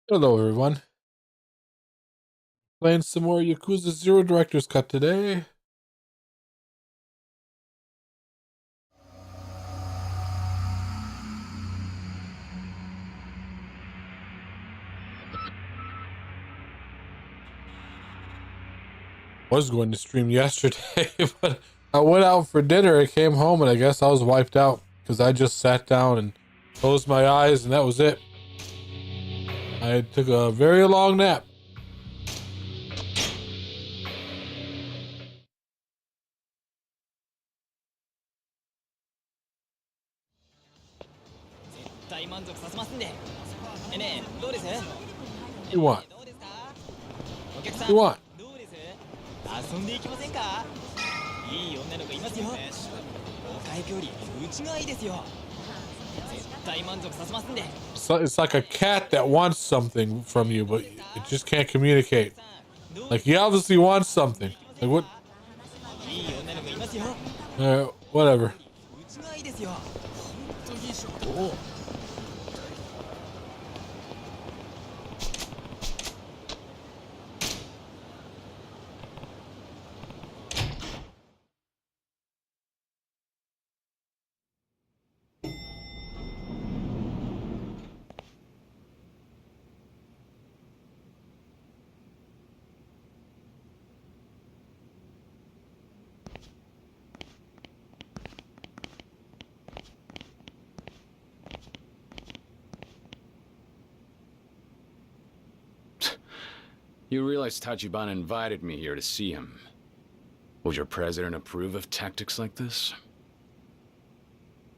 Hello, everyone. Playing some more Yakuza Zero Director's Cut today. Was going to stream yesterday, but I went out for dinner. I came home and I guess I was wiped out because I just sat down and closed my eyes and that was it. I took a very long nap. You want? You want? So it's like a cat that wants something from you, but it just can't communicate. Like he obviously wants something. Like what? Whatever. You realize Tachibana invited me here to see him. Would your president approve of tactics like this?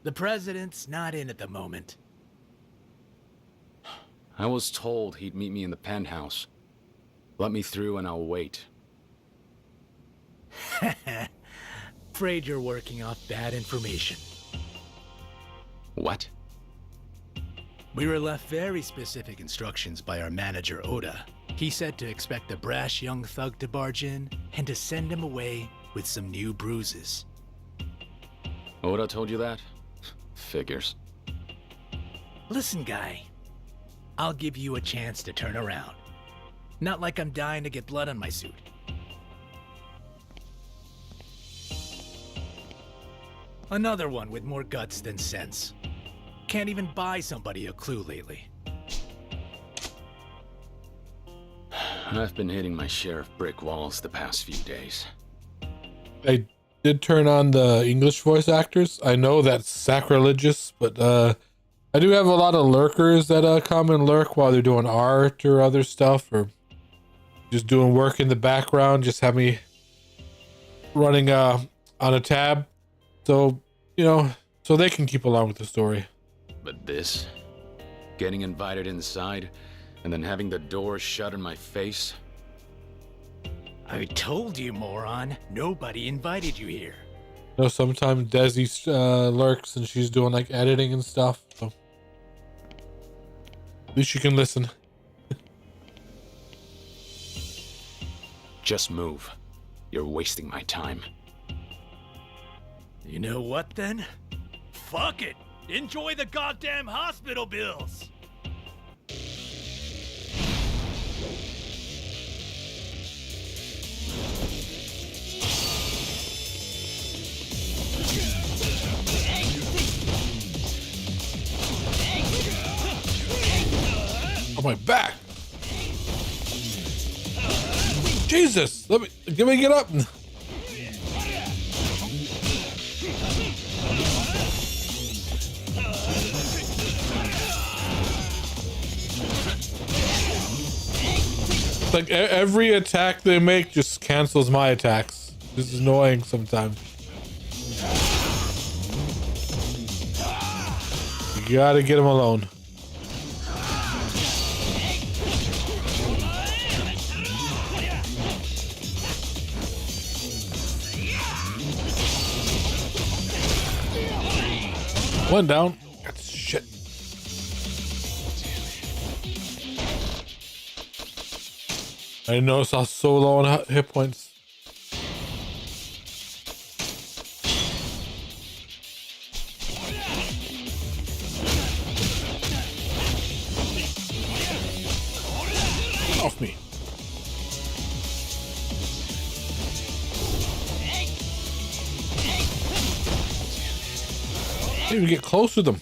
The president's not in at the moment. I was told he'd meet me in the penthouse. Let me through and I'll wait. Afraid you're working off bad information. What? We were left very specific instructions by our manager, Oda. He said to expect a brash young thug to barge in and to send him away with some new bruises. Oda told you that? Figures. Listen, guy. I'll give you a chance to turn around. Not like I'm dying to get blood on my suit. Another one with more guts than sense. Can't even buy somebody a clue lately. I've been hitting my share of brick walls the past few days. I did turn on the English voice actors. I know that's sacrilegious, but I do have a lot of lurkers that come and lurk while they're doing art or other stuff or just doing work in the background. Just have me running on a tab. So, so they can keep along with the story. But this? Getting invited inside and then having the door shut in my face? I told you, moron. Nobody invited you here. Sometimes Desi lurks and she's doing like editing and stuff. So at least you can listen. Just move. You're wasting my time. You know what then? Fuck it! Enjoy the goddamn hospital bills! Oh, my back! Jesus! Let me get up! Like every attack they make just cancels my attacks. This is annoying sometimes. You gotta get them alone. One down. Shit. I noticed I was so low on hit points. off me. Can't even get close to them.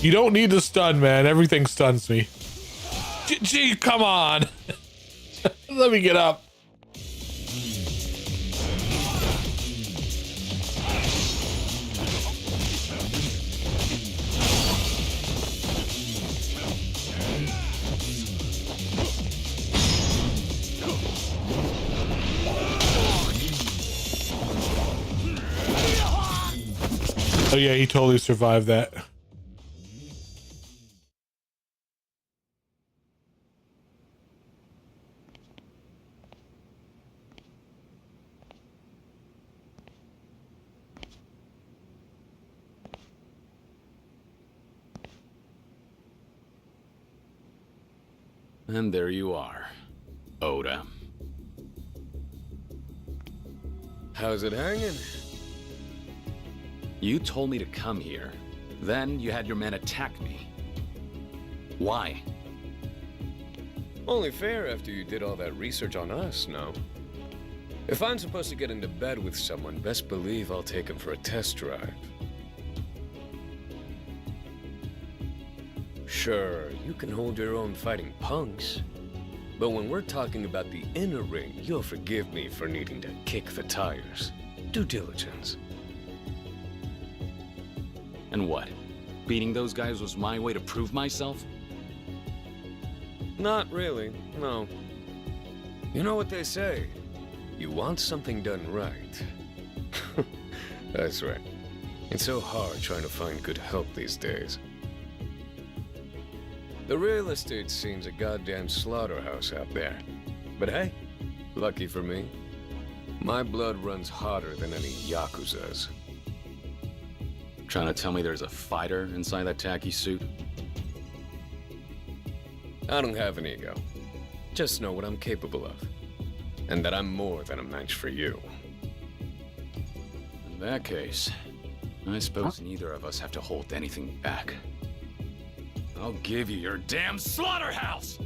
You don't need to stun, man. Everything stuns me. Gee, come on. Let me get up. Oh yeah, he totally survived that. And there you are, Oda. How's it hanging? You told me to come here. Then you had your men attack me. Why? Only fair after you did all that research on us, no? If I'm supposed to get into bed with someone, best believe I'll take him for a test drive. Sure, you can hold your own fighting punks. But when we're talking about the inner ring, you'll forgive me for needing to kick the tires. Due diligence. And what? Beating those guys was my way to prove myself? Not really, no. You know what they say? You want something done right. That's right. It's so hard trying to find good help these days. The real estate scene's a goddamn slaughterhouse out there. But hey, lucky for me, my blood runs hotter than any Yakuza's. Trying to tell me there's a fighter inside that tacky suit? I don't have an ego. Just know what I'm capable of. And that I'm more than a match for you. In that case, I suppose neither of us have to hold anything back. I'll give you your damn slaughterhouse!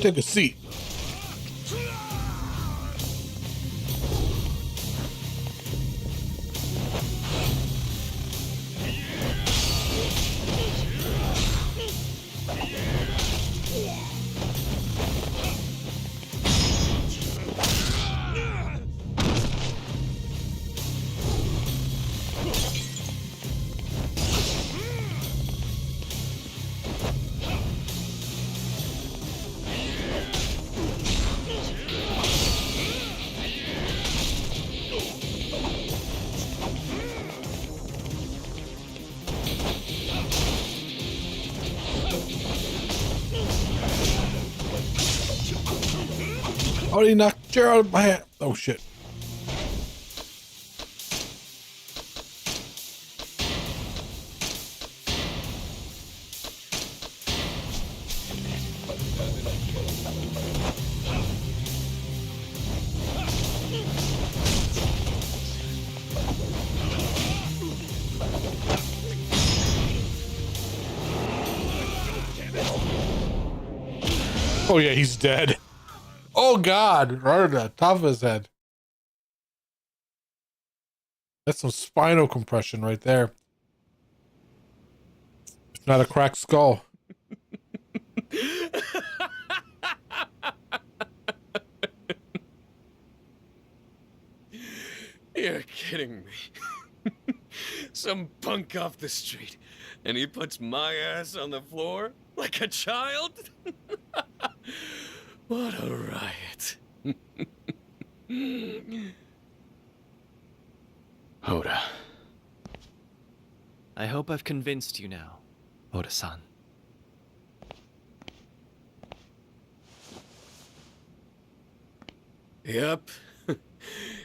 Take a seat. Oh, he knocked chair out of my hand. Oh, shit. Oh, yeah, he's dead. Oh, God. Right on the top of his head. That's some spinal compression right there. It's not a cracked skull. You're kidding me. Some punk off the street, and he puts my ass on the floor like a child? What a riot. Oda. I hope I've convinced you now, Oda-san. Yep.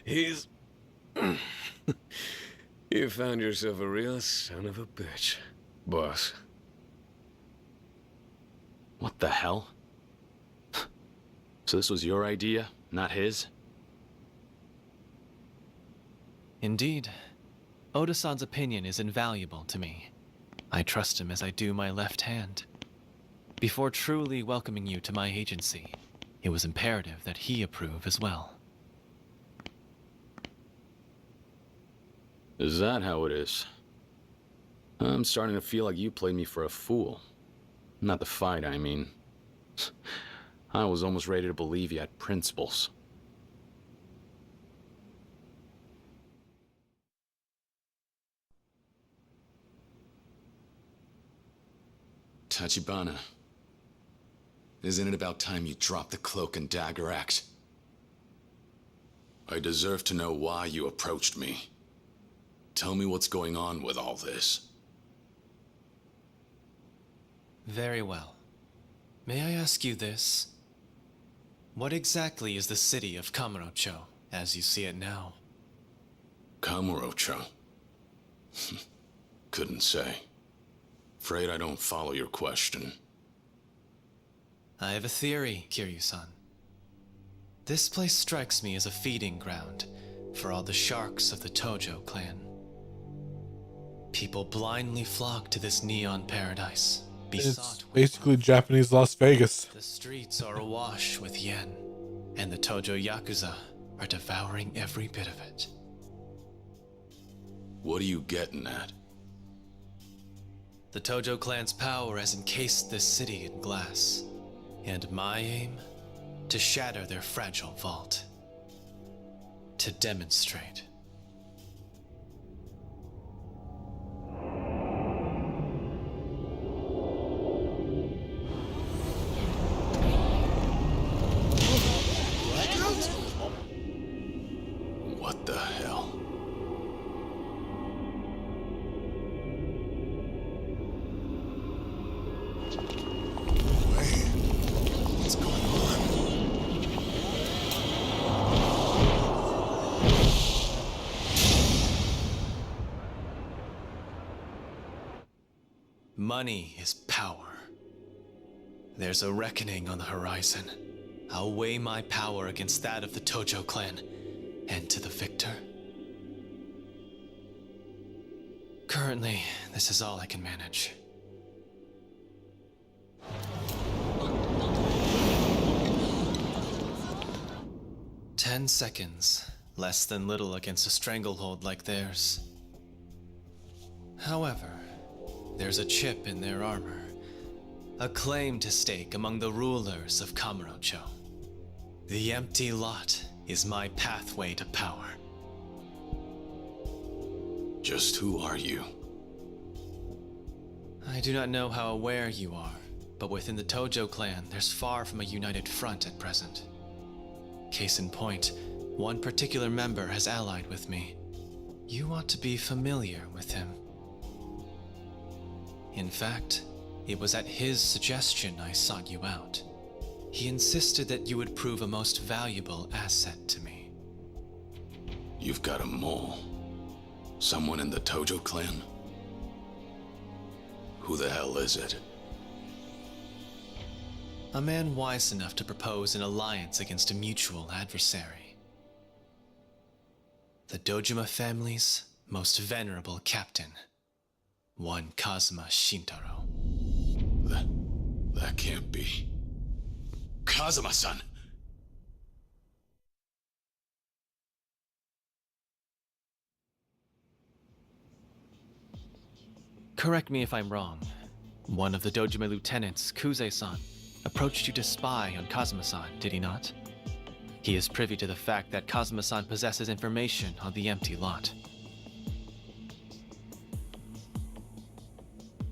He's... You found yourself a real son of a bitch, boss. What the hell? So this was your idea, not his? Indeed. Oda-san's opinion is invaluable to me. I trust him as I do my left hand. Before truly welcoming you to my agency, it was imperative that he approve as well. Is that how it is? I'm starting to feel like you played me for a fool. Not the fight, I mean. I was almost ready to believe you had principles. Tachibana, isn't it about time you dropped the cloak and dagger act? I deserve to know why you approached me. Tell me what's going on with all this. Very well. May I ask you this? What exactly is the city of Kamurocho, as you see it now? Kamurocho? Couldn't say. Afraid I don't follow your question. I have a theory, Kiryu-san. This place strikes me as a feeding ground for all the sharks of the Tojo clan. People blindly flock to this neon paradise, It's besought with basically Japanese Las Vegas. the streets are awash with yen, and the Tojo Yakuza are devouring every bit of it. What are you getting at? The Tojo clan's power has encased this city in glass, and my aim? To shatter their fragile vault. To demonstrate. What the hell? What's going on? Money is power. There's a reckoning on the horizon. I'll weigh my power against that of the Tojo clan, and to the victor. Currently, this is all I can manage. "10 seconds, less than little against a stranglehold like theirs. However, there's a chip in their armor, a claim to stake among the rulers of Kamurocho. The empty lot is my pathway to power." Just who are you? I do not know how aware you are, but within the Tojo clan, there's far from a united front at present. Case in point, one particular member has allied with me. You ought to be familiar with him. In fact, it was at his suggestion I sought you out. He insisted that you would prove a most valuable asset to me. You've got a mole. Someone in the Tojo clan? Who the hell is it? A man wise enough to propose an alliance against a mutual adversary. The Dojima family's most venerable captain, one Kazuma Shintaro. That can't be. Kazuma-san! Correct me if I'm wrong. One of the Dojima lieutenants, Kuze-san, approached you to spy on Kazuma-san, did he not? he is privy to the fact that Kazuma-san possesses information on the empty lot.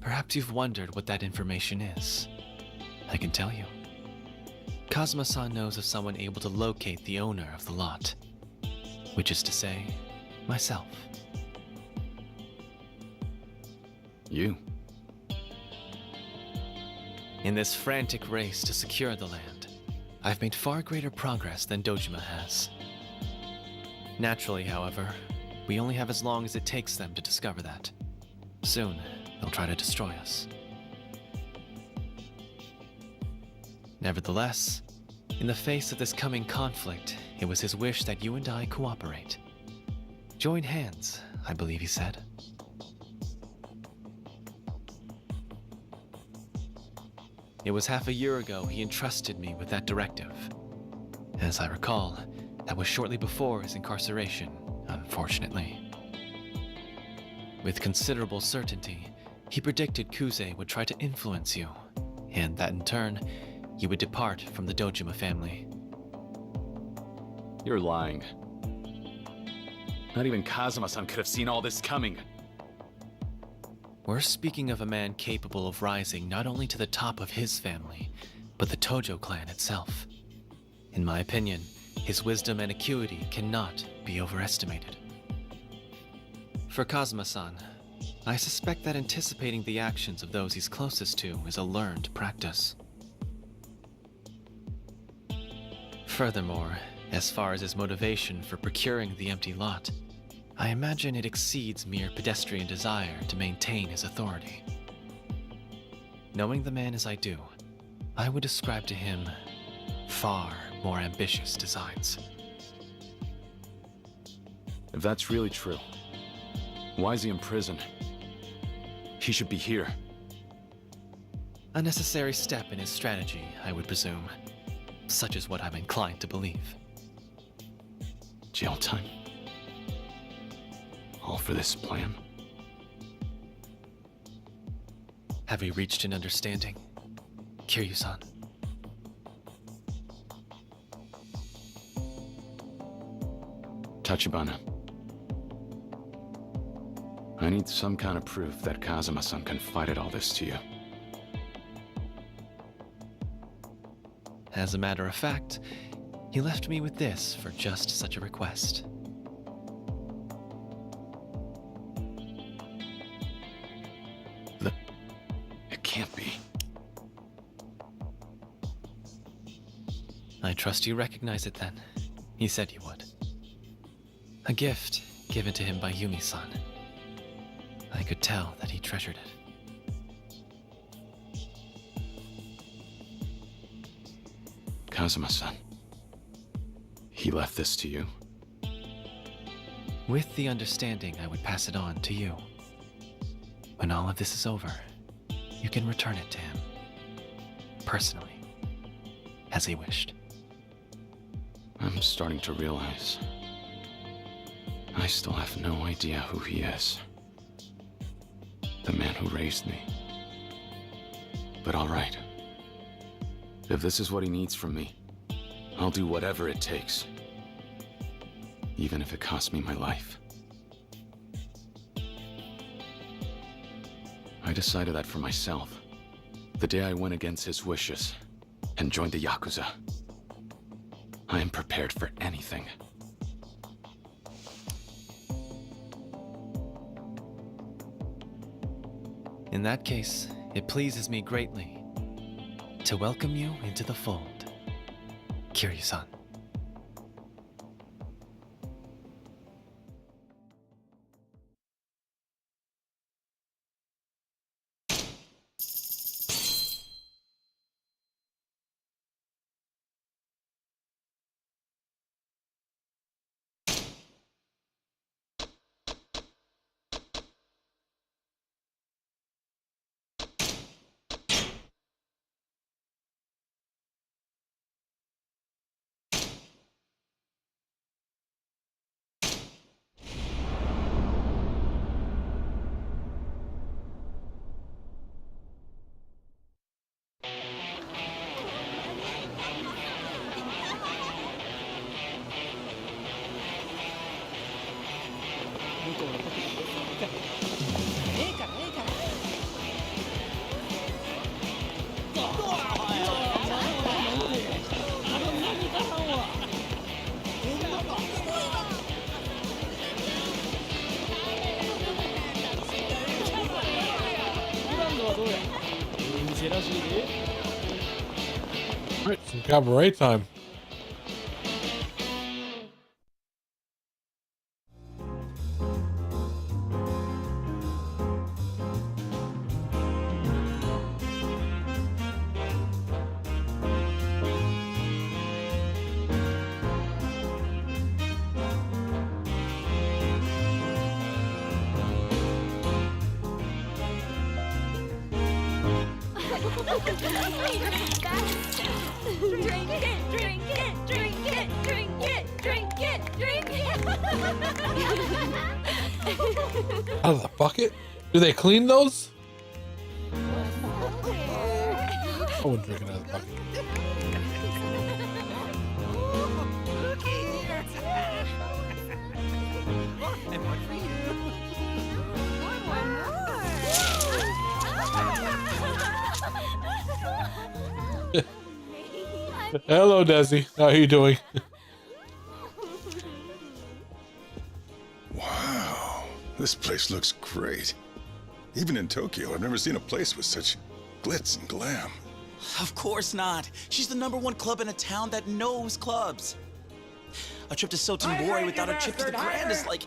Perhaps you've wondered what that information is. I can tell you. Kazuma-san knows of someone able to locate the owner of the lot, which is to say, myself. You? In this frantic race to secure the land, I've made far greater progress than Dojima has. Naturally, however, we only have as long as it takes them to discover that. Soon, they'll try to destroy us. Nevertheless, in the face of this coming conflict, it was his wish that you and I cooperate. Join hands, I believe he said. It was half a year ago he entrusted me with that directive. As I recall, that was shortly before his incarceration, unfortunately. With considerable certainty, he predicted Kuze would try to influence you, and that in turn, you would depart from the Dojima family. You're lying. Not even Kazuma-san could have seen all this coming. We're speaking of a man capable of rising not only to the top of his family, but the Tojo clan itself. In my opinion, his wisdom and acuity cannot be overestimated. For Kazuma-san, I suspect that anticipating the actions of those he's closest to is a learned practice. Furthermore, as far as his motivation for procuring the empty lot, I imagine it exceeds mere pedestrian desire to maintain his authority. Knowing the man as I do, I would ascribe to him far more ambitious designs. If that's really true, why is he in prison? He should be here. A necessary step in his strategy, I would presume. Such is what I'm inclined to believe. Jail time. All for this plan. Have we reached an understanding, Kiryu-san? Tachibana. I need some kind of proof that Kazuma-san confided all this to you. As a matter of fact, he left me with this for just such a request. It can't be. I trust you recognize it then. He said you would. A gift given to him by Yumi-san. I could tell that he treasured it. Kazuma-san. He left this to you? With the understanding I would pass it on to you. When all of this is over, you can return it to him. Personally. As he wished. I'm starting to realize I still have no idea who he is. The man who raised me. But all right. If this is what he needs from me, I'll do whatever it takes. Even if it costs me my life. I decided that for myself. The day I went against his wishes and joined the Yakuza. I am prepared for anything. In that case, it pleases me greatly to welcome you into the fold, Kiryu-san. Some cabaret time. Drink it, drink it, drink it, drink it, drink it, drink it. Out of the bucket? Do they clean those? I wouldn't drink it out of the bucket. Hello, Desi. How are you doing? Wow, this place looks great. Even in Tokyo, I've never seen a place with such glitz and glam. Of course not. She's the #1 club in a town that knows clubs. A trip to Sotenbori without a trip to the Grand is like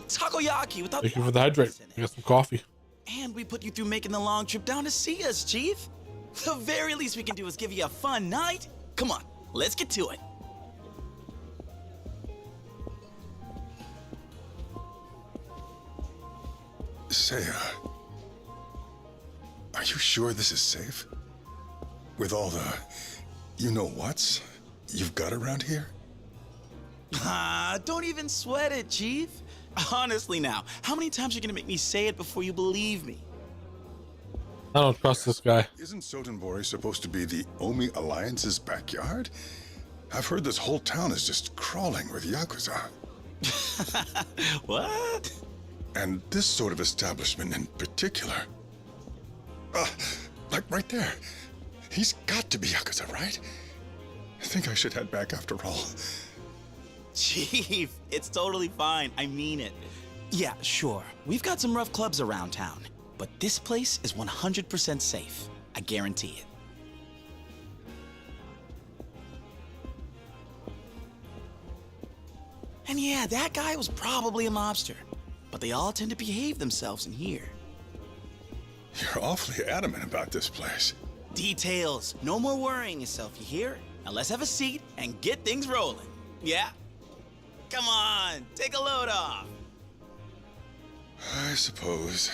takoyaki without. Thank you for the hydrate. I got some coffee. And we put you through making the long trip down to see us, Chief. The very least we can do is give you a fun night. Come on, let's get to it. Say, are you sure this is safe? With all the you-know-whats you've got around here? Ah, don't even sweat it, Chief. Honestly now, how many times are you gonna make me say it before you believe me? I don't trust this guy. Isn't Sotenbori supposed to be the Omi Alliance's backyard? I've heard this whole town is just crawling with Yakuza. What? And this sort of establishment in particular. Like right there. He's got to be Yakuza, right? I think I should head back after all. Chief, it's totally fine. I mean it. Yeah, sure. We've got some rough clubs around town, but this place is 100% safe. I guarantee it. And yeah, that guy was probably a mobster, but they all tend to behave themselves in here. You're awfully adamant about this place. Details. No more worrying yourself, you hear? Now let's have a seat and get things rolling. Yeah? Come on, take a load off. I suppose.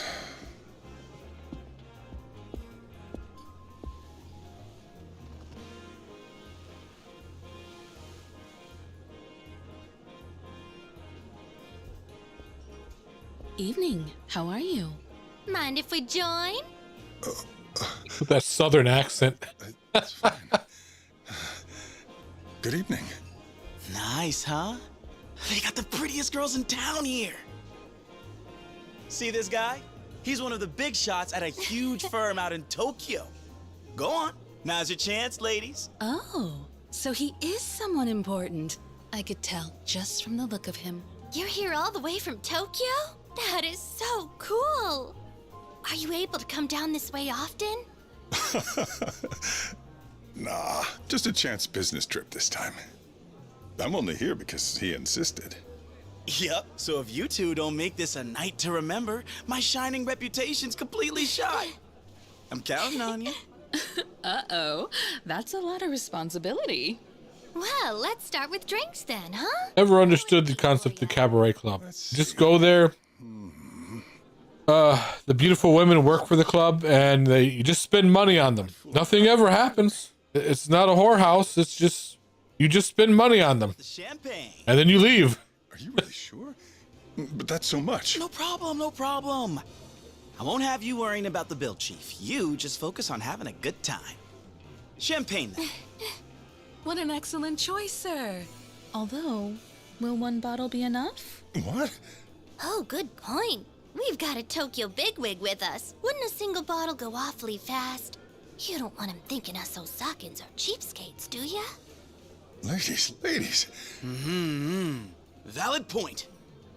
Evening. How are you? Mind if we join? With that southern accent. That's fine. Good evening. Nice, huh? They got the prettiest girls in town here. See this guy? He's one of the big shots at a huge firm out in Tokyo. Go on. Now's your chance, ladies. Oh, so he is someone important. I could tell just from the look of him. You're here all the way from Tokyo? That is so cool. Are you able to come down this way often? Nah, just a chance business trip this time. I'm only here because he insisted. Yep, so if you two don't make this a night to remember, my shining reputation's completely shot. I'm counting on you. Uh-oh, that's a lot of responsibility. Well, let's start with drinks then, huh? Never understood the concept of cabaret club. Just go there. The beautiful women work for the club, and you just spend money on them. Nothing ever happens. It's not a whorehouse. It's just you just spend money on them, The champagne. and then you leave. Are you really sure? But that's so much. No problem, no problem. I won't have you worrying about the bill, Chief. You just focus on having a good time. Champagne, then. What an excellent choice, sir. Although, will one bottle be enough? What? Oh, good point. We've got a Tokyo bigwig with us. Wouldn't a single bottle go awfully fast? You don't want him thinking us Osakans are cheapskates, do ya? Ladies. Valid point.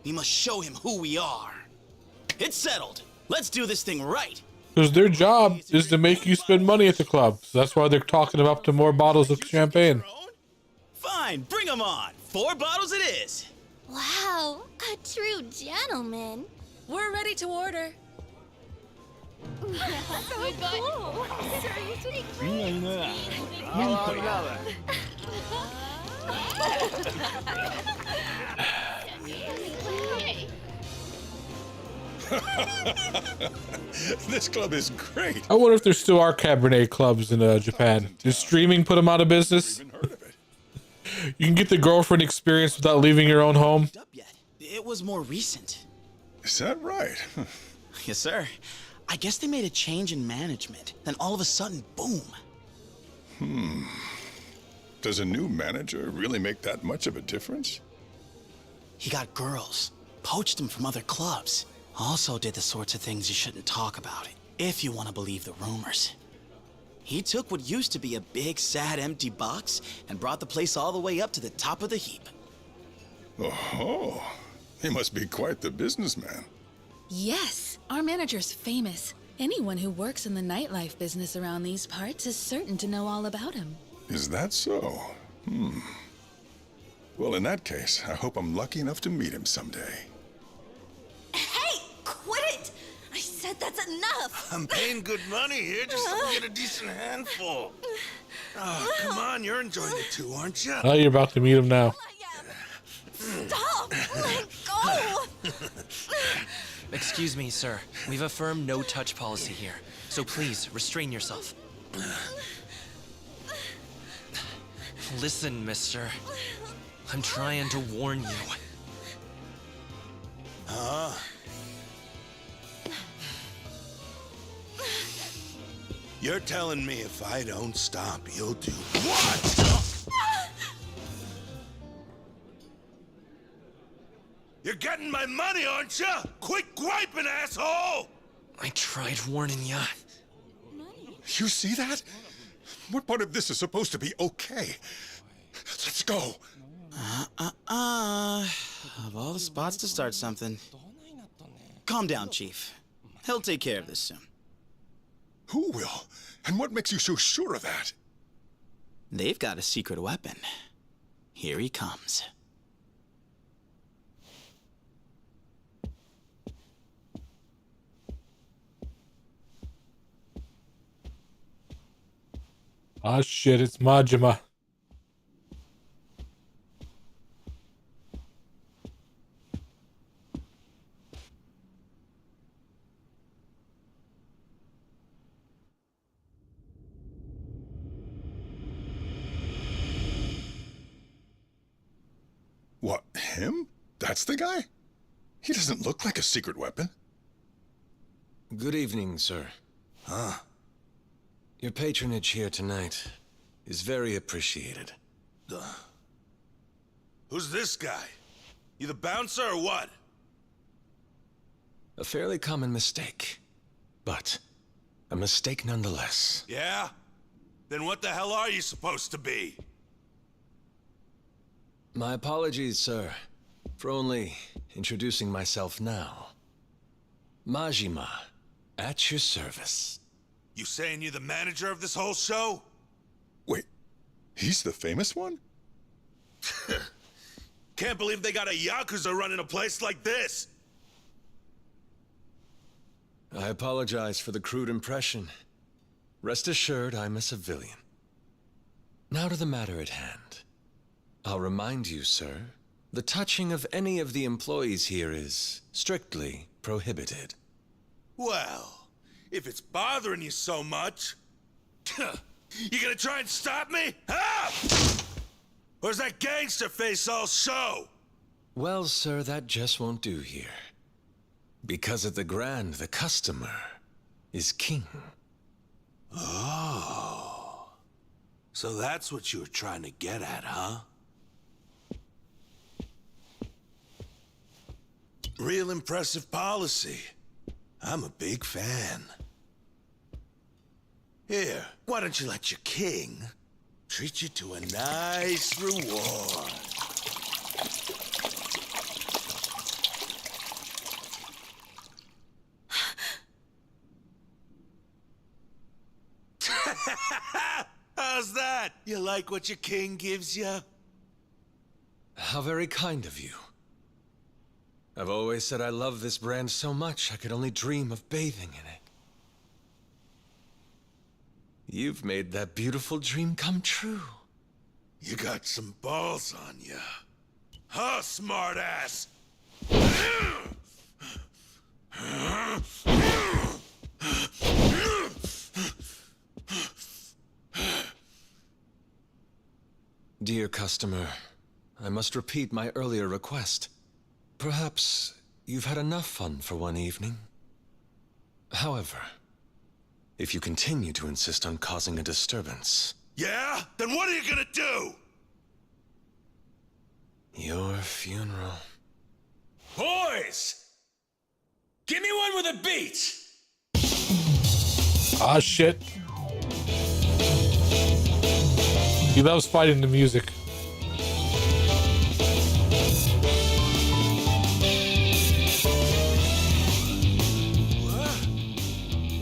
We must show him who we are. It's settled. Let's do this thing right. Because their job is to make you spend money at the club. So that's why they're talking up to more bottles of champagne. Fine, bring 'em on. 4 bottles it is. Wow, a true gentleman. We're ready to order. This club is great. I wonder if there still are Cabernet clubs in Japan. Does streaming put them out of business? Even heard of it. You can get the girlfriend experience without leaving your own home. Up yet? It was more recent. Is that right? Yes, sir. I guess they made a change in management. Then all of a sudden, boom. Does a new manager really make that much of a difference? He got girls, poached them from other clubs. Also did the sorts of things you shouldn't talk about, if you want to believe the rumors. He took what used to be a big, sad, empty box and brought the place all the way up to the top of the heap. Oh, he must be quite the businessman. Yes, our manager's famous. Anyone who works in the nightlife business around these parts is certain to know all about him. Is that so? Well, in that case, I hope I'm lucky enough to meet him someday. Hey, quit it! I said that's enough! I'm paying good money here just so we get a decent handful. Oh, come on, you're enjoying it too, aren't you? Oh, you're about to meet him now. Stop! Let go! Excuse me, sir. We've a firm no-touch policy here, so please restrain yourself. Listen, mister. I'm trying to warn you. Huh? You're telling me if I don't stop, you'll do what? You're getting my money, aren't you? Quit griping, asshole! I tried warning ya. You see that? What part of this is supposed to be okay? Let's go. Of all the spots to start something. Calm down, Chief. He'll take care of this soon. Who will? And what makes you so sure of that? They've got a secret weapon. Here he comes. Ah, shit, it's Majima. What, him? That's the guy? He doesn't look like a secret weapon. Good evening, sir. Huh? Your patronage here tonight is very appreciated. Who's this guy? You the bouncer or what? A fairly common mistake, but a mistake nonetheless. Yeah? Then what the hell are you supposed to be? My apologies, sir, for only introducing myself now. Majima, at your service. You saying you're the manager of this whole show? Wait, he's the famous one? Can't believe they got a Yakuza running a place like this! I apologize for the crude impression. Rest assured, I'm a civilian. Now to the matter at hand. I'll remind you, sir, the touching of any of the employees here is strictly prohibited. Well, if it's bothering you so much, you gonna try and stop me? Huh? Or is that gangster face all show? Well, sir, that just won't do here. Because at the Grand, the customer is king. Oh. So that's what you were trying to get at, huh? Real impressive policy. I'm a big fan. Here, why don't you let your king treat you to a nice reward? You like what your king gives you? How very kind of you. I've always said I love this brand so much I could only dream of bathing in it. You've made that beautiful dream come true. You got some balls on you. Huh, smartass? Dear customer, I must repeat my earlier request. Perhaps you've had enough fun for one evening. However, if you continue to insist on causing a disturbance... Yeah? Then what are you gonna do? Your funeral. Boys! Give me one with a beat! Ah, shit. He loves fighting the music.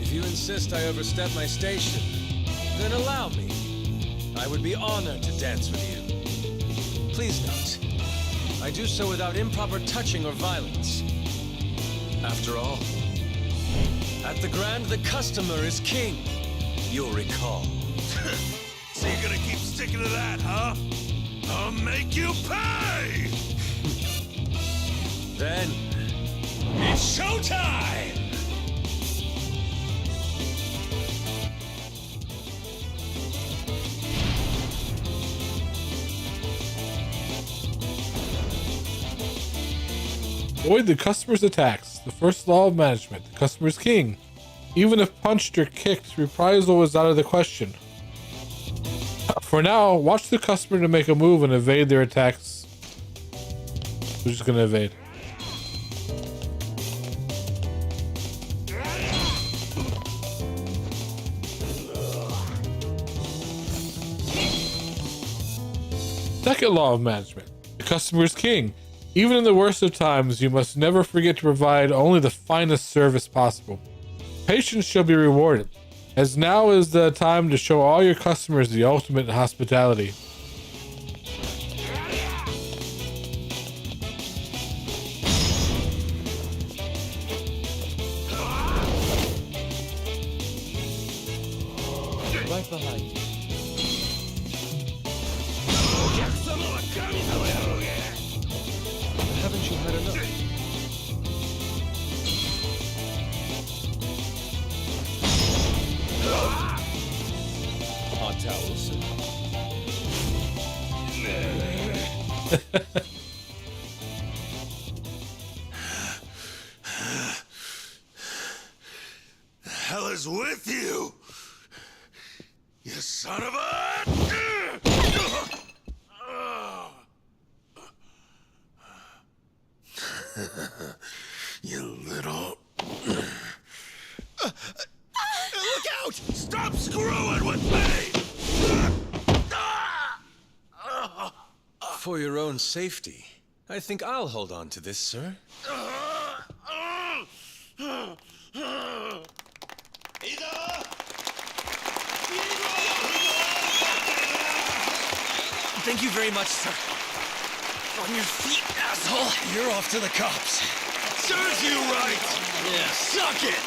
If you insist I overstep my station, then allow me. I would be honored to dance with you. Please note, I do so without improper touching or violence. After all, at the Grand, the customer is king. You'll recall. So you're gonna keep sticking to that, huh? I'll make you pay! Then, it's showtime! Avoid the customer's attacks. The first law of management. The customer's king. Even if punched or kicked, reprisal is out of the question. For now, watch the customer to make a move and evade their attacks. We're just gonna evade. Second law of management. The customer is king. Even in the worst of times, you must never forget to provide only the finest service possible. Patience shall be rewarded, as now is the time to show all your customers the ultimate in hospitality. Right behind you. Haven't you had enough? Hot towels. The hell is with you? You son of a... You little... Look out! Stop screwing with me! for your own safety, I think I'll hold on to this, sir. Thank you very much, sir. On your feet, asshole. You're off to the cops. Serves you right! Yeah. Suck it!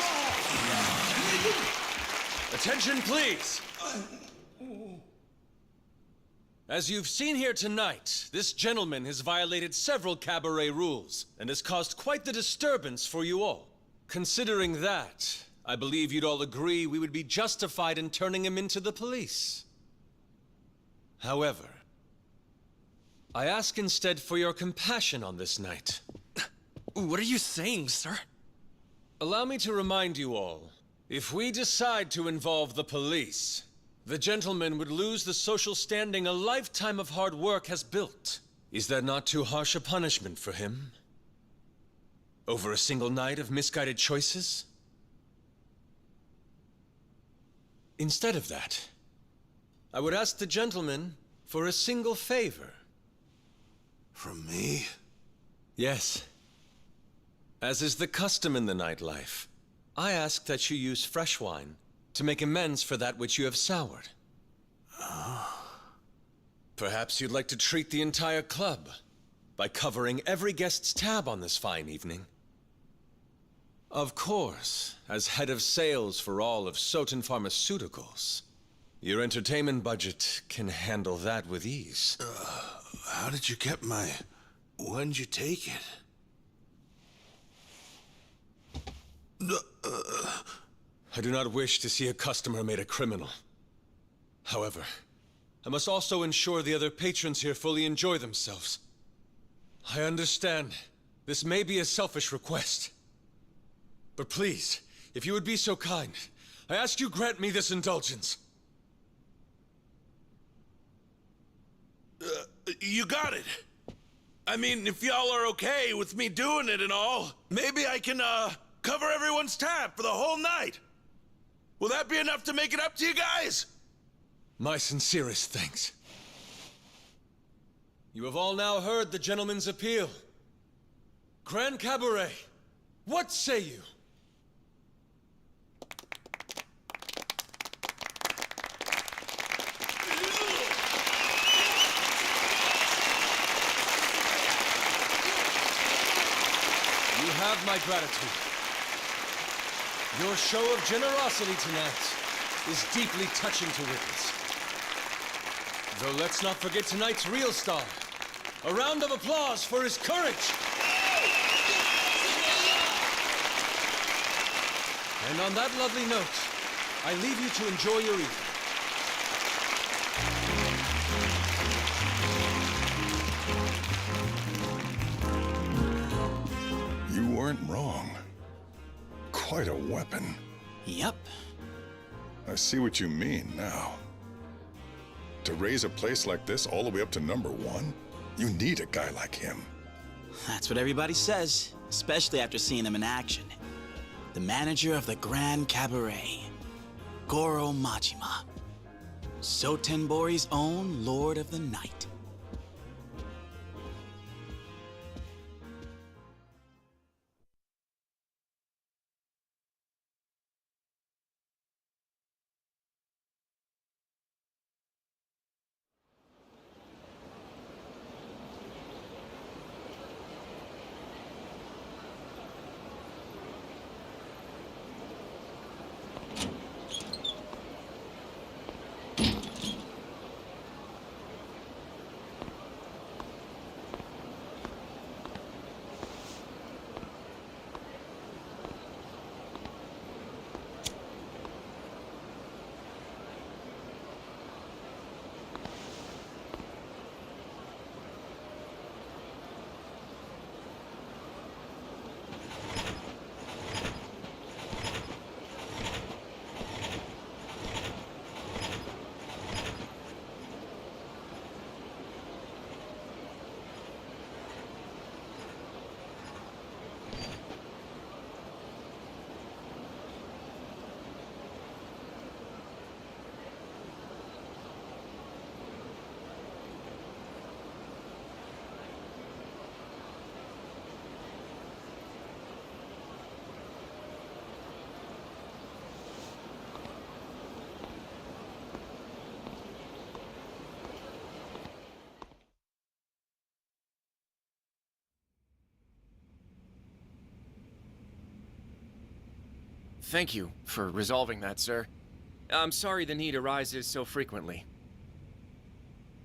Attention, please. As you've seen here tonight, this gentleman has violated several cabaret rules and has caused quite the disturbance for you all. Considering that, I believe you'd all agree we would be justified in turning him into the police. However, I ask instead for your compassion on this night. What are you saying, sir? Allow me to remind you all, if we decide to involve the police, the gentleman would lose the social standing a lifetime of hard work has built. Is that not too harsh a punishment for him? Over a single night of misguided choices? Instead of that, I would ask the gentleman for a single favor. From me? Yes. As is the custom in the nightlife, I ask that you use fresh wine to make amends for that which you have soured. Perhaps you'd like to treat the entire club by covering every guest's tab on this fine evening. Of course, as head of sales for all of Soten Pharmaceuticals, your entertainment budget can handle that with ease. How did you get my... When'd you take it? I do not wish to see a customer made a criminal. However, I must also ensure the other patrons here fully enjoy themselves. I understand this may be a selfish request. But please, if you would be so kind, I ask you grant me this indulgence. You got it. I mean, if y'all are okay with me doing it and all, maybe I can, cover everyone's tab for the whole night. Will that be enough to make it up to you guys? My sincerest thanks. You have all now heard the gentleman's appeal. Grand Cabaret, what say you? You have my gratitude. Your show of generosity tonight is deeply touching to witness. Though let's not forget tonight's real star. A round of applause for his courage. And on that lovely note, I leave you to enjoy your evening. You weren't wrong. Quite a weapon. Yep. I see what you mean now. To raise a place like this all the way up to #1, you need a guy like him. That's what everybody says, especially after seeing him in action. The manager of the Grand Cabaret, Goro Majima. Sotenbori's own Lord of the Night. Thank you for resolving that, sir. I'm sorry the need arises so frequently.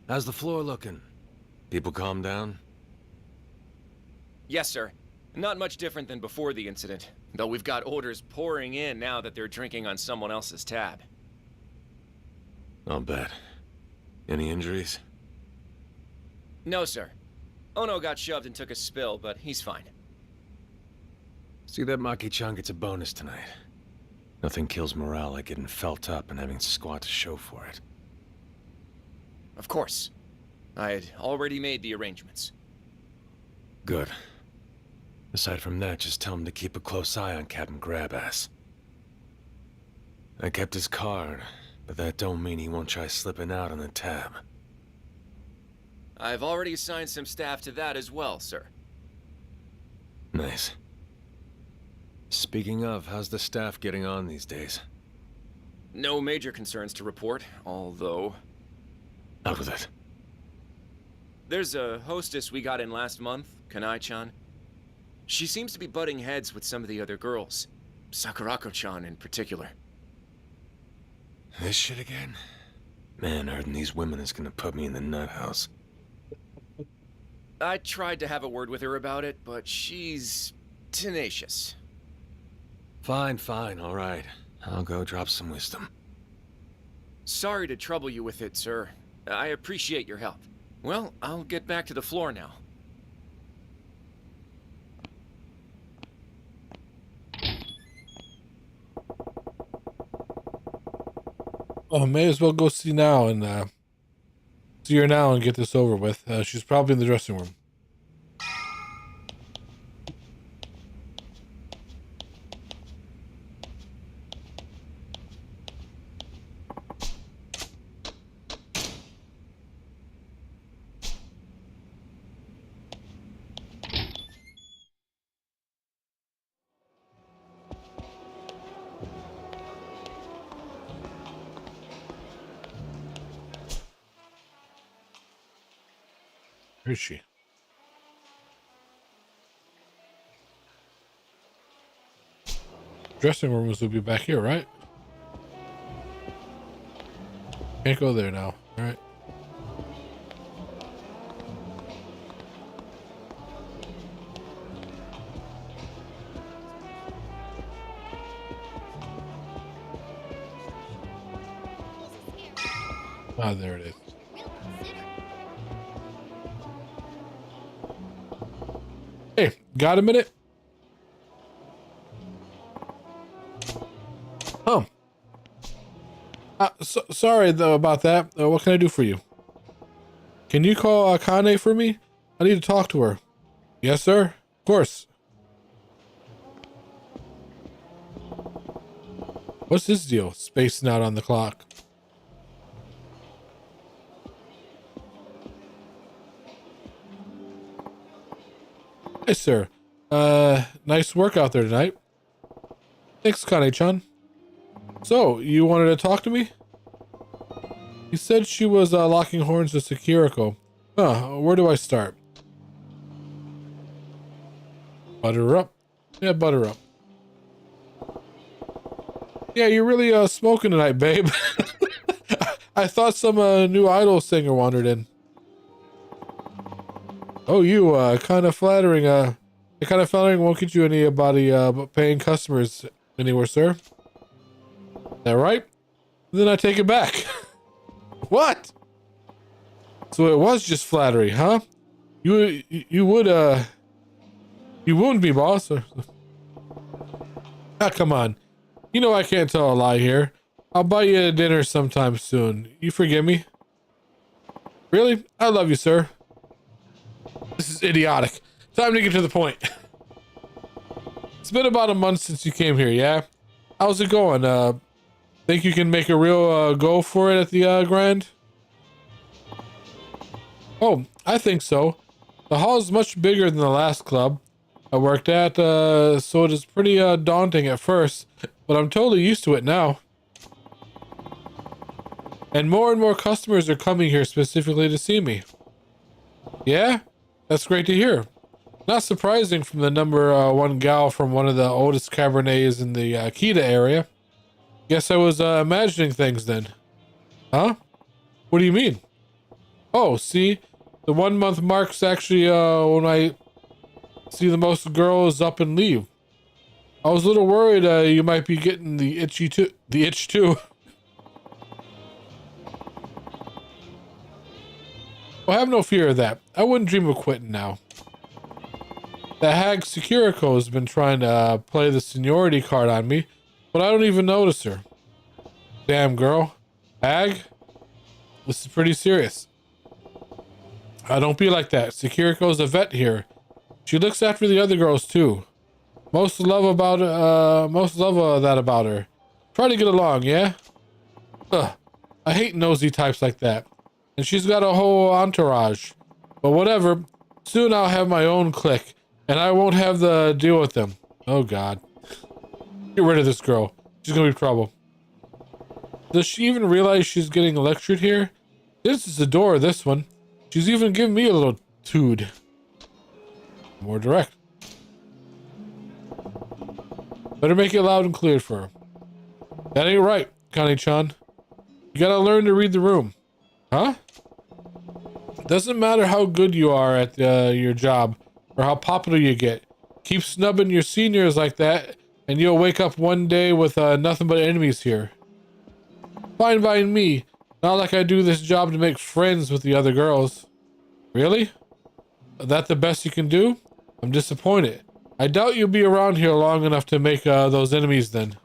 How's the floor looking? People calm down? Yes, sir. Not much different than before the incident, though we've got orders pouring in now that they're drinking on someone else's tab. I'll bet. Any injuries? No, sir. Ono got shoved and took a spill, but he's fine. See that Maki-chan gets a bonus tonight. Nothing kills morale like getting felt up and having squat to show for it. Of course. I had already made the arrangements. Good. Aside from that, just tell him to keep a close eye on Captain Grabass. I kept his card, but that don't mean he won't try slipping out on the tab. I've already assigned some staff to that as well, sir. Nice. Speaking of, how's the staff getting on these days? No major concerns to report, although... Out with it. There's a hostess we got in last month, Kanai-chan. She seems to be butting heads with some of the other girls. Sakurako-chan in particular. This shit again? Man, hurting these women is gonna put me in the nut house. I tried to have a word with her about it, but she's tenacious. Fine, all right. I'll go drop some wisdom. Sorry to trouble you with it, sir. I appreciate your help. Well, I'll get back to the floor now. Oh, may as well go see now and see her now and get this over with. She's probably in the dressing room. Where is she? Dressing rooms will be back here, right? Can't go there now. All right. Ah, there it is. Hey, got a minute? Sorry though about that. What can I do for you? Can you call Akane for me? I need to talk to her. Yes, sir. Of course. What's this deal? Spacing out on the clock. Hey, sir. Nice work out there tonight. Thanks, Kane-chan. So, you wanted to talk to me? You said she was locking horns with Sakiriko. Huh, where do I start? Butter her up. Yeah, butter up. Yeah, you're really smoking tonight, babe. I thought some new idol singer wandered in. Oh, you kind of flattering. The kind of flattering won't get you anybody paying customers anywhere, sir. That right? Then I take it back. What? So it was just flattery, huh? You wouldn't be, boss. Ah, come on. You know I can't tell a lie here. I'll buy you a dinner sometime soon. You forgive me? Really? I love you, sir. This is idiotic. Time to get to the point. It's been about a month since you came here, yeah? How's it going? Think you can make a real go for it at the Grand? Oh, I think so. The hall is much bigger than the last club I worked at, so it is pretty daunting at first, but I'm totally used to it now. And more customers are coming here specifically to see me. Yeah? That's great to hear. Not surprising from the number one gal from one of the oldest cabernets in the Akita area. Guess I was imagining things then. Huh? What do you mean? Oh, see? The 1 month mark's actually when I see the most girls up and leave. I was a little worried you might be getting the itch too. Well, have no fear of that. I wouldn't dream of quitting now. The hag Sakiriko has been trying to play the seniority card on me, but I don't even notice her. Damn, girl. Hag? This is pretty serious. Don't be like that. Sakiriko's a vet here. She looks after the other girls too. Most love that about her. Try to get along, yeah? Ugh. I hate nosy types like that. And she's got a whole entourage. But whatever. Soon I'll have my own clique, and I won't have to deal with them. Oh God. Get rid of this girl. She's gonna be trouble. Does she even realize she's getting lectured here? This is the door, this one. She's even giving me a little tood. More direct. Better make it loud and clear for her. That ain't right, Connie-chan. You gotta learn to read the room. Huh? Doesn't matter how good you are at your job or how popular you get. Keep snubbing your seniors like that and you'll wake up one day with nothing but enemies here. Fine by me. Not like I do this job to make friends with the other girls. Really? Is that the best you can do? I'm disappointed. I doubt you'll be around here long enough to make those enemies then.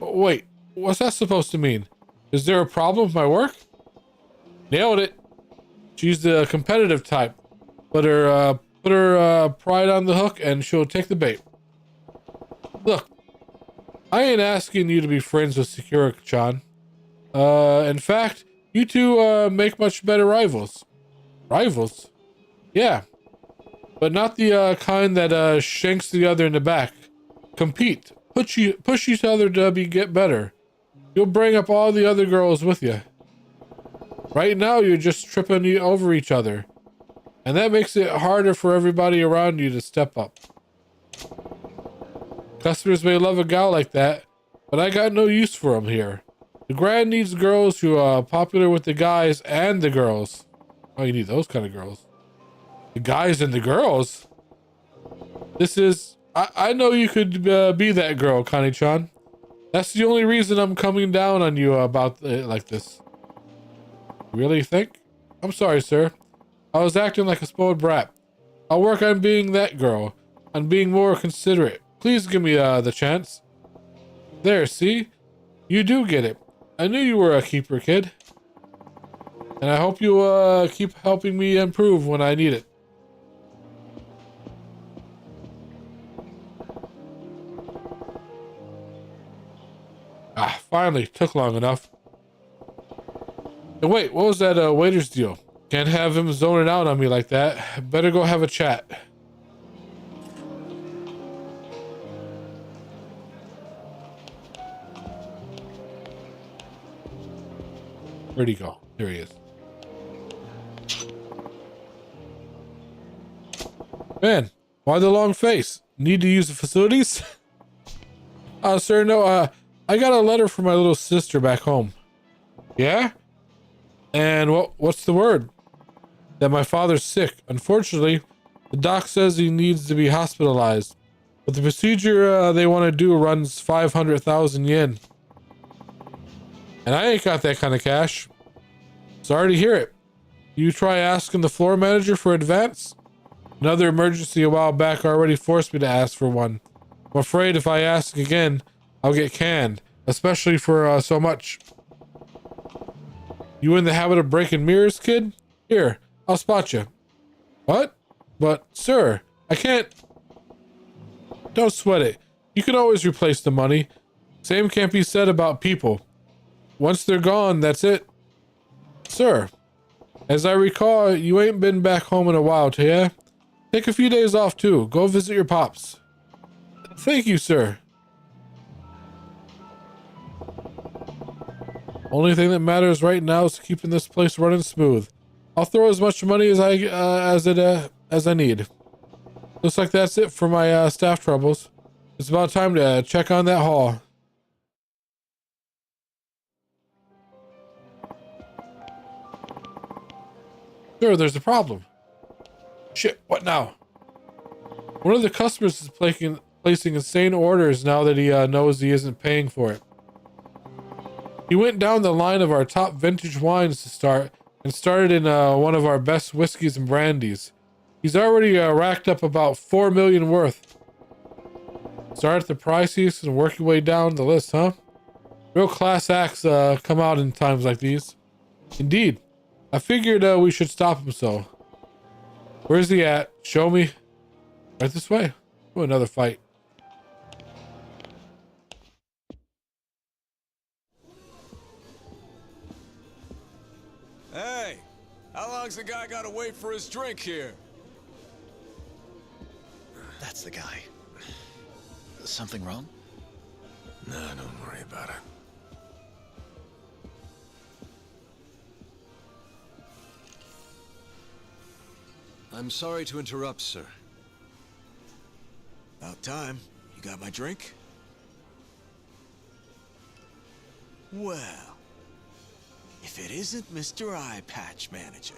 Wait, what's that supposed to mean? Is there a problem with my work? Nailed it. She's the competitive type. Put her pride on the hook and she'll take the bait. Look, I ain't asking you to be friends with Sakura-chan. In fact, you two make much better rivals. Rivals? Yeah. But not the kind that shanks the other in the back. Compete. Push each other to get better. You'll bring up all the other girls with you. Right now, you're just tripping over each other. And that makes it harder for everybody around you to step up. Customers may love a gal like that, but I got no use for them here. The Grand needs girls who are popular with the guys and the girls. Oh, you need those kind of girls. The guys and the girls? This is... I know you could be that girl, Connie-chan. That's the only reason I'm coming down on you about it like this. You really think? I'm sorry, sir. I was acting like a spoiled brat. I'll work on being that girl, on being more considerate. Please give me the chance. There, see? You do get it. I knew you were a keeper, kid. And I hope you keep helping me improve when I need it. Ah, finally. Took long enough. And wait, what was that waiter's deal? Can't have him zoning out on me like that. Better go have a chat. Where'd he go? There he is. Man, why the long face? Need to use the facilities? Sir, no, I got a letter from my little sister back home. Yeah? And what's the word? That my father's sick. Unfortunately, the doc says he needs to be hospitalized. But the procedure they want to do runs 500,000 yen. And I ain't got that kind of cash. Sorry to hear it. You try asking the floor manager for advance? Another emergency a while back already forced me to ask for one. I'm afraid if I ask again, I'll get canned. Especially for so much. You in the habit of breaking mirrors, kid? Here, I'll spot you. What? But, sir, I can't... Don't sweat it. You can always replace the money. Same can't be said about people. Once they're gone, that's it. Sir, as I recall, you ain't been back home in a while, yeah? Take a few days off, too. Go visit your pops. Thank you, sir. Only thing that matters right now is keeping this place running smooth. I'll throw as much money as I need. Looks like that's it for my staff troubles. It's about time to check on that hall. Sure, there's a problem. Shit, what now? One of the customers is placing insane orders now that he knows he isn't paying for it. He went down the line of our top vintage wines to start and started in one of our best whiskeys and brandies. He's already racked up about 4 million worth. Start at the priciest and work your way down the list, huh? Real class acts come out in times like these. Indeed. I figured we should stop him so. Where's he at? Show me. Right this way. Oh, another fight. Hey, how long's the guy gotta wait for his drink here? That's the guy. Something wrong? No, don't worry about it. I'm sorry to interrupt, sir. About time. You got my drink? Well, if it isn't Mr. Eye Patch Manager.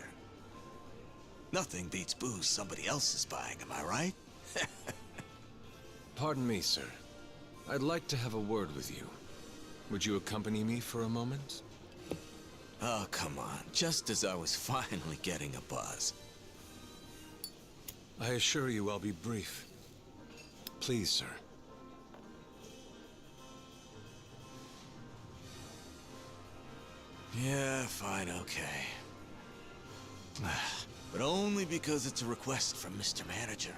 Nothing beats booze somebody else is buying, am I right? Pardon me, sir. I'd like to have a word with you. Would you accompany me for a moment? Oh, come on. Just as I was finally getting a buzz. I assure you I'll be brief. Please, sir. Yeah, fine, okay. But only because it's a request from Mr. Manager.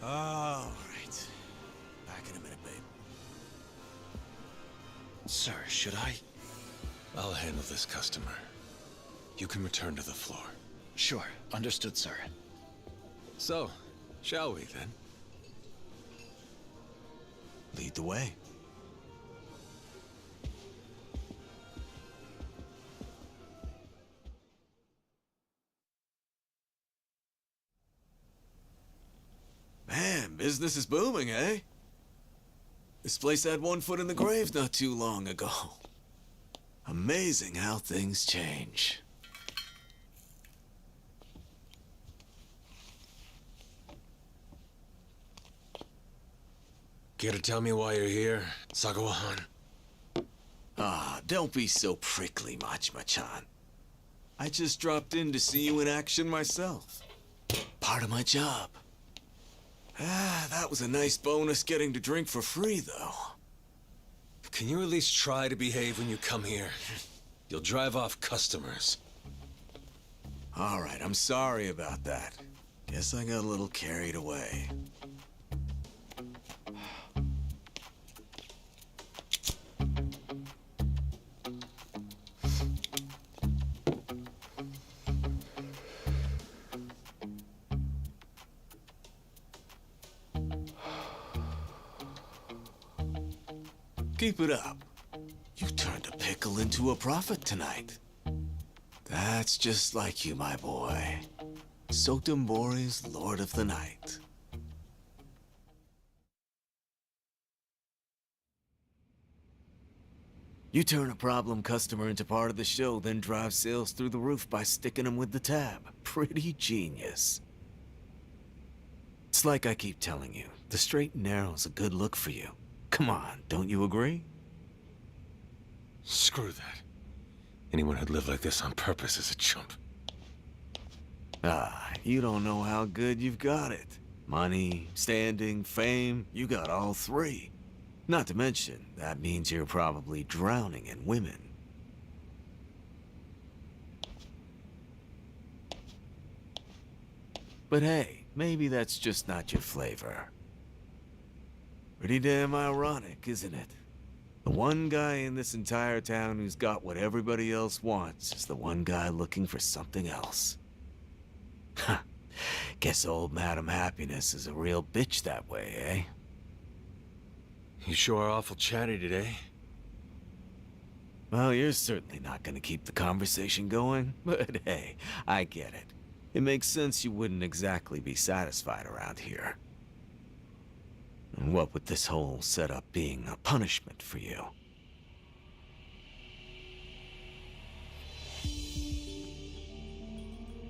All right. Back in a minute, babe. Sir, should I? I'll handle this customer. You can return to the floor. Sure, understood, sir. So, shall we then? Lead the way. Man, business is booming, eh? This place had one foot in the grave not too long ago. Amazing how things change. Care to tell me why you're here, Sagawa-han? Ah, don't be so prickly, Mach-Machan. I just dropped in to see you in action myself. Part of my job. Ah, that was a nice bonus getting to drink for free, though. Can you at least try to behave when you come here? You'll drive off customers. All right, I'm sorry about that. Guess I got a little carried away. Keep it up. You turned a pickle into a profit tonight. That's just like you, my boy. Sotenbori's Lord of the Night. You turn a problem customer into part of the show, then drive sales through the roof by sticking them with the tab. Pretty genius. It's like I keep telling you, the straight and narrow's a good look for you. Come on, don't you agree? Screw that. Anyone who'd live like this on purpose is a chump. Ah, you don't know how good you've got it. Money, standing, fame, you got all three. Not to mention, that means you're probably drowning in women. But hey, maybe that's just not your flavor. Pretty damn ironic, isn't it? The one guy in this entire town who's got what everybody else wants is the one guy looking for something else. Huh. Guess old Madam Happiness is a real bitch that way, eh? You sure are awful chatty today. Well, you're certainly not gonna keep the conversation going, but hey, I get it. It makes sense you wouldn't exactly be satisfied around here. And what with this whole setup being a punishment for you?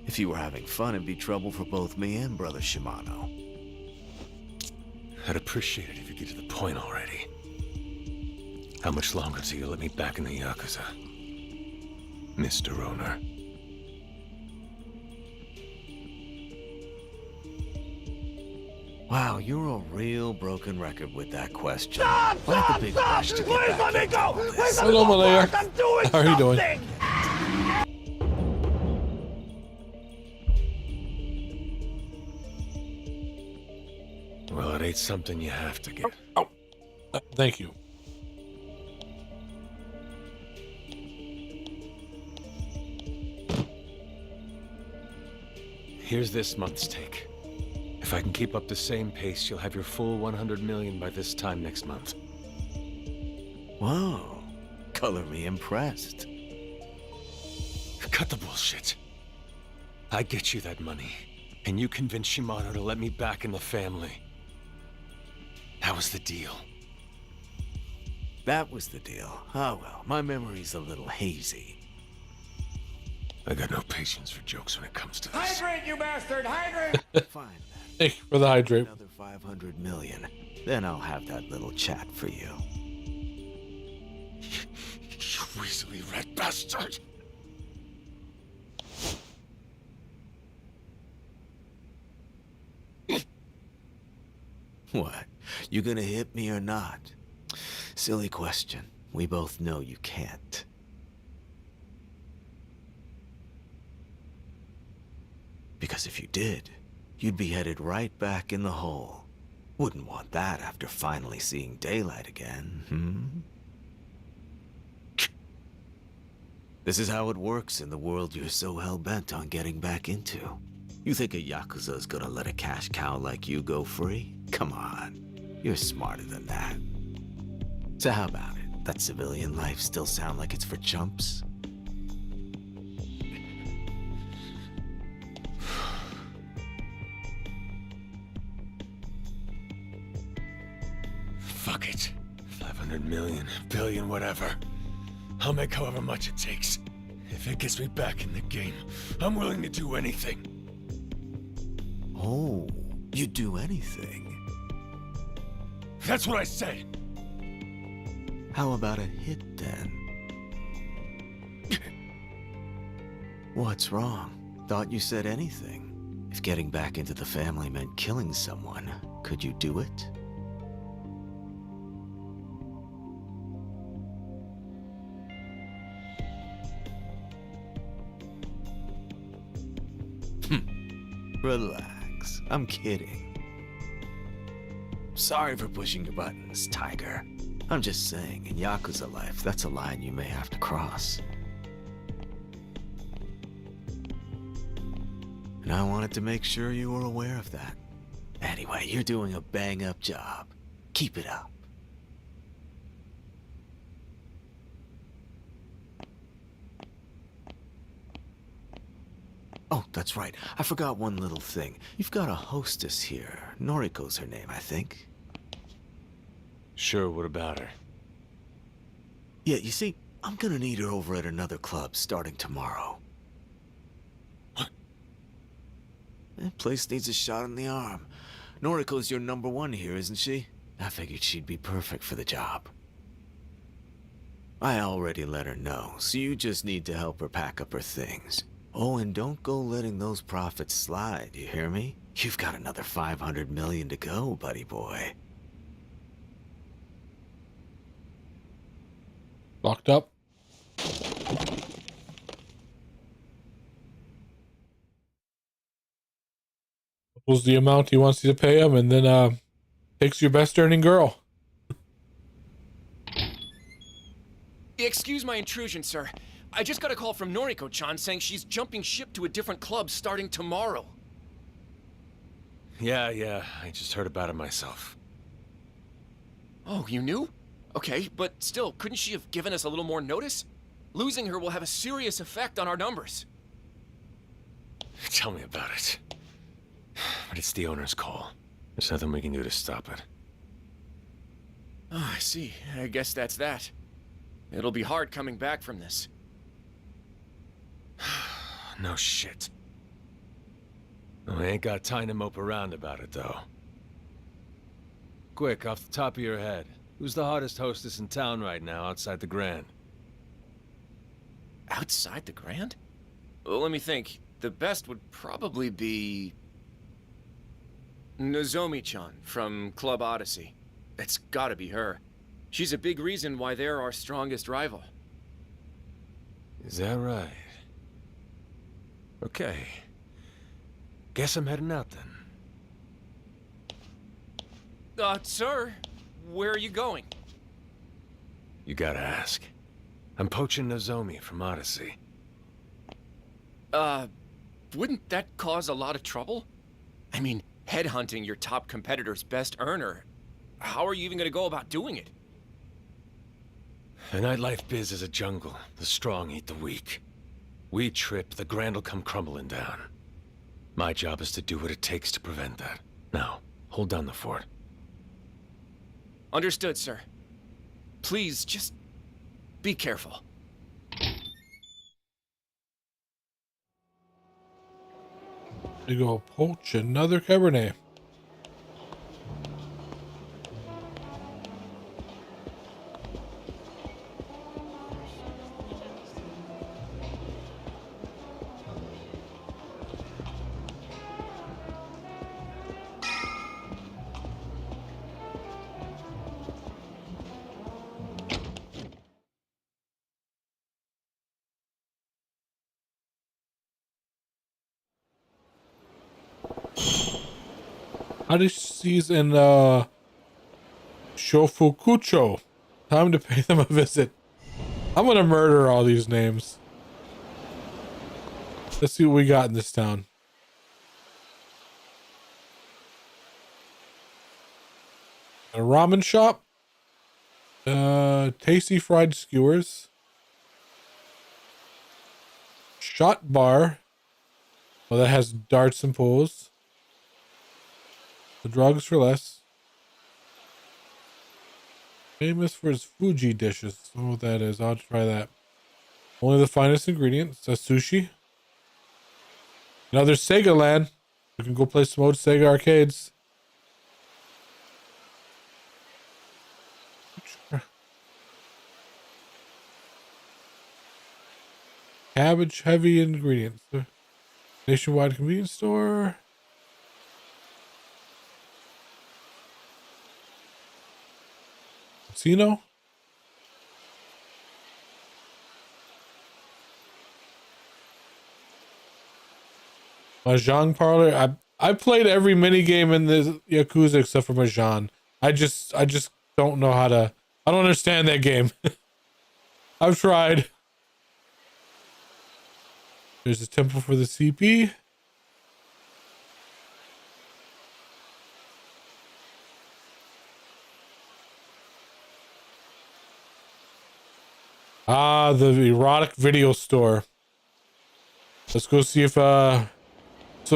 If you were having fun, it'd be trouble for both me and Brother Shimano. I'd appreciate it if you get to the point already. How much longer till you let me back in the Yakuza, Mr. Owner? Wow, you're a real broken record with that question. Like a big rush to get back into all this. Hello, Malaya. How are you doing? Well, it ain't something you have to get. Thank you. Here's this month's take. If I can keep up the same pace, you'll have your full 100 million by this time next month. Whoa, color me impressed. cut the bullshit. I get you that money, and you convince Shimano to let me back in the family. That was the deal. That was the deal. Oh well, my memory's a little hazy. I got no patience for jokes when it comes to this. Hydrate, you bastard! Hydrate! Fine then. Thank you for the hydrate. Another 500 million. Then I'll have that little chat for you. You weaselly red bastard! What? You gonna hit me or not? Silly question. We both know you can't. Because if you did, you'd be headed right back in the hole. Wouldn't want that after finally seeing daylight again, This is how it works in the world you're so hell-bent on getting back into. You think a Yakuza's gonna let a cash cow like you go free? Come on, you're smarter than that. So how about it? That civilian life still sound like it's for chumps? Fuck it. 500 million, billion, whatever. I'll make however much it takes. If it gets me back in the game, I'm willing to do anything. Oh, you'd do anything? That's what I said. How about a hit then? What's wrong? Thought you said anything. If getting back into the family meant killing someone, could you do it? Relax, I'm kidding. Sorry for pushing your buttons, Tiger. I'm just saying, in Yakuza life, that's a line you may have to cross. And I wanted to make sure you were aware of that. Anyway, you're doing a bang-up job. Keep it up. Oh, that's right. I forgot one little thing. You've got a hostess here. Noriko's her name, I think. Sure, what about her? Yeah, you see, I'm gonna need her over at another club starting tomorrow. What? That place needs a shot in the arm. Noriko's your #1 here, isn't she? I figured she'd be perfect for the job. I already let her know, so you just need to help her pack up her things. Oh, and don't go letting those profits slide, you hear me? You've got another 500 million to go, buddy boy. Locked up. Equals the amount he wants you to pay him, and then takes your best earning girl. Excuse my intrusion, sir. I just got a call from Noriko-chan saying she's jumping ship to a different club starting tomorrow. Yeah, I just heard about it myself. Oh, you knew? Okay, but still, couldn't she have given us a little more notice? Losing her will have a serious effect on our numbers. Tell me about it. But it's the owner's call. There's nothing we can do to stop it. Oh, I see. I guess that's that. It'll be hard coming back from this. No shit. I ain't got time to mope around about it, though. Quick, off the top of your head, who's the hottest hostess in town right now outside the Grand? Outside the Grand? Well, let me think. The best would probably be... Nozomi-chan from Club Odyssey. It's gotta be her. She's a big reason why they're our strongest rival. Is that right? Okay. Guess I'm heading out then. Sir, where are you going? You gotta ask. I'm poaching Nozomi from Odyssey. Wouldn't that cause a lot of trouble? I mean, headhunting your top competitor's best earner. How are you even gonna go about doing it? The nightlife biz is a jungle. The strong eat the weak. We trip, the Grand will come crumbling down. My job is to do what it takes to prevent that. Now, hold down the fort. Understood, sir. Please, just be careful. You go poach another Cabernet. Odysseys and Shofukucho. Time to pay them a visit. I'm gonna murder all these names. Let's see what we got in this town. A ramen shop. Tasty fried skewers. Shot bar. Well, that has darts and pools. The drugs for less. Famous for his Fuji dishes. I don't know what that is. I'll try that. Only the finest ingredients. A sushi. Another Sega land. We can go play some old Sega arcades. Cabbage heavy ingredients. Nationwide convenience store. Casino. Mahjong parlor. I played every mini game in the Yakuza except for Mahjong. I just don't know how to. I don't understand that game. I've tried. There's a temple for the CP. Ah, the erotic video store. Let's go see if so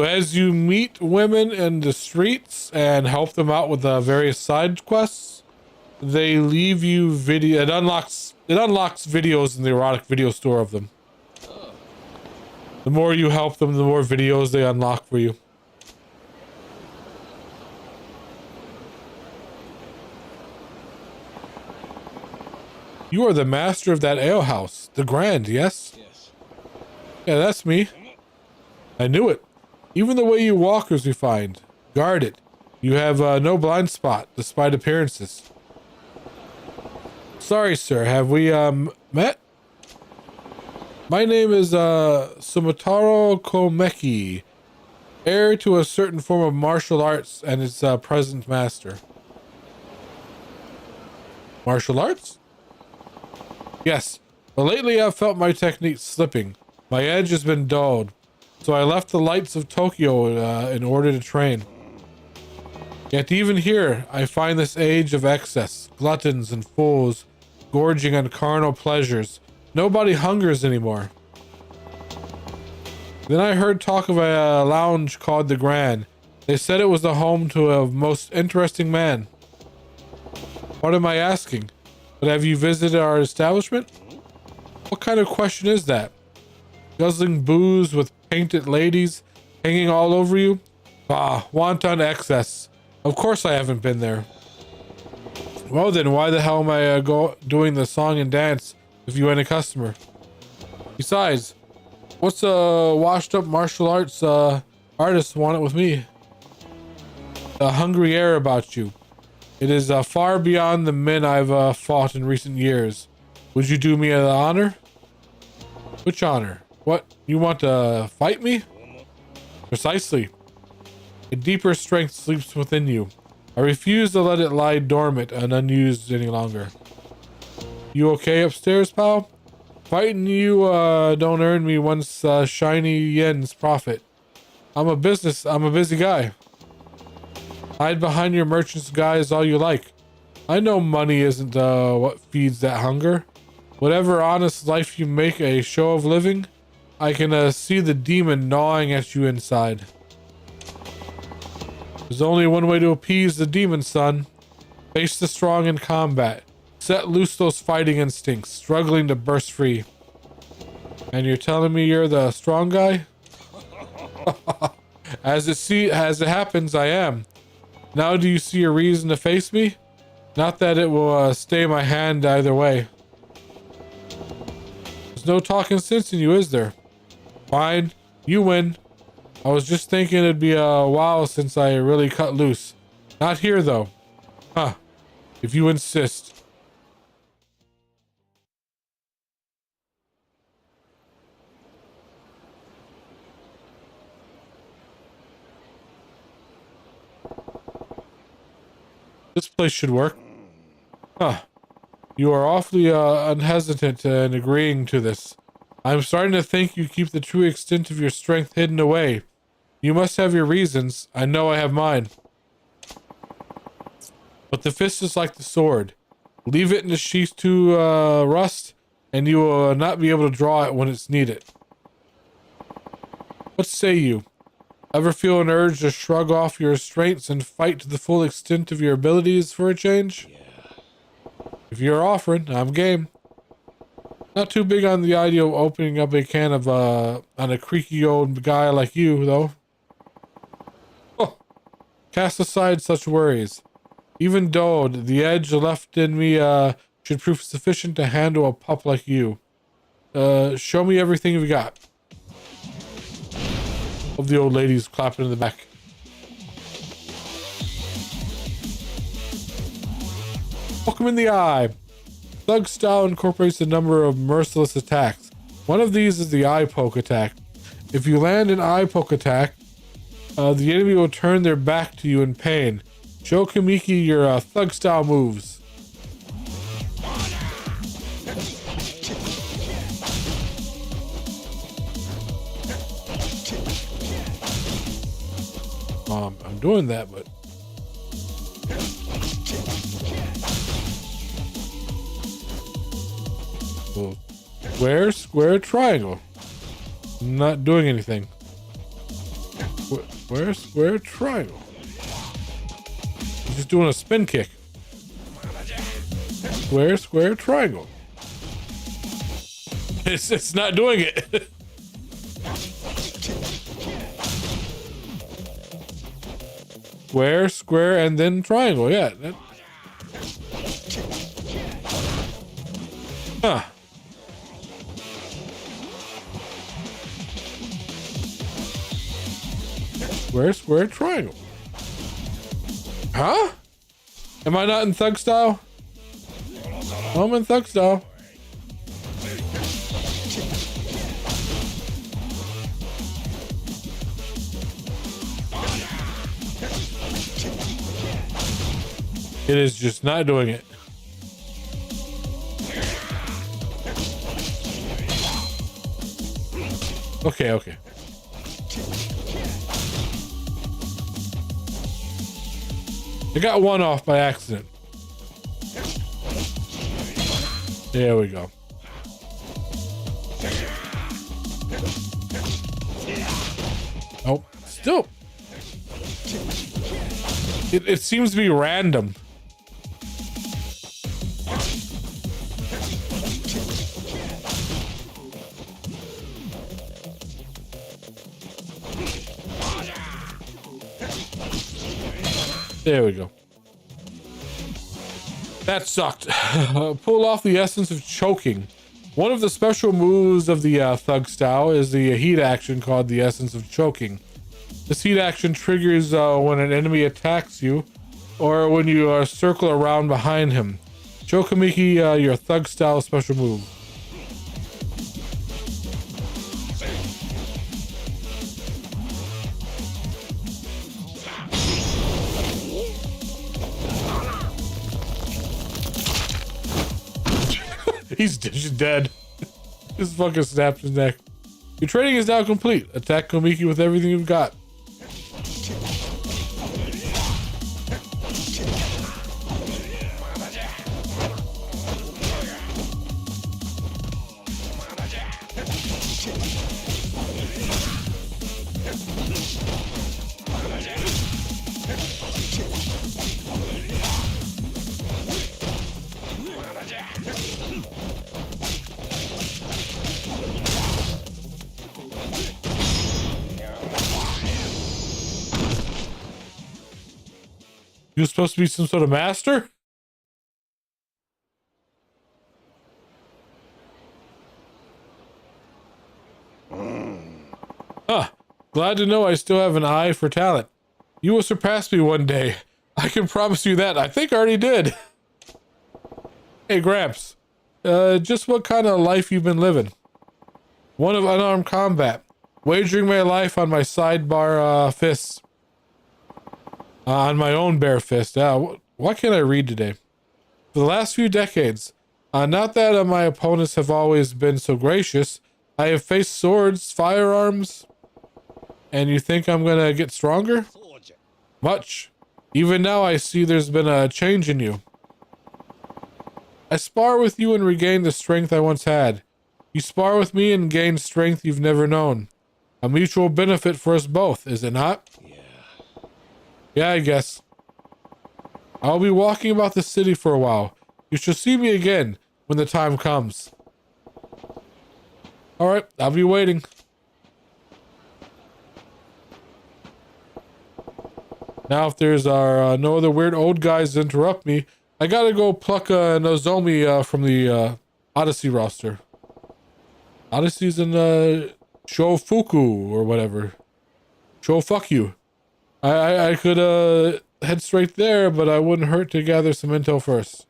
as you meet women in the streets and help them out with the various side quests, they leave you video. It unlocks videos in the erotic video store of them. The more you help them, the more videos they unlock for you. You are the master of that ale house, the Grand, yes? Yes. Yeah, that's me. I knew it. Even the way you walk is refined. Guard it. You have no blind spot, despite appearances. Sorry, sir. Have we met? My name is Sumataro Komeki, heir to a certain form of martial arts and its present master. Martial arts? Yes, but lately I've felt my technique slipping. My edge has been dulled, so I left the lights of Tokyo in order to train. Yet even here, I find this age of excess, gluttons and fools, gorging on carnal pleasures. Nobody hungers anymore. Then I heard talk of a lounge called the Grand. They said it was the home to a most interesting man. What am I asking? But have you visited our establishment? What kind of question is that? Guzzling booze with painted ladies hanging all over you? Ah, wanton excess. Of course I haven't been there. Well then, why the hell am I doing the song and dance if you ain't a customer? Besides, what's a washed up martial arts artist want it with me? A hungry air about you. It is far beyond the men I've fought in recent years. Would you do me the honor? Which honor? What? You want to fight me? Precisely. A deeper strength sleeps within you. I refuse to let it lie dormant and unused any longer. You okay upstairs, pal? Fighting you don't earn me one shiny yen's profit. I'm a busy guy. Hide behind your merchant's guise all you like. I know money isn't what feeds that hunger. Whatever honest life you make a show of living, I can see the demon gnawing at you inside. There's only one way to appease the demon, son. Face the strong in combat. Set loose those fighting instincts, struggling to burst free. And you're telling me you're the strong guy? As it happens, I am. Now do you see a reason to face me? Not that it will stay my hand either way. There's no talking sense in you, is there? Fine, you win. I was just thinking it'd be a while since I really cut loose. Not here, though. Huh. If you insist. This place should work. Huh. You are awfully unhesitant in agreeing to this. I'm starting to think you keep the true extent of your strength hidden away. You must have your reasons. I know I have mine. But the fist is like the sword. Leave it in the sheath to rust, and you will not be able to draw it when it's needed. What say you? Ever feel an urge to shrug off your restraints and fight to the full extent of your abilities for a change? Yeah. If you're offering, I'm game. Not too big on the idea of opening up a can of on a creaky old guy like you, though. Oh, cast aside such worries. Even though the edge left in me should prove sufficient to handle a pup like you. Show me everything you've got. Of the old ladies clapping in the back. Poke him in the eye. Thug style incorporates a number of merciless attacks. One of these is the eye poke attack. If you land an eye poke attack, the enemy will turn their back to you in pain. Show Kamiki your thug style moves. I'm doing that, but well, square, square, triangle. I'm not doing anything. Square, square, triangle. I'm just doing a spin kick. Square, square, triangle. It's not doing it. Square, square, and then triangle. Yeah. Huh. Square, square, triangle. Huh? Am I not in thug style? I'm in thug style. It is just not doing it. Okay, okay. I got one off by accident. There we go. Oh, still. It seems to be random. There we go. That sucked. Pull off the essence of choking. One of the special moves of the thug style is the heat action called the essence of choking. This heat action triggers when an enemy attacks you or when you circle around behind him. Show Kamiki your thug style special move. He's just dead. Just fucking snapped his neck. Your training is now complete. Attack Komiki with everything you've got. You were supposed to be some sort of master? Huh. Glad to know I still have an eye for talent. You will surpass me one day. I can promise you that. I think I already did. Hey, Gramps. Just what kind of life you've been living? One of unarmed combat. Wagering my life on my sidebar fists. On my own bare fist. What can I read today? For the last few decades, not that my opponents have always been so gracious, I have faced swords, firearms, and you think I'm gonna get stronger? Much. Even now I see there's been a change in you. I spar with you and regain the strength I once had. You spar with me and gain strength you've never known. A mutual benefit for us both, is it not? Yeah, I guess. I'll be walking about the city for a while. You shall see me again when the time comes. Alright, I'll be waiting. Now if there's no other weird old guys to interrupt me, I gotta go pluck Nozomi from the Odyssey roster. Odyssey's in Shofuku or whatever. Fuck you. I could head straight there, but I wouldn't hurt to gather some intel first.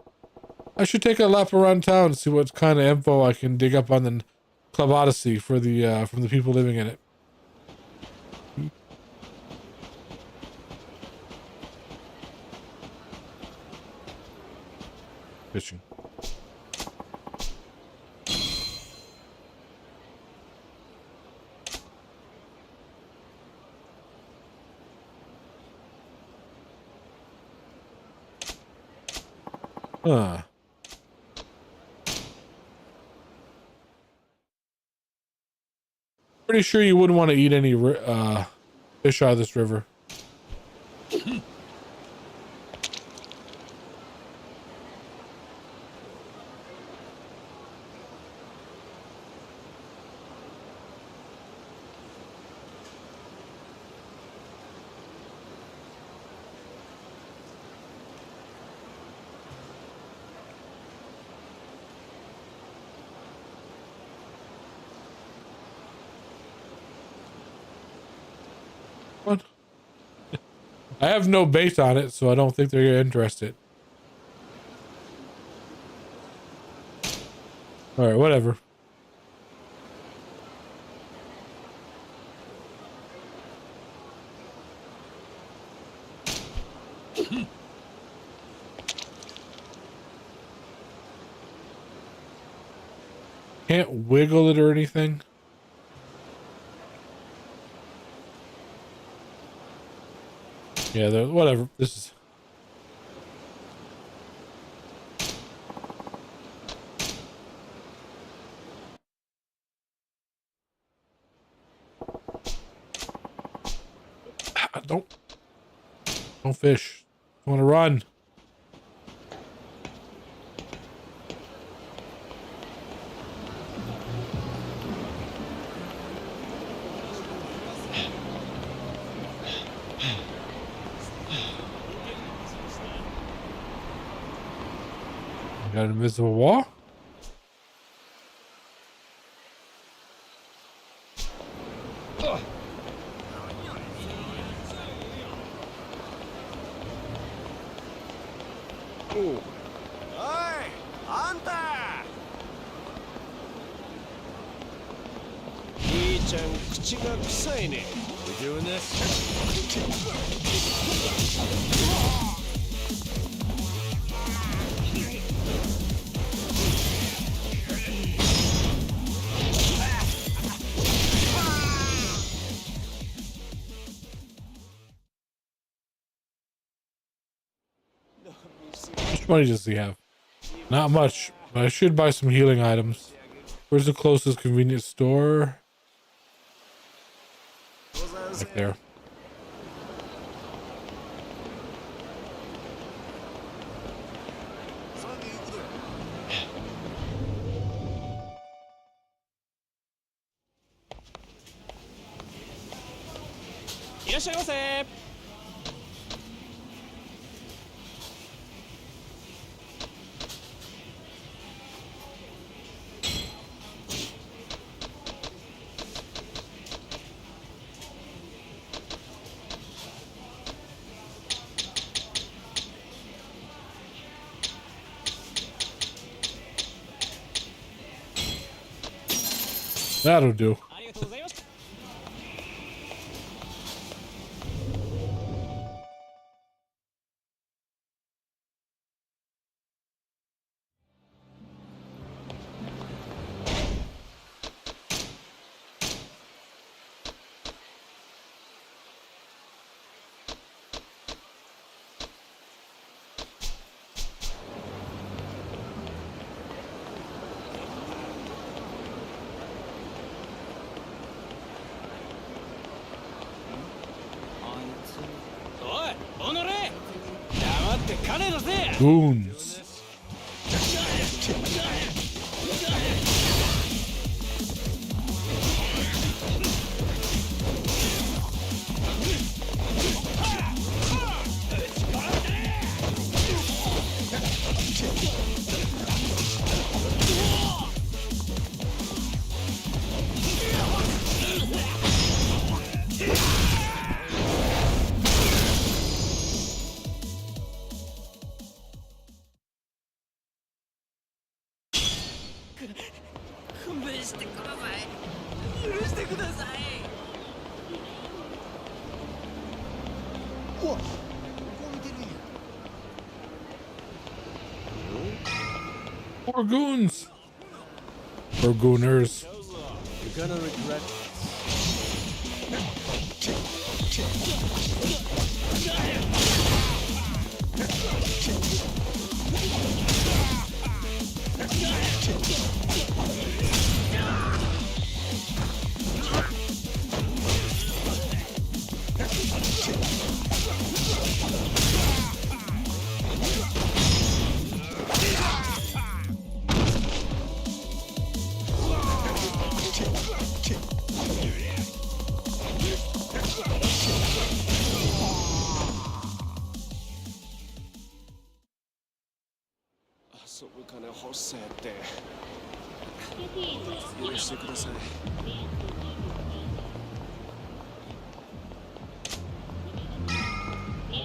I should take a lap around town and see what kind of info I can dig up on the Club Odyssey for the from the people living in it. Fishing. Huh. Pretty sure you wouldn't want to eat any fish out of this river. What? I have no bait on it, so I don't think they're interested. Alright, whatever. Can't wiggle it or anything. Yeah, whatever. This is... Don't fish. I want to run. Got an invisible wall? We doing this? How much money does he have? Not much, but I should buy some healing items. Where's the closest convenience store? Right there. That'll do. Goons. Or goons. Or gooners. You're gonna regret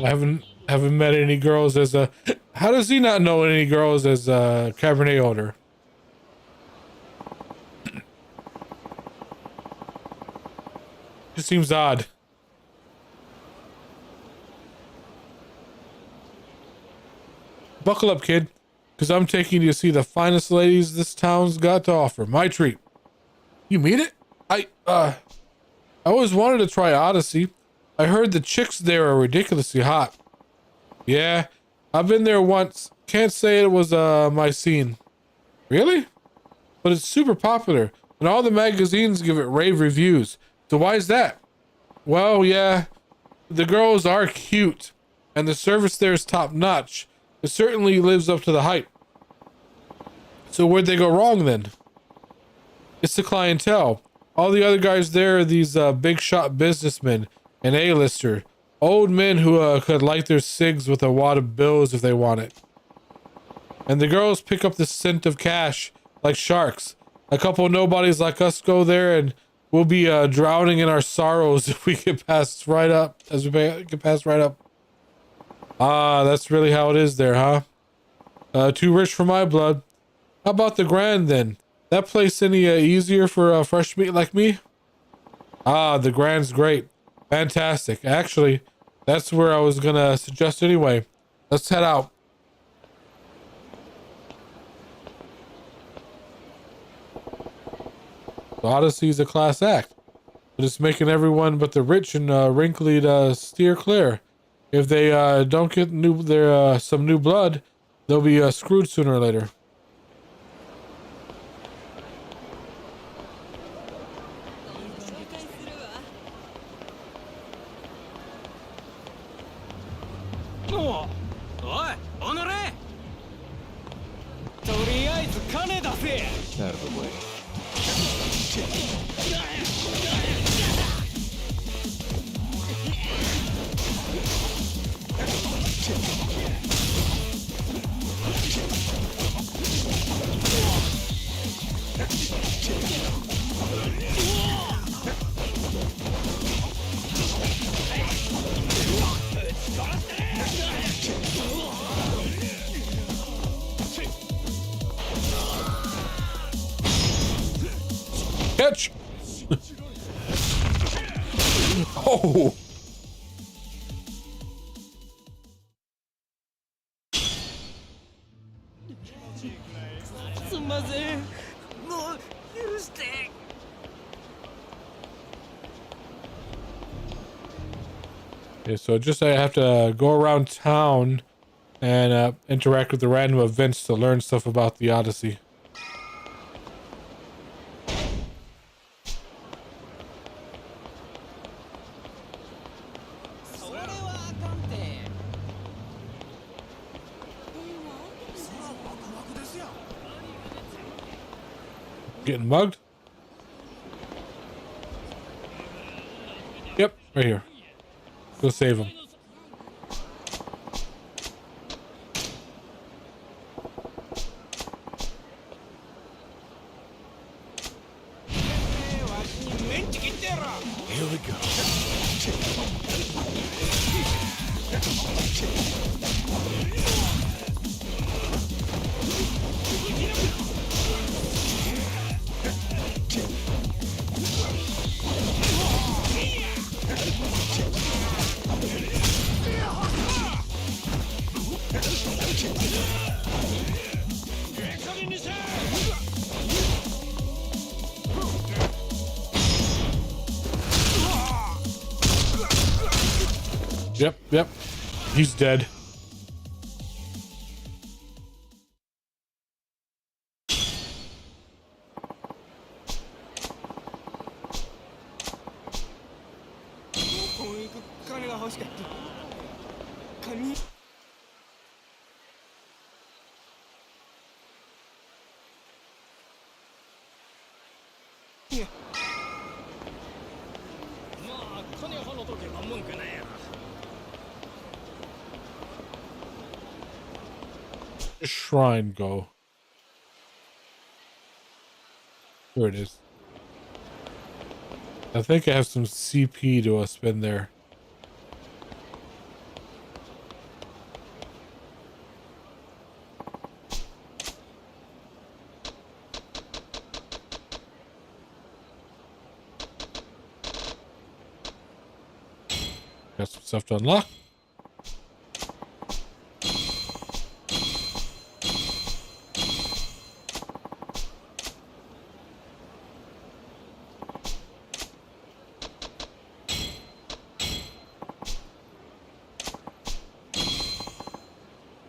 I haven't met any girls as a. How does he not know any girls as a Cabernet owner? Just seems odd. Buckle up, kid, because I'm taking you to see the finest ladies this town's got to offer. My treat. You mean it? I always wanted to try Odyssey. I heard the chicks there are ridiculously hot. Yeah, I've been there once. Can't say it was my scene. Really? But it's super popular, and all the magazines give it rave reviews. So why is that? Well, yeah, the girls are cute, and the service there is top notch. It certainly lives up to the hype. So where'd they go wrong then? It's the clientele. All the other guys there are these big shot businessmen and A-lister. Old men who could light their cigs with a wad of bills if they want it. And the girls pick up the scent of cash like sharks. A couple of nobodies like us go there and we'll be drowning in our sorrows if we get passed right up. Ah, that's really how it is there, huh? Too rich for my blood. How about the Grand then? That place any easier for fresh meat like me? Ah, the Grand's great. Fantastic. Actually, that's where I was gonna suggest anyway. Let's head out. The Odyssey's a class act, but it's making everyone but the rich and wrinkled steer clear. If they don't get some new blood, they'll be screwed sooner or later. Out of the way. Catch! Oh. Okay, so just I have to go around town and interact with the random events to learn stuff about the Odyssey. Getting mugged? Yep, right here. Go save him. Here we go. Yep. He's dead. Shrine go. Here it is. I think I have some CP to spend there. Got some stuff to unlock.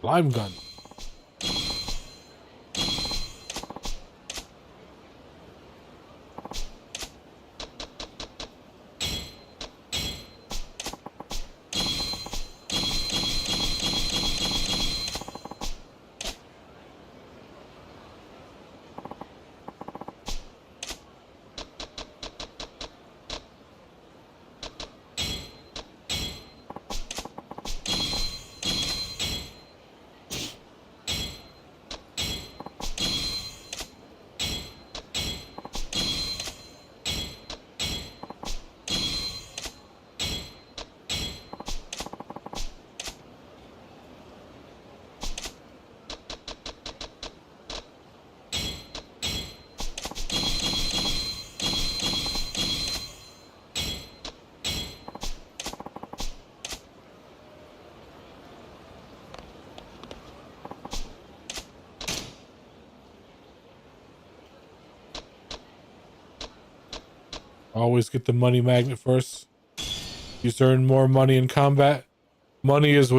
Lime gun. Always get the money magnet first. You earn more money in combat. Money is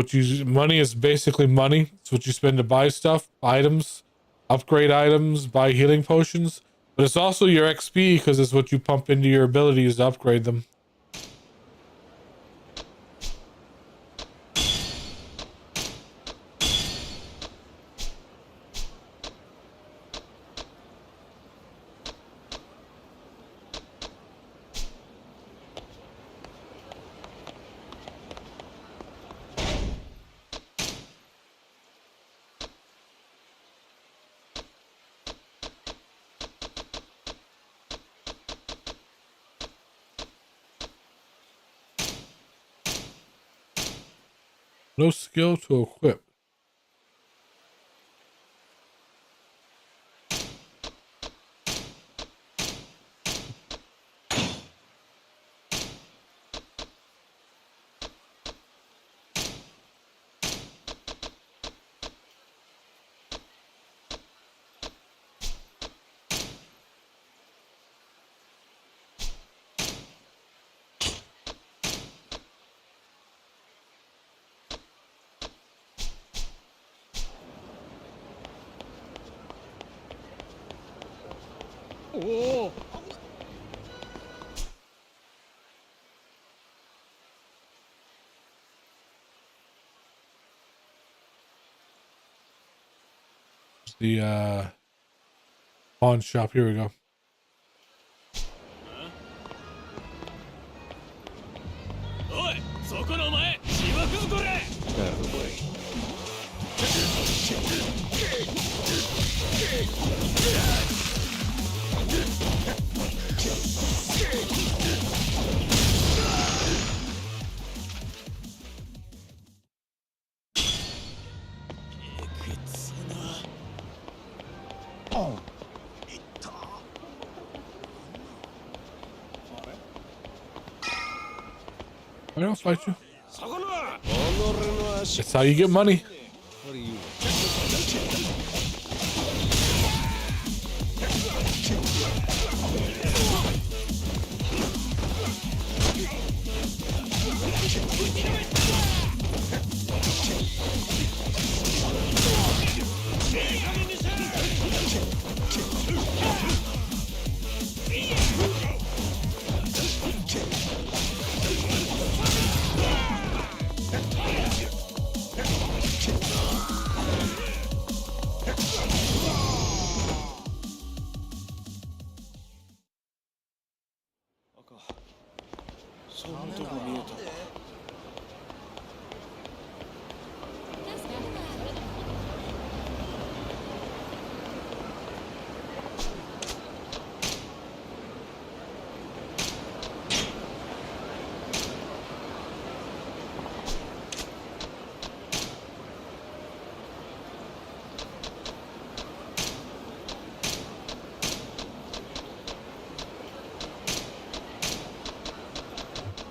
basically money. It's what you spend to buy stuff, items, upgrade items, buy healing potions. But it's also your XP because it's what you pump into your abilities to upgrade them. No skill to equip. The pawn shop. Here we go. Out of the way. I don't fight you. That's how you get money. What are you?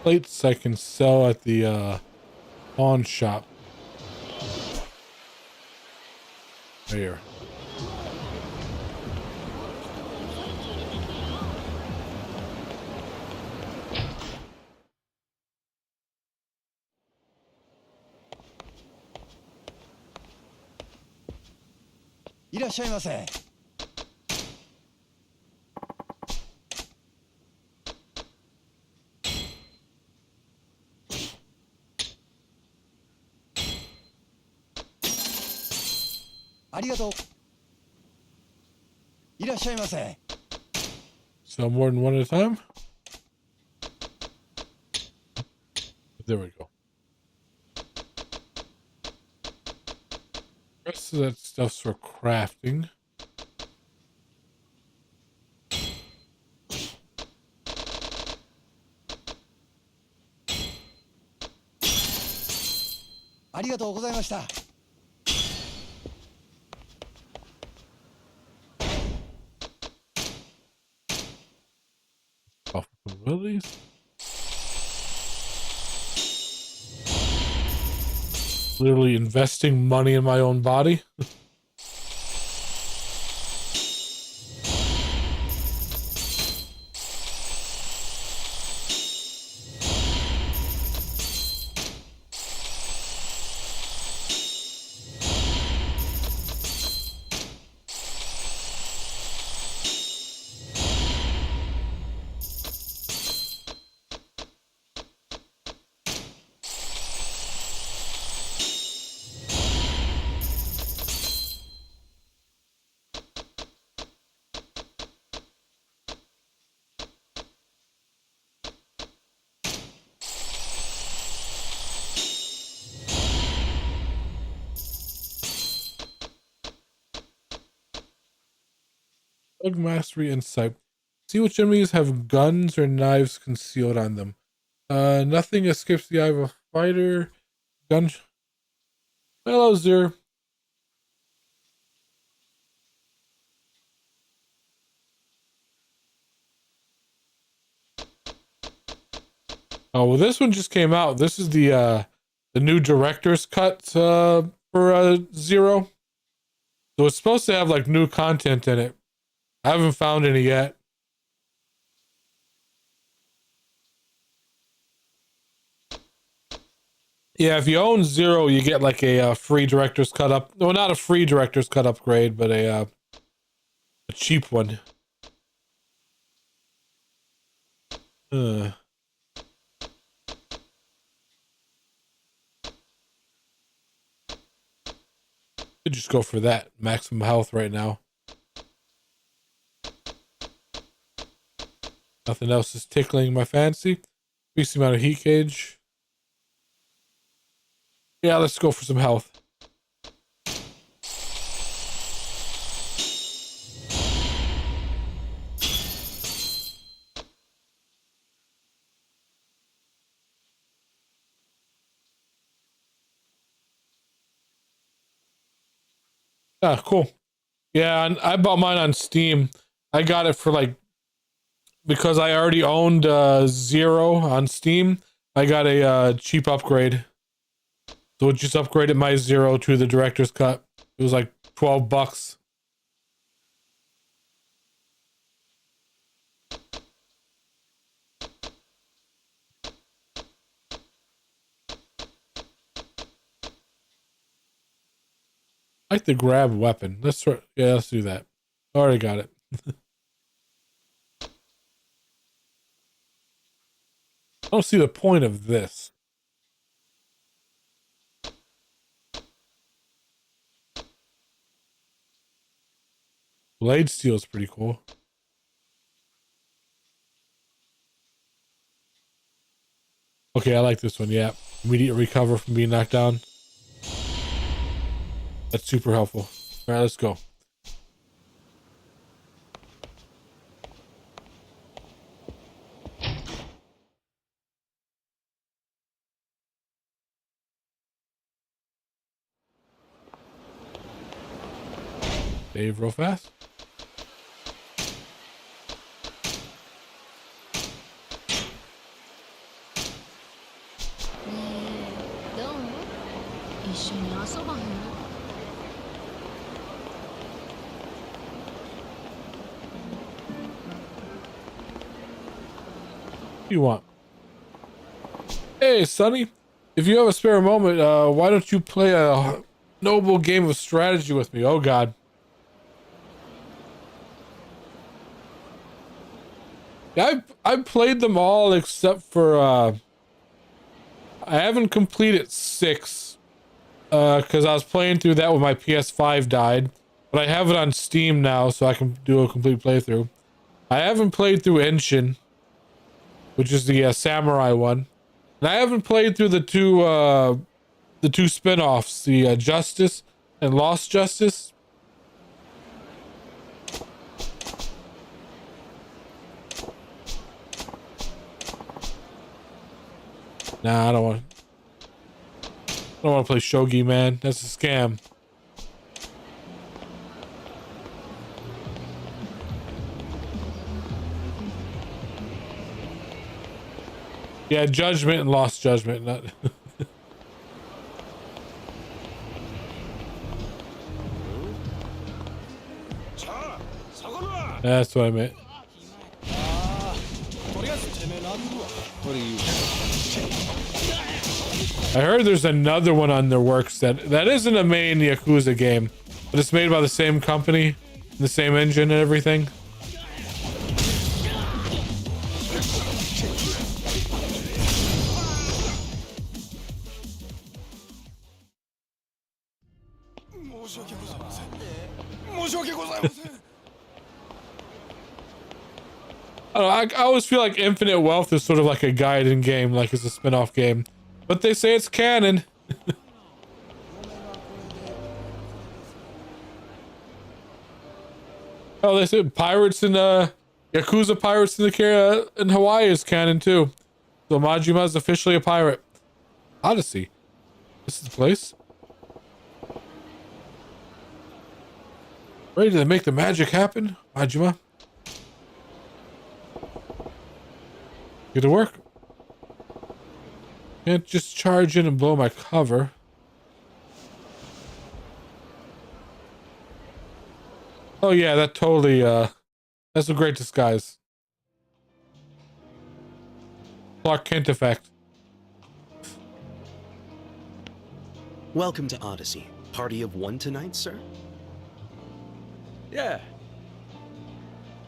Plates I can sell at the pawn shop. Here. Sell more than one at a time. There we go. Rest of that stuff's for crafting. Off the willies. Literally investing money in my own body. Bug mastery insight. See which enemies have guns or knives concealed on them. Nothing escapes the eye of a fighter. Gun. Hello, Zer. Oh well, this one just came out. This is the new director's cut for Zero. So it's supposed to have like new content in it. I haven't found any yet. Yeah, if you own Zero, you get like a free director's cut up. No, not a free director's cut upgrade, but a cheap one. Uh. Could just go for that maximum health right now. Nothing else is tickling my fancy. Increase the amount of heat gauge. Yeah, let's go for some health. Ah, cool. Yeah, and I bought mine on Steam. I got it for like, because I already owned Zero on Steam, I got a cheap upgrade. So it just upgraded my Zero to the director's cut. It was like $12. I like the grab weapon. Let's try, yeah, let's do that. Already got it. I don't see the point of this. Blade steel is pretty cool. Okay, I like this one. Yeah, immediate recover from being knocked down. That's super helpful. All right, let's go. Save real fast. What do you want? Hey, Sonny. If you have a spare moment, why don't you play a noble game of strategy with me? Oh, God. Yeah, I've played them all except for, I haven't completed 6. Because I was playing through that when my PS5 died. But I have it on Steam now, so I can do a complete playthrough. I haven't played through Enshin, which is the samurai one. And I haven't played through the two spin-offs, the Justice and Lost Justice. Nah, I don't want to play shogi, man. That's a scam. Yeah, Judgment and Lost Judgment. Not That's what I meant. I heard there's another one on their works that isn't a main Yakuza game, but it's made by the same company, the same engine and everything. I always feel like Infinite Wealth is sort of like a Gaiden game, like it's a spin-off game. But they say it's canon. Oh, they said Pirates in Yakuza Pirates in Hawaii is canon too. So Majima is officially a pirate. Odyssey. This is the place. Ready to make the magic happen, Majima? Get to work. Can't just charge in and blow my cover. Oh yeah, that totally, that's a great disguise. Clark Kent effect. Welcome to Odyssey. Party of one tonight, sir? Yeah.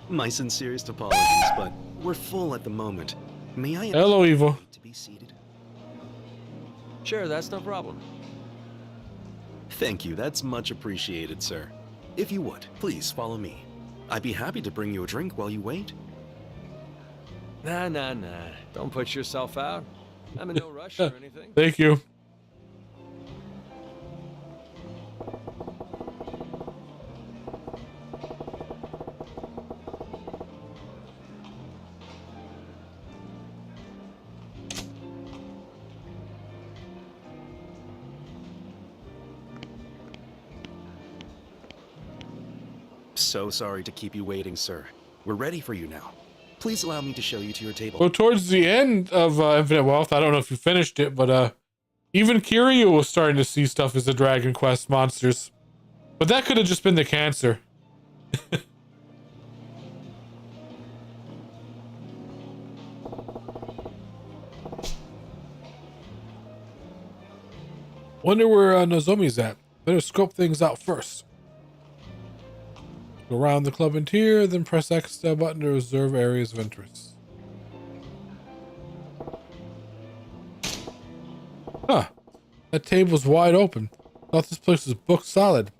My sincerest apologies, but we're full at the moment. May I Hello, Evil. to be seated? Sure, that's no problem. Thank you. That's much appreciated, sir. If you would, please follow me. I'd be happy to bring you a drink while you wait. Nah. Don't put yourself out. I'm in no rush or anything. Thank you. So sorry to keep you waiting, sir. We're ready for you now. Please allow me to show you to your table. Well, towards the end of Infinite Wealth, I don't know if you finished it, but even Kiryu was starting to see stuff as the Dragon Quest monsters. But that could have just been the cancer. Wonder where Nozomi's at. Better scope things out first. Go around the club interior, then press X button to reserve areas of interest. Huh. That table's wide open. Thought this place was booked solid.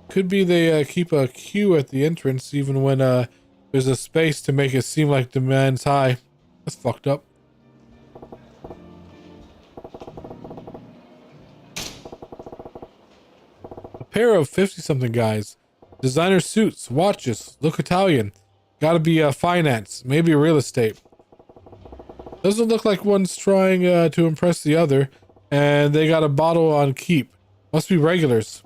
Could be they keep a queue at the entrance even when there's a space to make it seem like demand's high. That's fucked up. A pair of 50-something guys. Designer suits, watches, look Italian. Gotta be finance, maybe real estate. Doesn't look like one's trying to impress the other, and they got a bottle on keep. Must be regulars.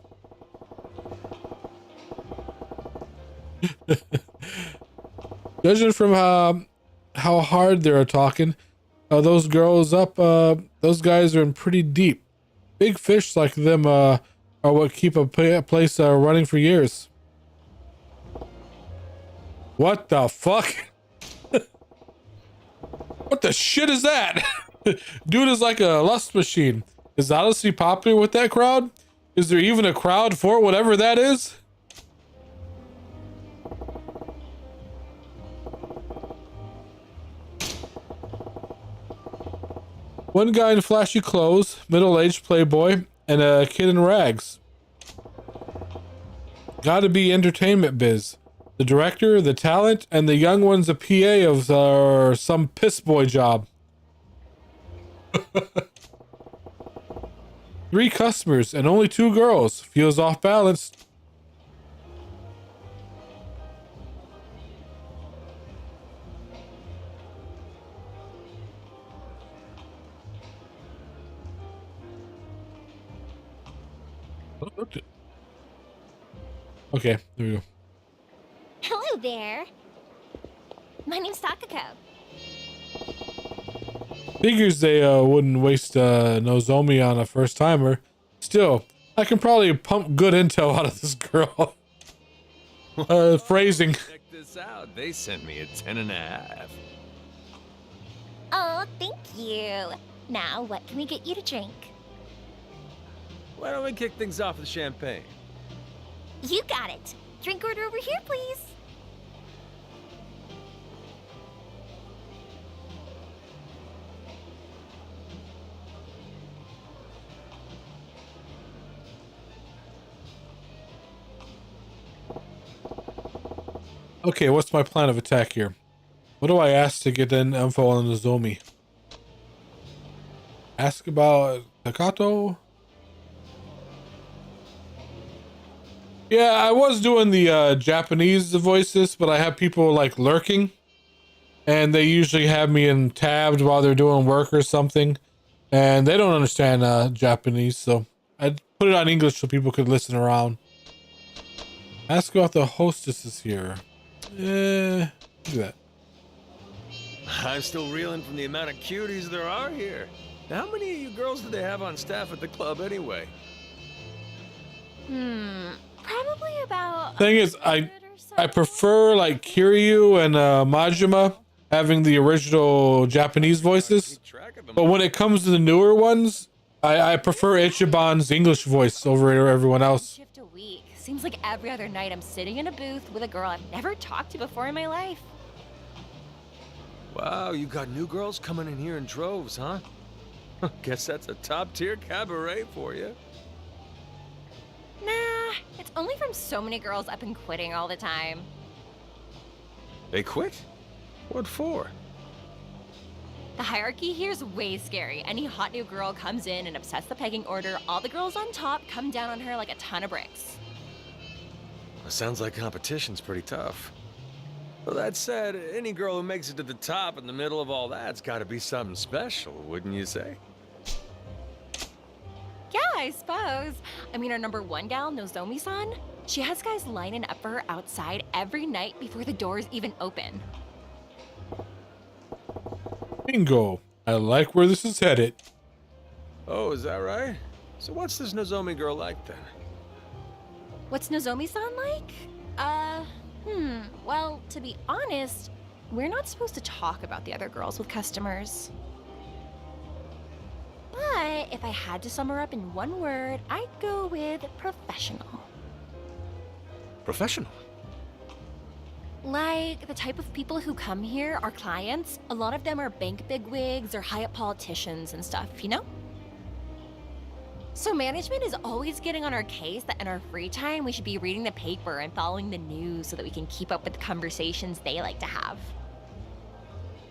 Judging from how hard they're talking, those girls up, those guys are in pretty deep. Big fish like them are what keep a place running for years. What the fuck? What the shit is that? Dude is like a lust machine. Is Odyssey popular with that crowd? Is there even a crowd for whatever that is? One guy in flashy clothes, middle-aged playboy, and a kid in rags. Gotta be entertainment biz. The director, the talent, and the young one's a PA of some piss boy job. 3 customers and only 2 girls. Feels off balance. Okay, there we go. Hello there. My name's Takako. Figures they wouldn't waste Nozomi on a first timer. Still, I can probably pump good intel out of this girl. Phrasing. Check this out. They sent me a 10.5. Oh, thank you. Now, what can we get you to drink? Why don't we kick things off with champagne? You got it. Drink order over here, please. Okay, what's my plan of attack here? What do I ask to get in info on Nozomi? Ask about Takato? Yeah, I was doing the Japanese voices, but I have people like lurking, and they usually have me in tabbed while they're doing work or something, and they don't understand Japanese, so I put it on English so people could listen around. Ask about the hostesses here. Look at that. I'm still reeling from the amount of cuties there are here. How many of you girls do they have on staff at the club anyway? Probably about. Thing is, I prefer like Kiryu and Majima having the original Japanese voices, but when it comes to the newer ones, I prefer Ichiban's English voice over everyone else. Shift a week. Seems like every other night I'm sitting in a booth with a girl I've never talked to before in my life. Wow, you got new girls coming in here in droves, huh? Guess that's a top-tier cabaret for you. Nah, it's only from so many girls up and quitting all the time. They quit? What for? The hierarchy here is way scary. Any hot new girl comes in and upsets the pecking order, all the girls on top come down on her like a ton of bricks. Sounds like competition's pretty tough. Well, that said, any girl who makes it to the top in the middle of all that's gotta be something special, wouldn't you say? Yeah, I suppose. I mean, our #1 gal, Nozomi-san, she has guys lining up for her outside every night before the doors even open. Bingo. I like where this is headed. Oh, is that right? So what's this Nozomi girl like then? What's Nozomi-san like? Well, to be honest, we're not supposed to talk about the other girls with customers. But if I had to sum her up in one word, I'd go with professional. Professional? Like the type of people who come here, our clients, a lot of them are bank bigwigs or high-up politicians and stuff, you know? So management is always getting on our case that in our free time we should be reading the paper and following the news so that we can keep up with the conversations they like to have.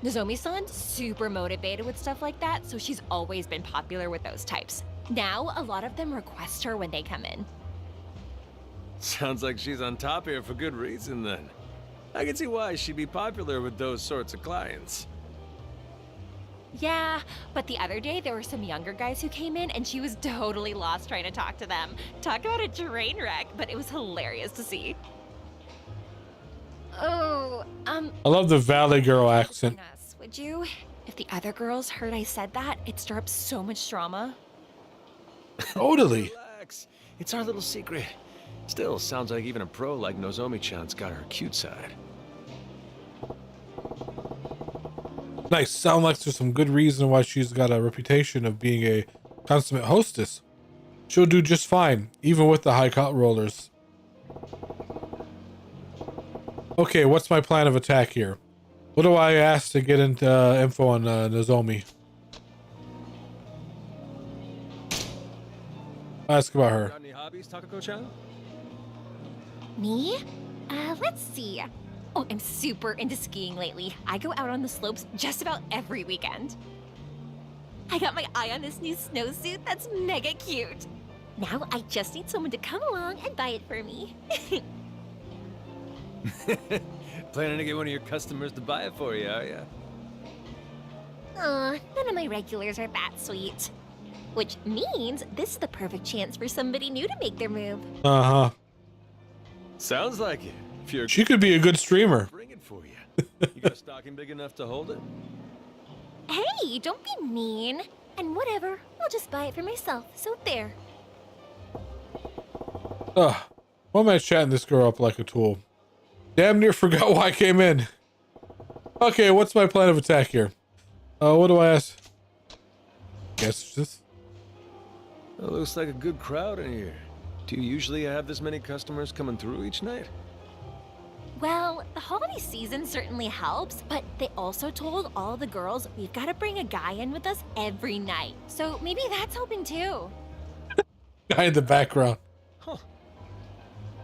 Nozomi-san's super motivated with stuff like that, so she's always been popular with those types. Now, a lot of them request her when they come in. Sounds like she's on top here for good reason then. I can see why she'd be popular with those sorts of clients. Yeah, but the other day there were some younger guys who came in and she was totally lost trying to talk to them. Talk about a train wreck, but it was hilarious to see. Oh, I love the Valley Girl accent. would you? If the other girls heard I said that, it'd stir up so much drama. Totally. Relax. It's our little secret. Still, sounds like even a pro like Nozomi-chan's got her cute side. Nice. Sound like there's some good reason why she's got a reputation of being a consummate hostess. She'll do just fine, even with the high cut rollers. Okay, what's my plan of attack here? What do I ask to get into info on Nozomi? Ask about her. Got any hobbies, Takako-chan? Me? Let's see. Oh, I'm super into skiing lately. I go out on the slopes just about every weekend. I got my eye on this new snowsuit that's mega cute. Now I just need someone to come along and buy it for me. Planning to get one of your customers to buy it for you, are ya? Aw, none of my regulars are that sweet. Which means this is the perfect chance for somebody new to make their move. Uh-huh. Sounds like it. If you're She could be a good streamer. bring it for you. You got a stocking big enough to hold it? Hey, don't be mean. And whatever, I'll just buy it for myself, so there. Ugh. Why am I chatting this girl up like a tool? Damn near forgot why I came in. Okay, what's my plan of attack here? What do I ask? Guess this. It looks like a good crowd in here. Do you usually have this many customers coming through each night? Well, the holiday season certainly helps, but they also told all the girls we've got to bring a guy in with us every night. So maybe that's helping too. Guy in the background.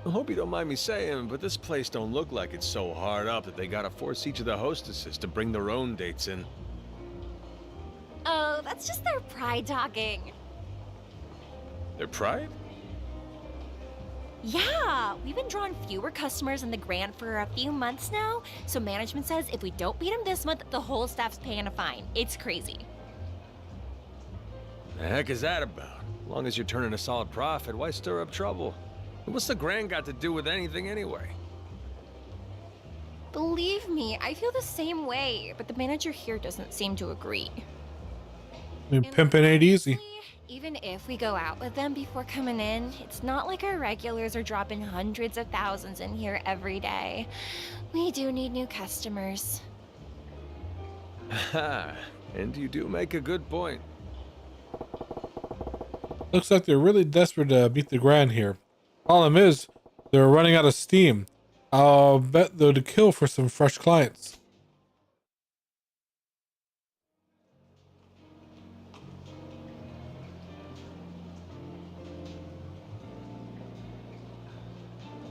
I hope you don't mind me saying, but this place don't look like it's so hard up that they gotta force each of the hostesses to bring their own dates in. Oh, that's just their pride talking. Their pride? Yeah, we've been drawing fewer customers in the Grand for a few months now, so management says if we don't beat them this month, the whole staff's paying a fine. It's crazy. The heck is that about? As long as you're turning a solid profit, why stir up trouble? And what's the Grand got to do with anything anyway? Believe me, I feel the same way, but the manager here doesn't seem to agree. I mean, pimping ain't easy. Even if we go out with them before coming in, it's not like our regulars are dropping hundreds of thousands in here every day. We do need new customers. Ha! And you do make a good point. Looks like they're really desperate to beat the Grand here. Problem is, they're running out of steam. I'll bet they'll kill for some fresh clients.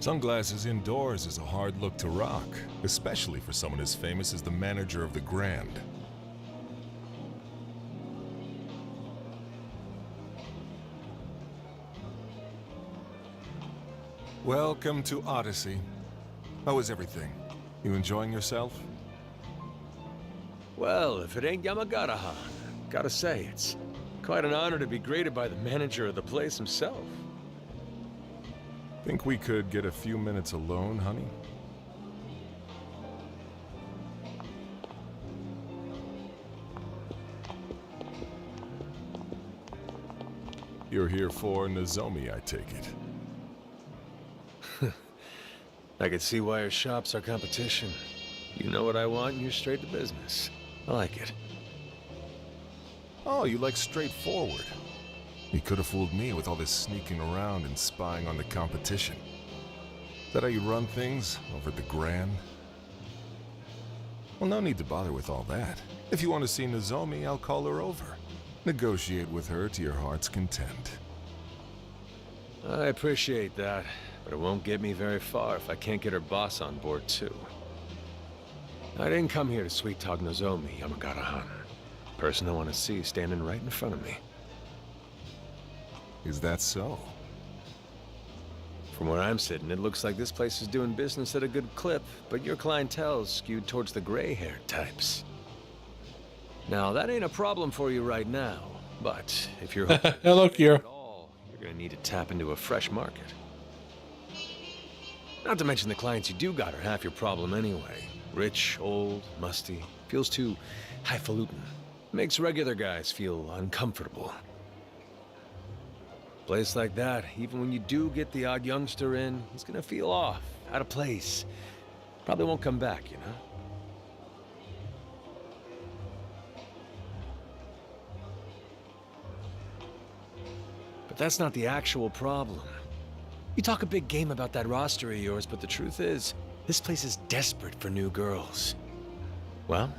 Sunglasses indoors is a hard look to rock, especially for someone as famous as the manager of the Grand. Welcome to Odyssey. How is everything? You enjoying yourself? Well, if it ain't Yamagata-han, gotta say, it's quite an honor to be greeted by the manager of the place himself. Think we could get a few minutes alone, honey? You're here for Nozomi, I take it. I could see why your shop's our competition. You know what I want, and you're straight to business. I like it. Oh, you like straightforward. You could have fooled me with all this sneaking around and spying on the competition. Is that how you run things over at the Grand? Well, no need to bother with all that. If you want to see Nozomi, I'll call her over. Negotiate with her to your heart's content. I appreciate that, but it won't get me very far if I can't get her boss on board too. I didn't come here to sweet-talk Nozomi, Yamagata-han. Person I want to see standing right in front of me. Is that so? From where I'm sitting, it looks like this place is doing business at a good clip, but your clientele's skewed towards the gray-haired types. Now, that ain't a problem for you right now, but if you're hello, Kira, you're gonna need to tap into a fresh market. Not to mention the clients you do got are half your problem anyway. Rich, old, musty, feels too highfalutin. Makes regular guys feel uncomfortable. Place like that, even when you do get the odd youngster in, he's gonna feel off, out of place. Probably won't come back, you know? But that's not the actual problem. You talk a big game about that roster of yours, but the truth is, this place is desperate for new girls. Well,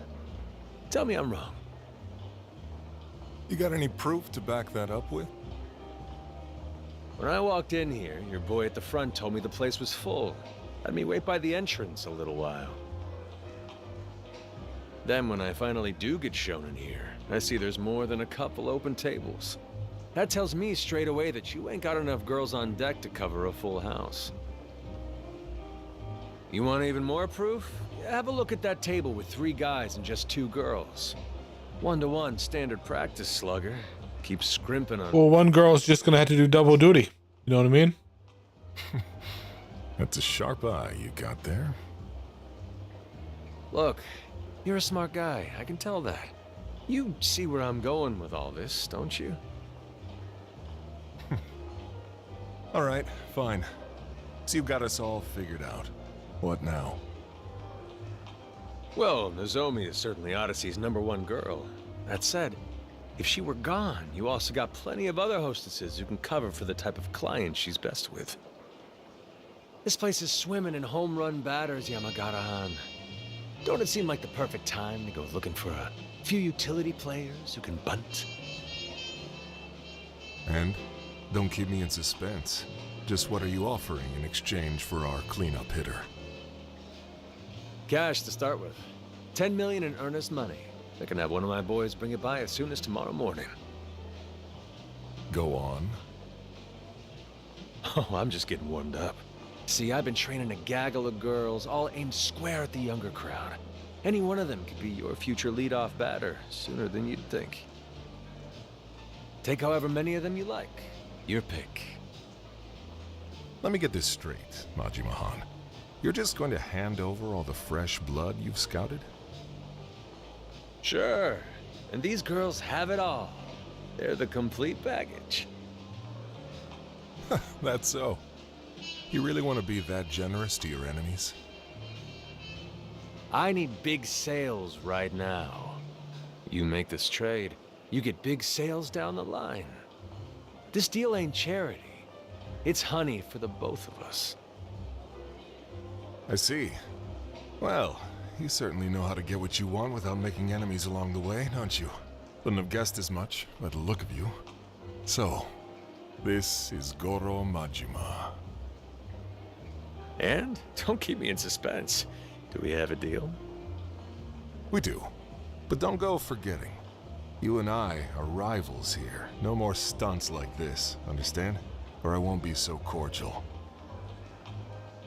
tell me I'm wrong. You got any proof to back that up with? When I walked in here, your boy at the front told me the place was full. Had me wait by the entrance a little while. Then when I finally do get shown in here, I see there's more than a couple open tables. That tells me straight away that you ain't got enough girls on deck to cover a full house. You want even more proof? Yeah, have a look at that table with 3 guys and just 2 girls. 1-to-1 standard practice, slugger. Keep scrimping on. well, one girl's just gonna have to do double duty. You know what I mean? That's a sharp eye you got there. Look, you're a smart guy. I can tell that. You see where I'm going with all this, don't you? All right, fine. So you've got us all figured out. What now? Well, Nozomi is certainly Odyssey's #1 girl. That said, if she were gone, you also got plenty of other hostesses who can cover for the type of client she's best with. This place is swimming in home run batters, Yamagata-han. Don't it seem like the perfect time to go looking for a few utility players who can bunt? And don't keep me in suspense. Just what are you offering in exchange for our cleanup hitter? Cash to start with. 10 million in earnest money. I can have one of my boys bring it by as soon as tomorrow morning. Go on. Oh, I'm just getting warmed up. See, I've been training a gaggle of girls, all aimed square at the younger crowd. Any one of them could be your future leadoff batter sooner than you'd think. Take however many of them you like. Your pick. Let me get this straight, Majima-han. You're just going to hand over all the fresh blood you've scouted? Sure. And these girls have it all. They're the complete package. That's so. You really want to be that generous to your enemies? I need big sales right now. You make this trade, you get big sales down the line. This deal ain't charity. It's honey for the both of us. I see. Well, you certainly know how to get what you want without making enemies along the way, don't you? Wouldn't have guessed as much by the look of you. So, this is Goro Majima. And don't keep me in suspense. Do we have a deal? We do. But don't go forgetting. You and I are rivals here. No more stunts like this, understand? Or I won't be so cordial.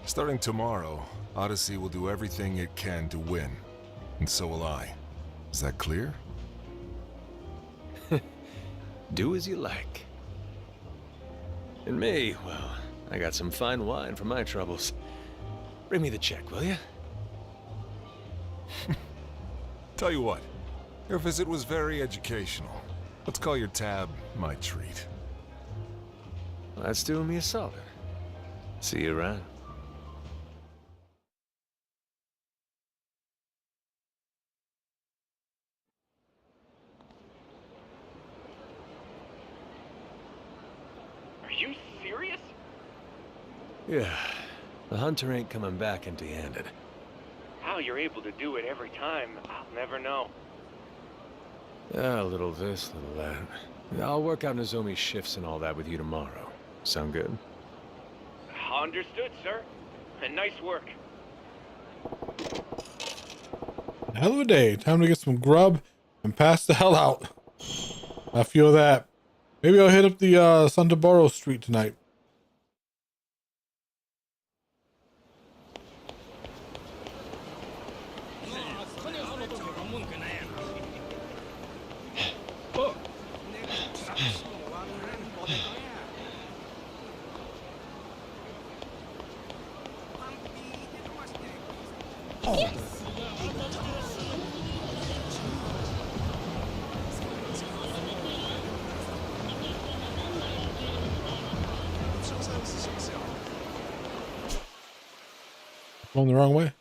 Starting tomorrow, Odyssey will do everything it can to win. And so will I. Is that clear? Do as you like. And me, well, I got some fine wine for my troubles. Bring me the check, will you? Tell you what, your visit was very educational. Let's call your tab my treat. Well, that's doing me a solid. See you around. Are you serious? Yeah, the hunter ain't coming back empty-handed. How you're able to do it every time, I'll never know. A little this, little that. I'll work out Nozomi's shifts and all that with you tomorrow. Sound good? Understood, sir. And nice work. Hell of a day. Time to get some grub and pass the hell out. I feel that. Maybe I'll hit up the Santa Barbara Street tonight. Going the wrong way.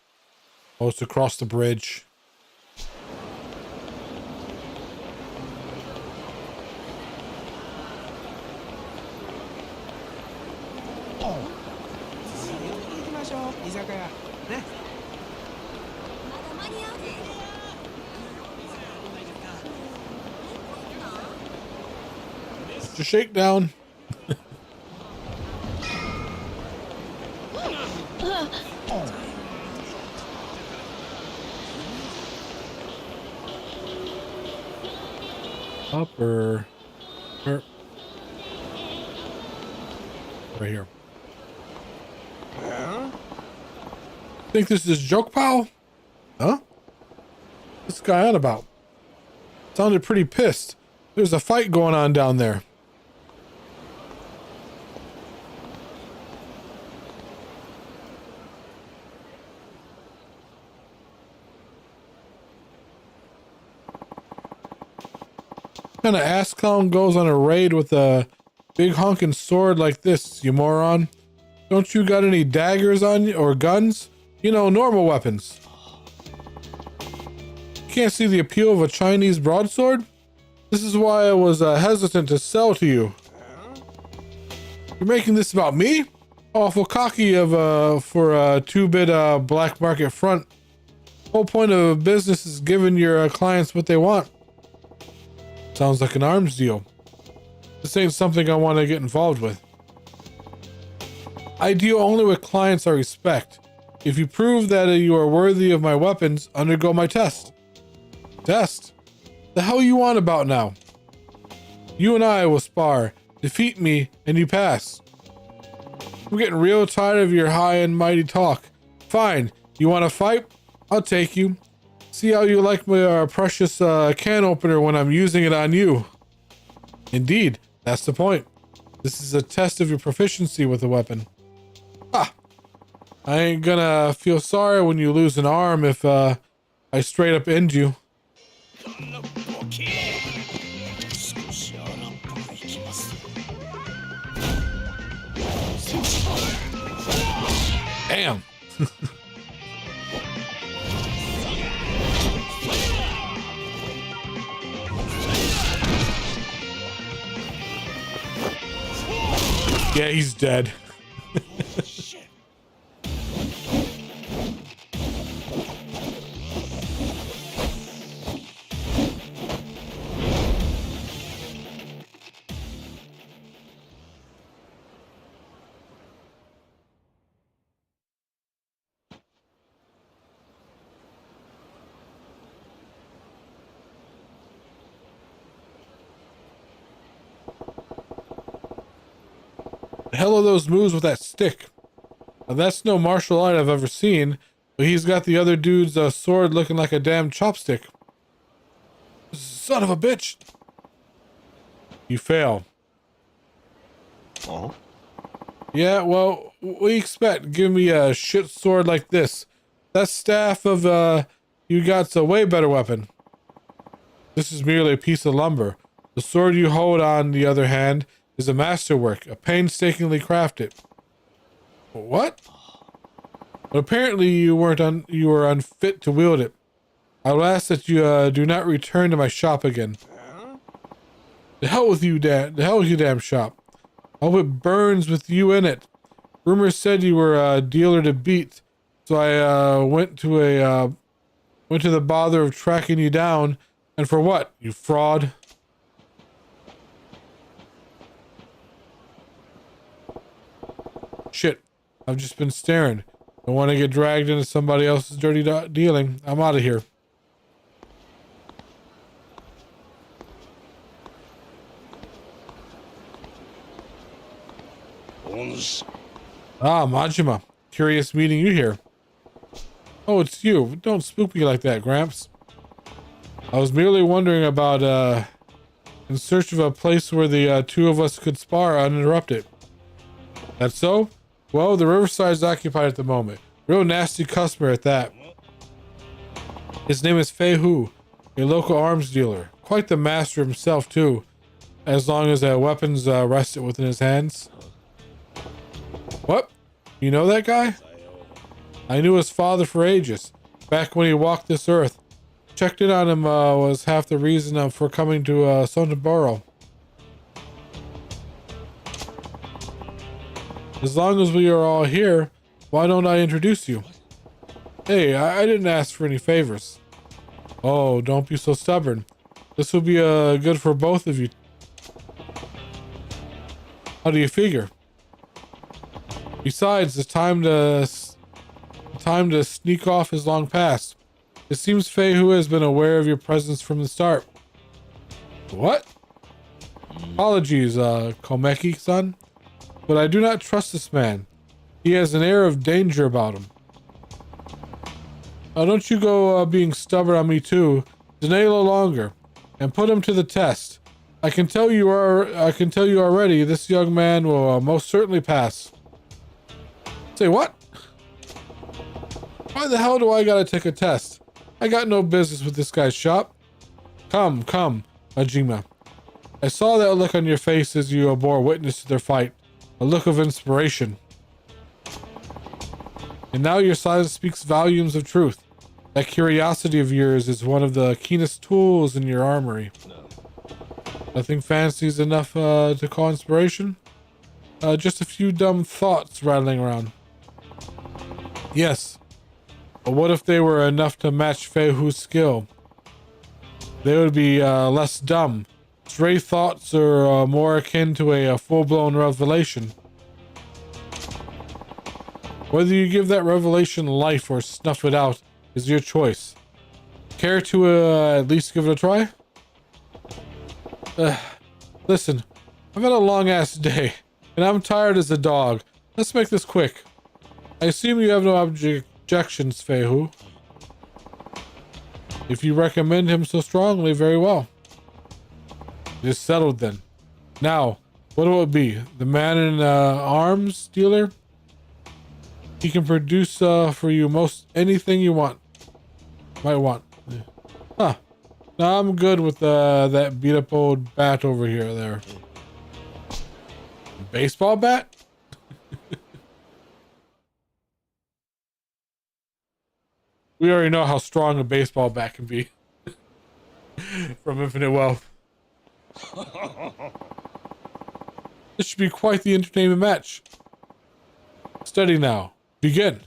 Oh, it's across the bridge. Just shake down. Upper. Right here. Think this is joke pal? Huh? What's this guy on about? Sounded pretty pissed. There's a fight going on down there. What kind of ass clown goes on a raid with a big honking sword like this, you moron? Don't you got any daggers on you or guns? You know, normal weapons. Can't see the appeal of a Chinese broadsword? This is why I was hesitant to sell to you. You're making this about me? Awful cocky of for a 2-bit black market front. Whole point of business is giving your clients what they want. Sounds like an arms deal. This ain't something I want to get involved with. I deal only with clients I respect. If you prove that you are worthy of my weapons, undergo my test. Test? The hell you on about now? You and I will spar. Defeat me, and you pass. I'm getting real tired of your high and mighty talk. Fine. You want to fight? I'll take you. See how you like my precious can opener when I'm using it on you. Indeed, that's the point. This is a test of your proficiency with the weapon. Ah, I ain't gonna feel sorry when you lose an arm if I straight up end you. Damn. Yeah, he's dead. The hell are those moves with that stick? Now, that's no martial art I've ever seen, but he's got the other dude's sword looking like a damn chopstick. Son of a bitch! You fail. Oh? Yeah, well, what do you expect? Give me a shit sword like this. That staff of, you got's a way better weapon. This is merely a piece of lumber. The sword you hold, on the other hand, is a masterwork, a painstakingly crafted. What? But apparently you were unfit to wield it. I will ask that you do not return to my shop again. The hell with you, damn shop. I hope it burns with you in it. Rumors said you were a dealer to beat, so I went to the bother of tracking you down. And for what, you fraud? Shit, I've just been staring. Don't want to get dragged into somebody else's dirty dealing. I'm out of here. Ah, Majima. Curious meeting you here. Oh, it's you. Don't spook me like that, Gramps. I was merely wondering about, in search of a place where the two of us could spar uninterrupted. That's so? Well, the riverside's occupied at the moment. Real nasty customer at that. His name is Fei Hu, a local arms dealer. Quite the master himself, too, as long as weapons rested within his hands. What? You know that guy? I knew his father for ages, back when he walked this earth. Checked in on him was half the reason for coming to Sontaboro. As long as we are all here, why don't I introduce you? Hey, I didn't ask for any favors. Oh, don't be so stubborn. This will be good for both of you. How do you figure? Besides, the time to sneak off is long past. It seems Fei Hu has been aware of your presence from the start. What? Apologies, Komeki-san, but I do not trust this man. He has an air of danger about him. Now don't you go being stubborn on me too. Delay no longer, and put him to the test. I can tell you already, this young man will most certainly pass. Say what? Why the hell do I gotta take a test? I got no business with this guy's shop. Come, Majima. I saw that look on your face as you bore witness to their fight. A look of inspiration. And now your silence speaks volumes of truth. That curiosity of yours is one of the keenest tools in your armory. Nothing fancy is enough to call inspiration? Just a few dumb thoughts rattling around. Yes. But what if they were enough to match Fei Hu's skill? They would be less dumb. Stray thoughts are more akin to a full-blown revelation. Whether you give that revelation life or snuff it out is your choice. Care to at least give it a try? Listen, I've had a long-ass day, and I'm tired as a dog. Let's make this quick. I assume you have no objections, Fei Hu. If you recommend him so strongly, very well. It is settled then. Now, what will it be? The man in arms dealer? He can produce for you most anything you might want. Huh. No, I'm good with that beat up old bat over here there. Baseball bat? We already know how strong a baseball bat can be. From Infinite Wealth. This should be quite the entertainment match. Steady now. Begin.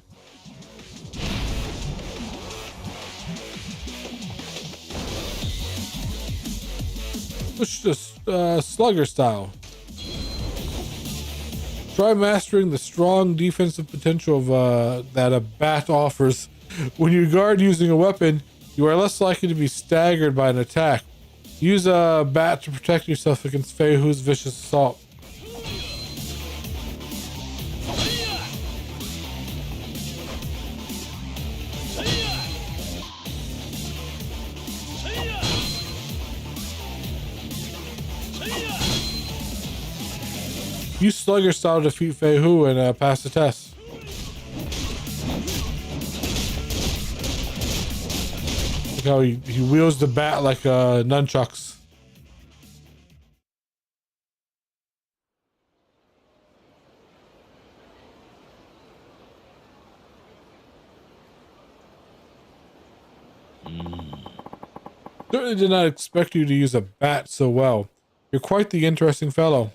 Push the slugger style. Try mastering the strong defensive potential of that a bat offers. When you guard using a weapon, you are less likely to be staggered by an attack. Use a bat to protect yourself against Fei Hu's vicious assault. Use slugger style to defeat Fei Hu and pass the test. Look how he wields the bat like nunchucks. Certainly did not expect you to use a bat so well. You're quite the interesting fellow.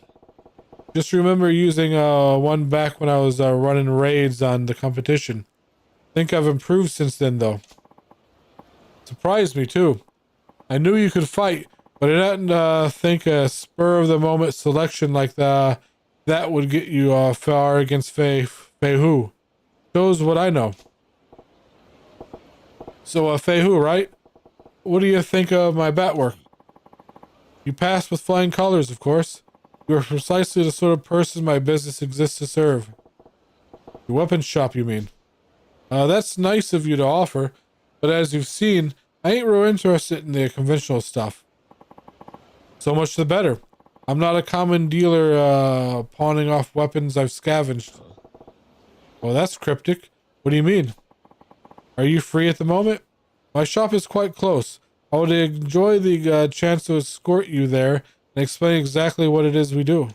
Just remember using one back when I was running raids on the competition. Think I've improved since then, though. Surprised me, too. I knew you could fight, but I didn't think a spur-of-the-moment selection like that would get you far against Fei Hu. Shows what I know. So, Fei Hu, right? What do you think of my bat work? You passed with flying colors, of course. You are precisely the sort of person my business exists to serve. Your weapons shop, you mean? That's nice of you to offer, but as you've seen, I ain't real interested in the conventional stuff. So much the better. I'm not a common dealer pawning off weapons I've scavenged. Well, that's cryptic. What do you mean? Are you free at the moment? My shop is quite close. I would enjoy the chance to escort you there and explain exactly what it is we do.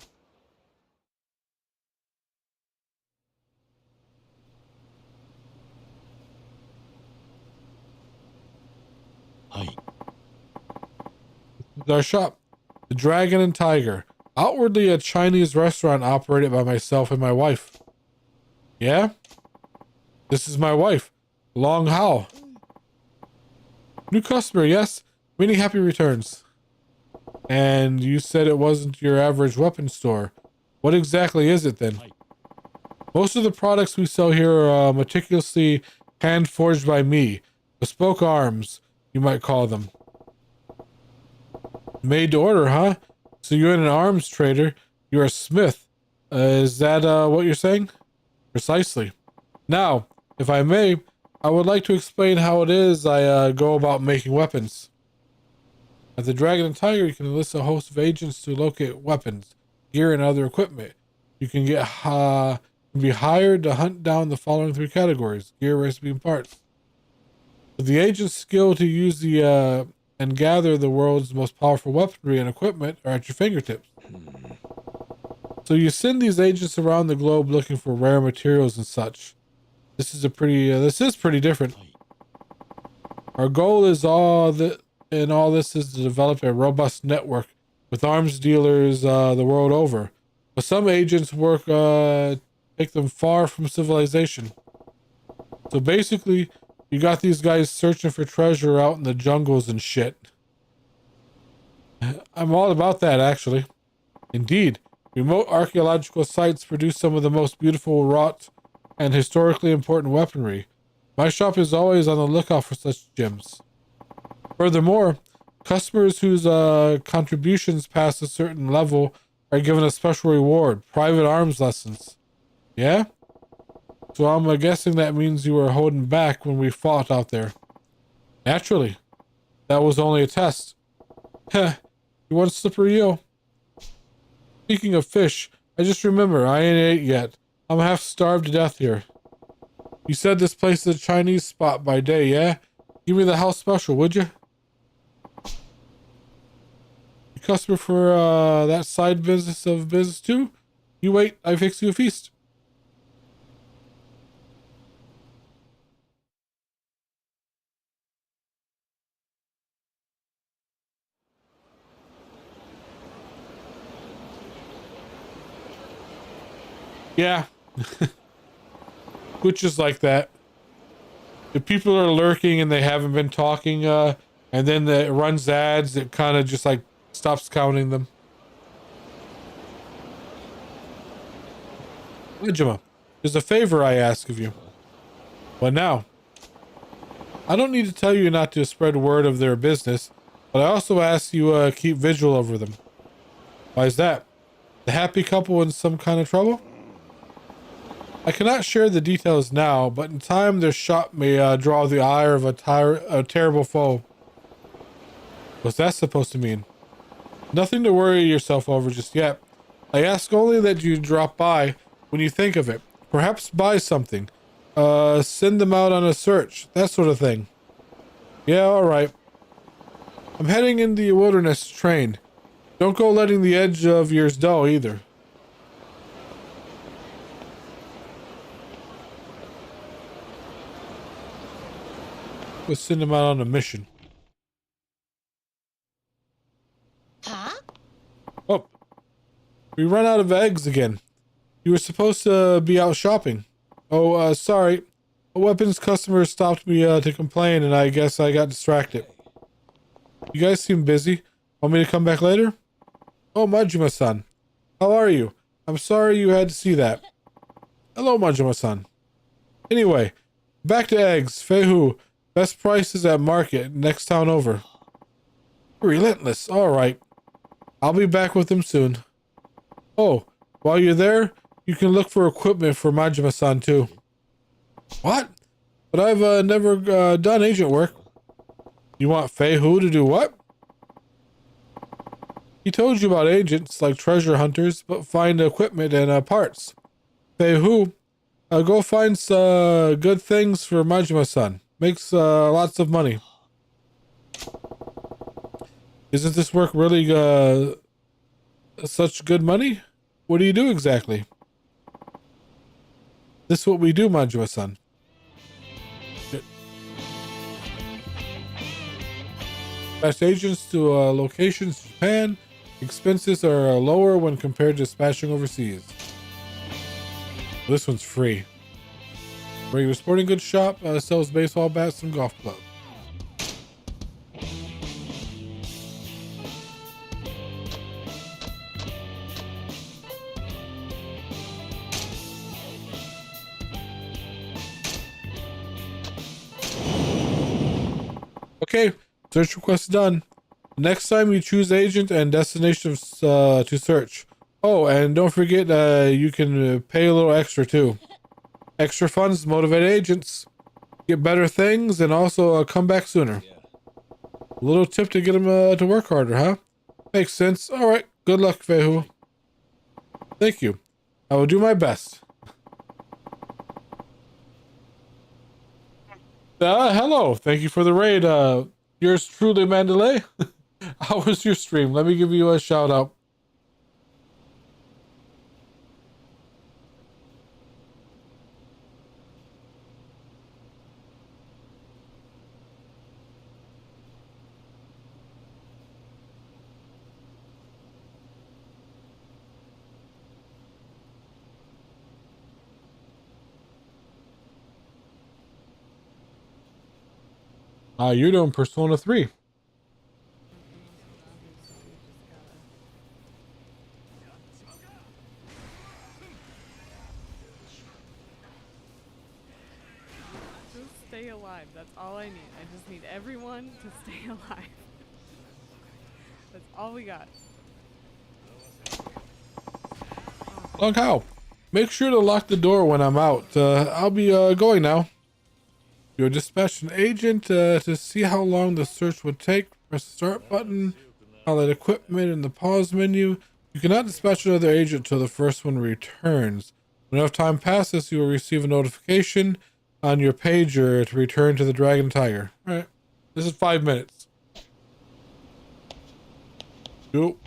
Hi. This is our shop, the Dragon and Tiger. Outwardly a Chinese restaurant operated by myself and my wife. Yeah? This is my wife, Long Hao. New customer, yes. Many happy returns. And you said it wasn't your average weapon store. What exactly is it then? Most of the products we sell here are meticulously hand-forged by me. Bespoke arms, you might call them. Made to order, huh? So you're an arms trader. You're a smith. Is that what you're saying? Precisely. Now, if I may, I would like to explain how it is I go about making weapons. At the Dragon and Tiger, you can enlist a host of agents to locate weapons, gear, and other equipment. You can be hired to hunt down the following three categories: gear, recipe, and parts. With the agent's skill to use the and gather the world's most powerful weaponry and equipment are at your fingertips. So you send these agents around the globe looking for rare materials and such. This is pretty different. Our goal is all this is to develop a robust network with arms dealers the world over. But some agents work take them far from civilization. So basically, you got these guys searching for treasure out in the jungles and shit. I'm all about that, actually. Indeed, remote archaeological sites produce some of the most beautiful wrought and historically important weaponry. My shop is always on the lookout for such gems. Furthermore, customers whose contributions pass a certain level are given a special reward, private arms lessons. Yeah? So I'm guessing that means you were holding back when we fought out there. Naturally. That was only a test. Heh. You want slippery eel? Speaking of fish, I just remember I ain't ate yet. I'm half starved to death here. You said this place is a Chinese spot by day, yeah? Give me the house special, would you? You customer for that side business too? You wait, I fix you a feast. Yeah. Which is like that. If people are lurking and they haven't been talking, and then it runs ads, it kind of just like stops counting them. Ejima, there's a favor I ask of you. What now? I don't need to tell you not to spread word of their business, but I also ask you keep vigil over them. Why is that? The happy couple in some kind of trouble? I cannot share the details now, but in time their shot may draw the ire of a terrible foe. What's that supposed to mean? Nothing to worry yourself over just yet. I ask only that you drop by when you think of it. Perhaps buy something. Send them out on a search. That sort of thing. Yeah, alright. I'm heading in the wilderness train. Don't go letting the edge of yours dull either. Let's send them out on a mission. Huh? Oh, we run out of eggs again. You were supposed to be out shopping. Oh, sorry. A weapons customer stopped me to complain, and I guess I got distracted. You guys seem busy. Want me to come back later? Oh, Majima-san. How are you? I'm sorry you had to see that. Hello, Majima-san. Anyway, back to eggs. Feihu. Best prices at market, next town over. Relentless. Alright. I'll be back with them soon. Oh, while you're there, you can look for equipment for Majima-san too. What? But I've never done agent work. You want Feihu to do what? He told you about agents, like treasure hunters, but find equipment and parts. Feihu, go find good things for Majima-san. Makes lots of money. Isn't this work really such good money? What do you do exactly? This is what we do, Majima-san. Dispatch agents to locations in Japan. Expenses are lower when compared to dispatching overseas. This one's free. Regular sporting goods shop sells baseball bats and golf clubs. Okay, search request done. Next time you choose agent and destination to search. Oh, and don't forget you can pay a little extra too. Extra funds motivate agents. Get better things and also come back sooner. A little tip to get them to work harder, huh? Makes sense. Alright, good luck, Feihu. Thank you. I will do my best. Hello. Thank you for the raid. Yours truly, Mandalay. How was your stream? Let me give you a shout out. You're doing Persona 3. Just stay alive. That's all I need. I just need everyone to stay alive. That's all we got. Long how? Make sure to lock the door when I'm out. I'll be going now. You'll dispatch an agent to see how long the search would take. Press the start button. Highlight equipment in the pause menu. You cannot dispatch another agent until the first one returns. When enough time passes, you will receive a notification on your pager to return to the Dragon Tiger. All right. This is 5 minutes. Go.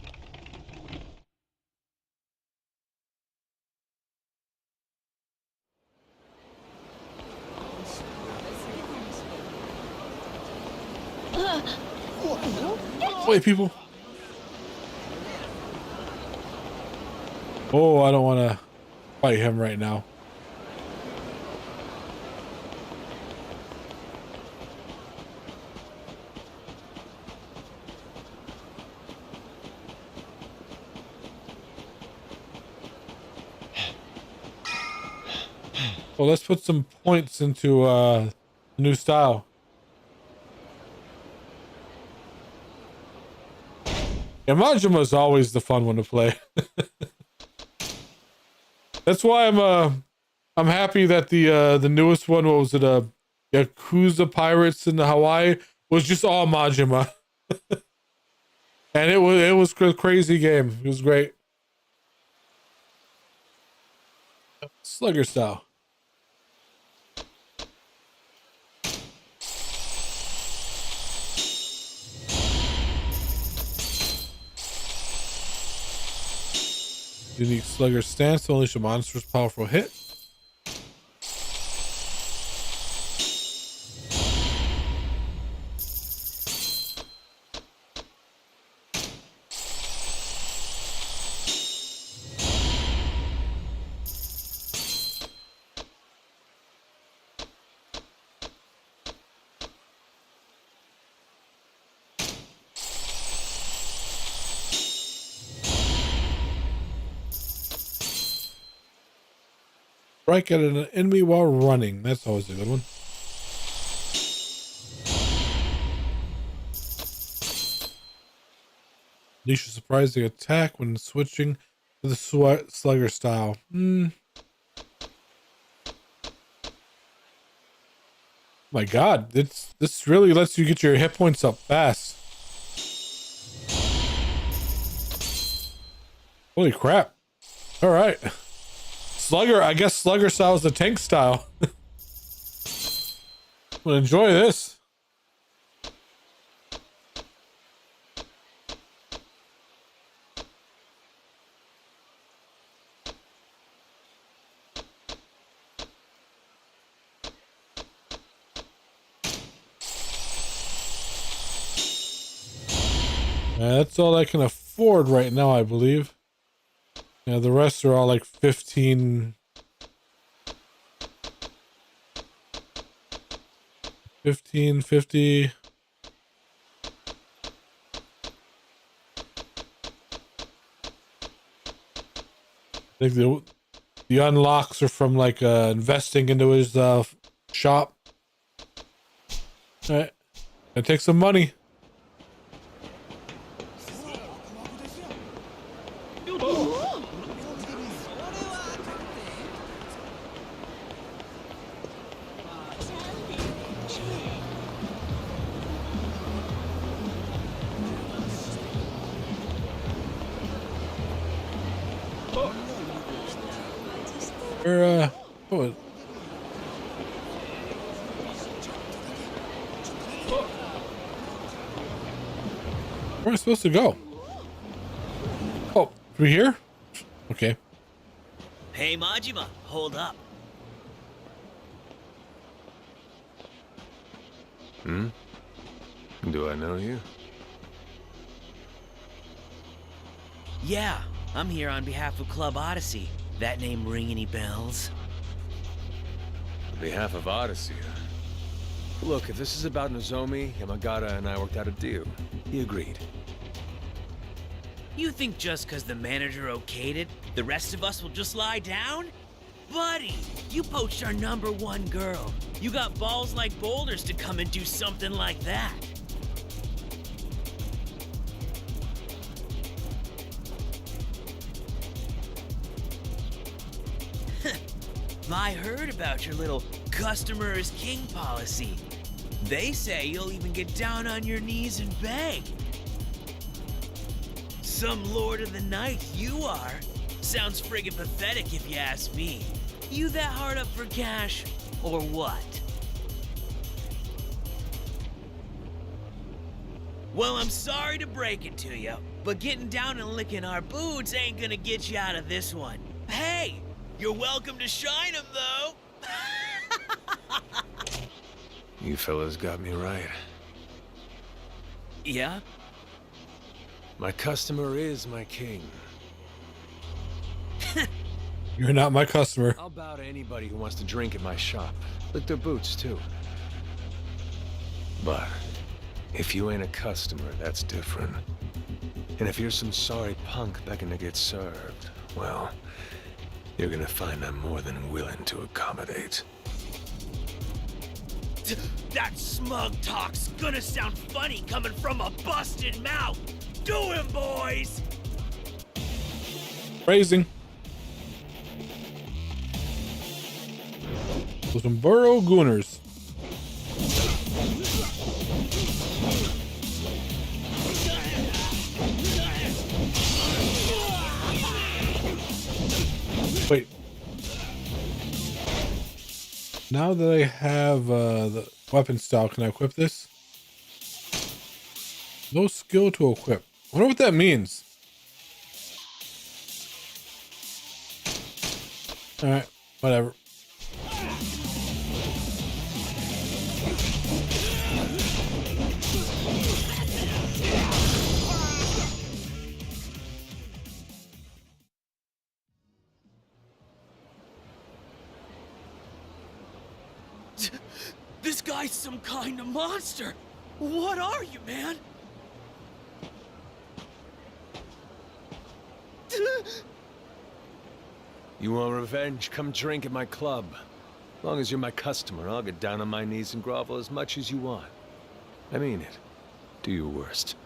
Wait, people. Oh, I don't want to fight him right now. Well, let's put some points into new style. Yeah, Majima is always the fun one to play. That's why I'm happy that the newest one, what was it, Yakuza Pirates in Hawaii, was just all Majima. And it was a crazy game. It was great. Slugger style. Unique slugger stance to unleash a monstrous powerful hit. Strike at an enemy while running. That's always a good one. Unleash a surprising attack when switching to the slugger style. My God, this really lets you get your hit points up fast. Holy crap. All right. Slugger, I guess slugger style is the tank style. Well, enjoy this. That's all I can afford right now, I believe. Yeah, the rest are all like 15. 1550. I think the unlocks are from like investing into his shop. All right, I take some money. Where am I supposed to go? Oh, through here? Okay. Hey, Majima, hold up. Do I know you? Yeah, I'm here on behalf of Club Odyssey. That name ring any bells? On behalf of Odyssey. Look, if this is about Nozomi, Yamagata and I worked out a deal. He agreed. You think just because the manager okayed it, the rest of us will just lie down? Buddy, you poached our #1 girl. You got balls like boulders to come and do something like that. I heard about your little customer is king policy. They say you'll even get down on your knees and beg. Some lord of the night you are. Sounds friggin' pathetic if you ask me. You that hard up for cash, or what? Well, I'm sorry to break it to you, but getting down and licking our boots ain't gonna get you out of this one. Hey, you're welcome to shine 'em, though. You fellas got me right. Yeah? My customer is my king. You're not my customer. I'll bow to anybody who wants to drink at my shop. Lick their boots, too. But if you ain't a customer, that's different. And if you're some sorry punk begging to get served, well, you're gonna find I'm more than willing to accommodate. That smug talk's gonna sound funny coming from a busted mouth. Do him, boys! Phrasing. So some burrow gooners. Wait. Now that I have the weapon style, can I equip this? No skill to equip. I wonder what that means. Alright, whatever. This guy's some kind of monster. What are you, man? You want revenge? Come drink at my club. As long as you're my customer, I'll get down on my knees and grovel as much as you want. I mean it. Do your worst.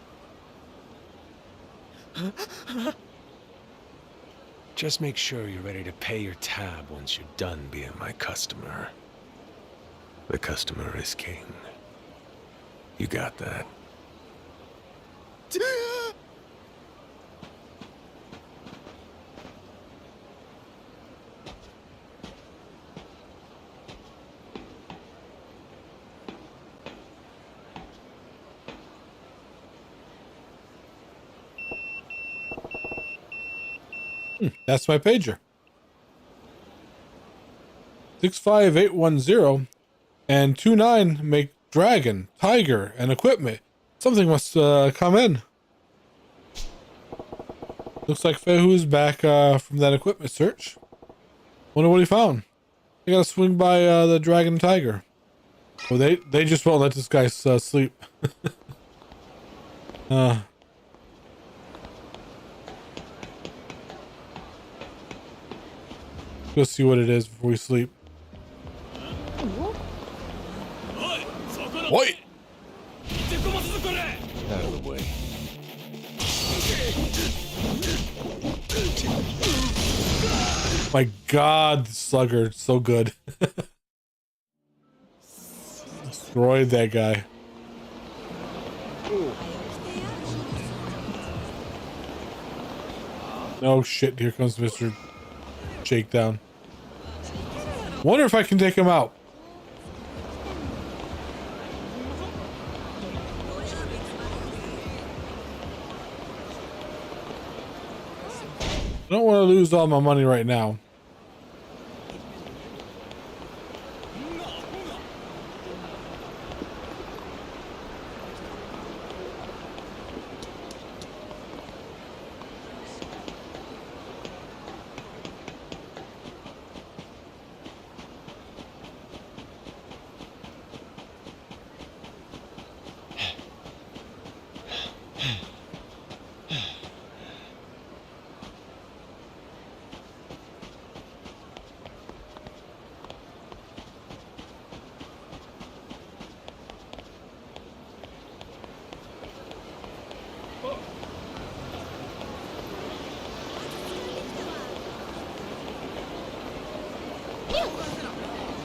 Just make sure you're ready to pay your tab once you're done being my customer. The customer is king. You got that? That's my pager. 65810 and 29 make dragon, tiger, and equipment. Something must come in. Looks like Fehu's back from that equipment search. Wonder what he found. I gotta swing by the dragon and tiger. Oh, they just won't let this guy sleep. Go see what it is before we sleep. Wait! Out of the way. My God, the slugger, so good. Destroyed that guy. No shit, here comes Mr. Shakedown. Wonder if I can take him out. I don't want to lose all my money right now.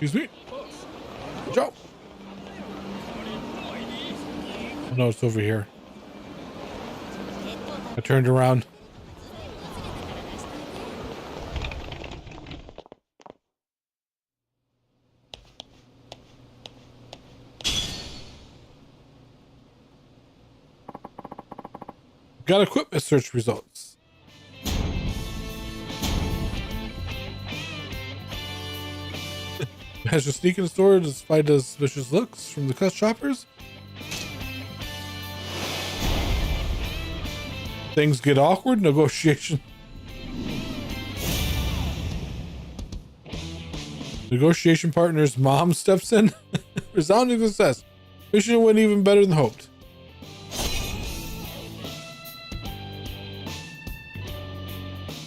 Excuse me. Joe. Oh no, it's over here. I turned around. Got equipment search results. Has your sneak in the store despite the suspicious looks from the cut shoppers? Things get awkward. Negotiation. Negotiation partner's mom steps in. Resounding success. Mission went even better than hoped.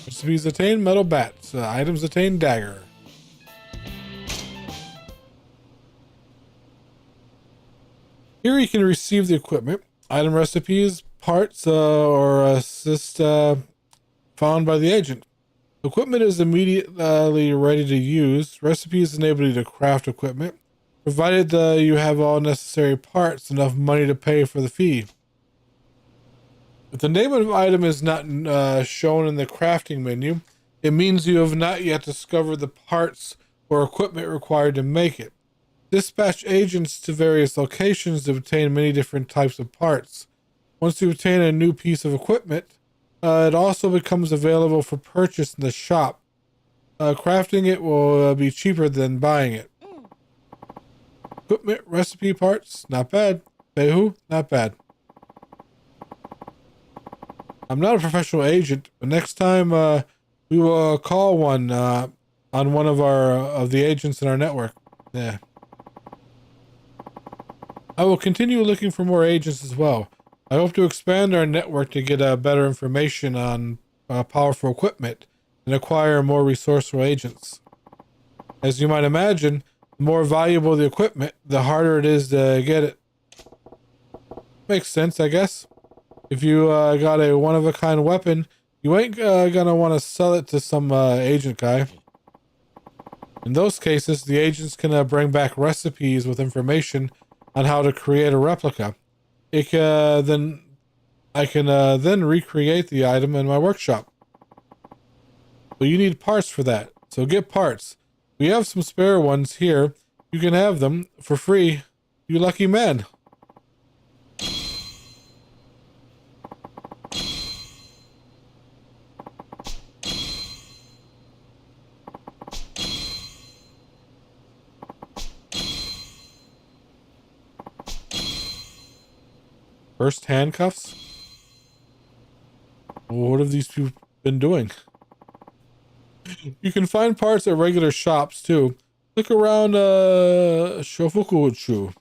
Recipes attained metal bats. Items attained dagger. Here you can receive the equipment, item recipes, parts, or assist found by the agent. Equipment is immediately ready to use. Recipes enable you to craft equipment, provided you have all necessary parts, enough money to pay for the fee. If the name of the item is not shown in the crafting menu, it means you have not yet discovered the parts or equipment required to make it. Dispatch agents to various locations to obtain many different types of parts. Once you obtain a new piece of equipment, it also becomes available for purchase in the shop. Crafting it will be cheaper than buying it. Equipment, recipe parts, not bad. Behu, not bad. I'm not a professional agent, but next time we will call one on one of the agents in our network. Yeah. I will continue looking for more agents as well. I hope to expand our network to get better information on powerful equipment and acquire more resourceful agents. As you might imagine, the more valuable the equipment, the harder it is to get it. Makes sense, I guess. If you got a one-of-a-kind weapon, you ain't gonna want to sell it to some agent guy. In those cases, the agents can bring back recipes with information on how to create a replica. I can then recreate the item in my workshop. But you need parts for that, so get parts. We have some spare ones here. You can have them for free. You lucky man. First handcuffs? What have these people been doing? You can find parts at regular shops too. Look around Shofukuchu.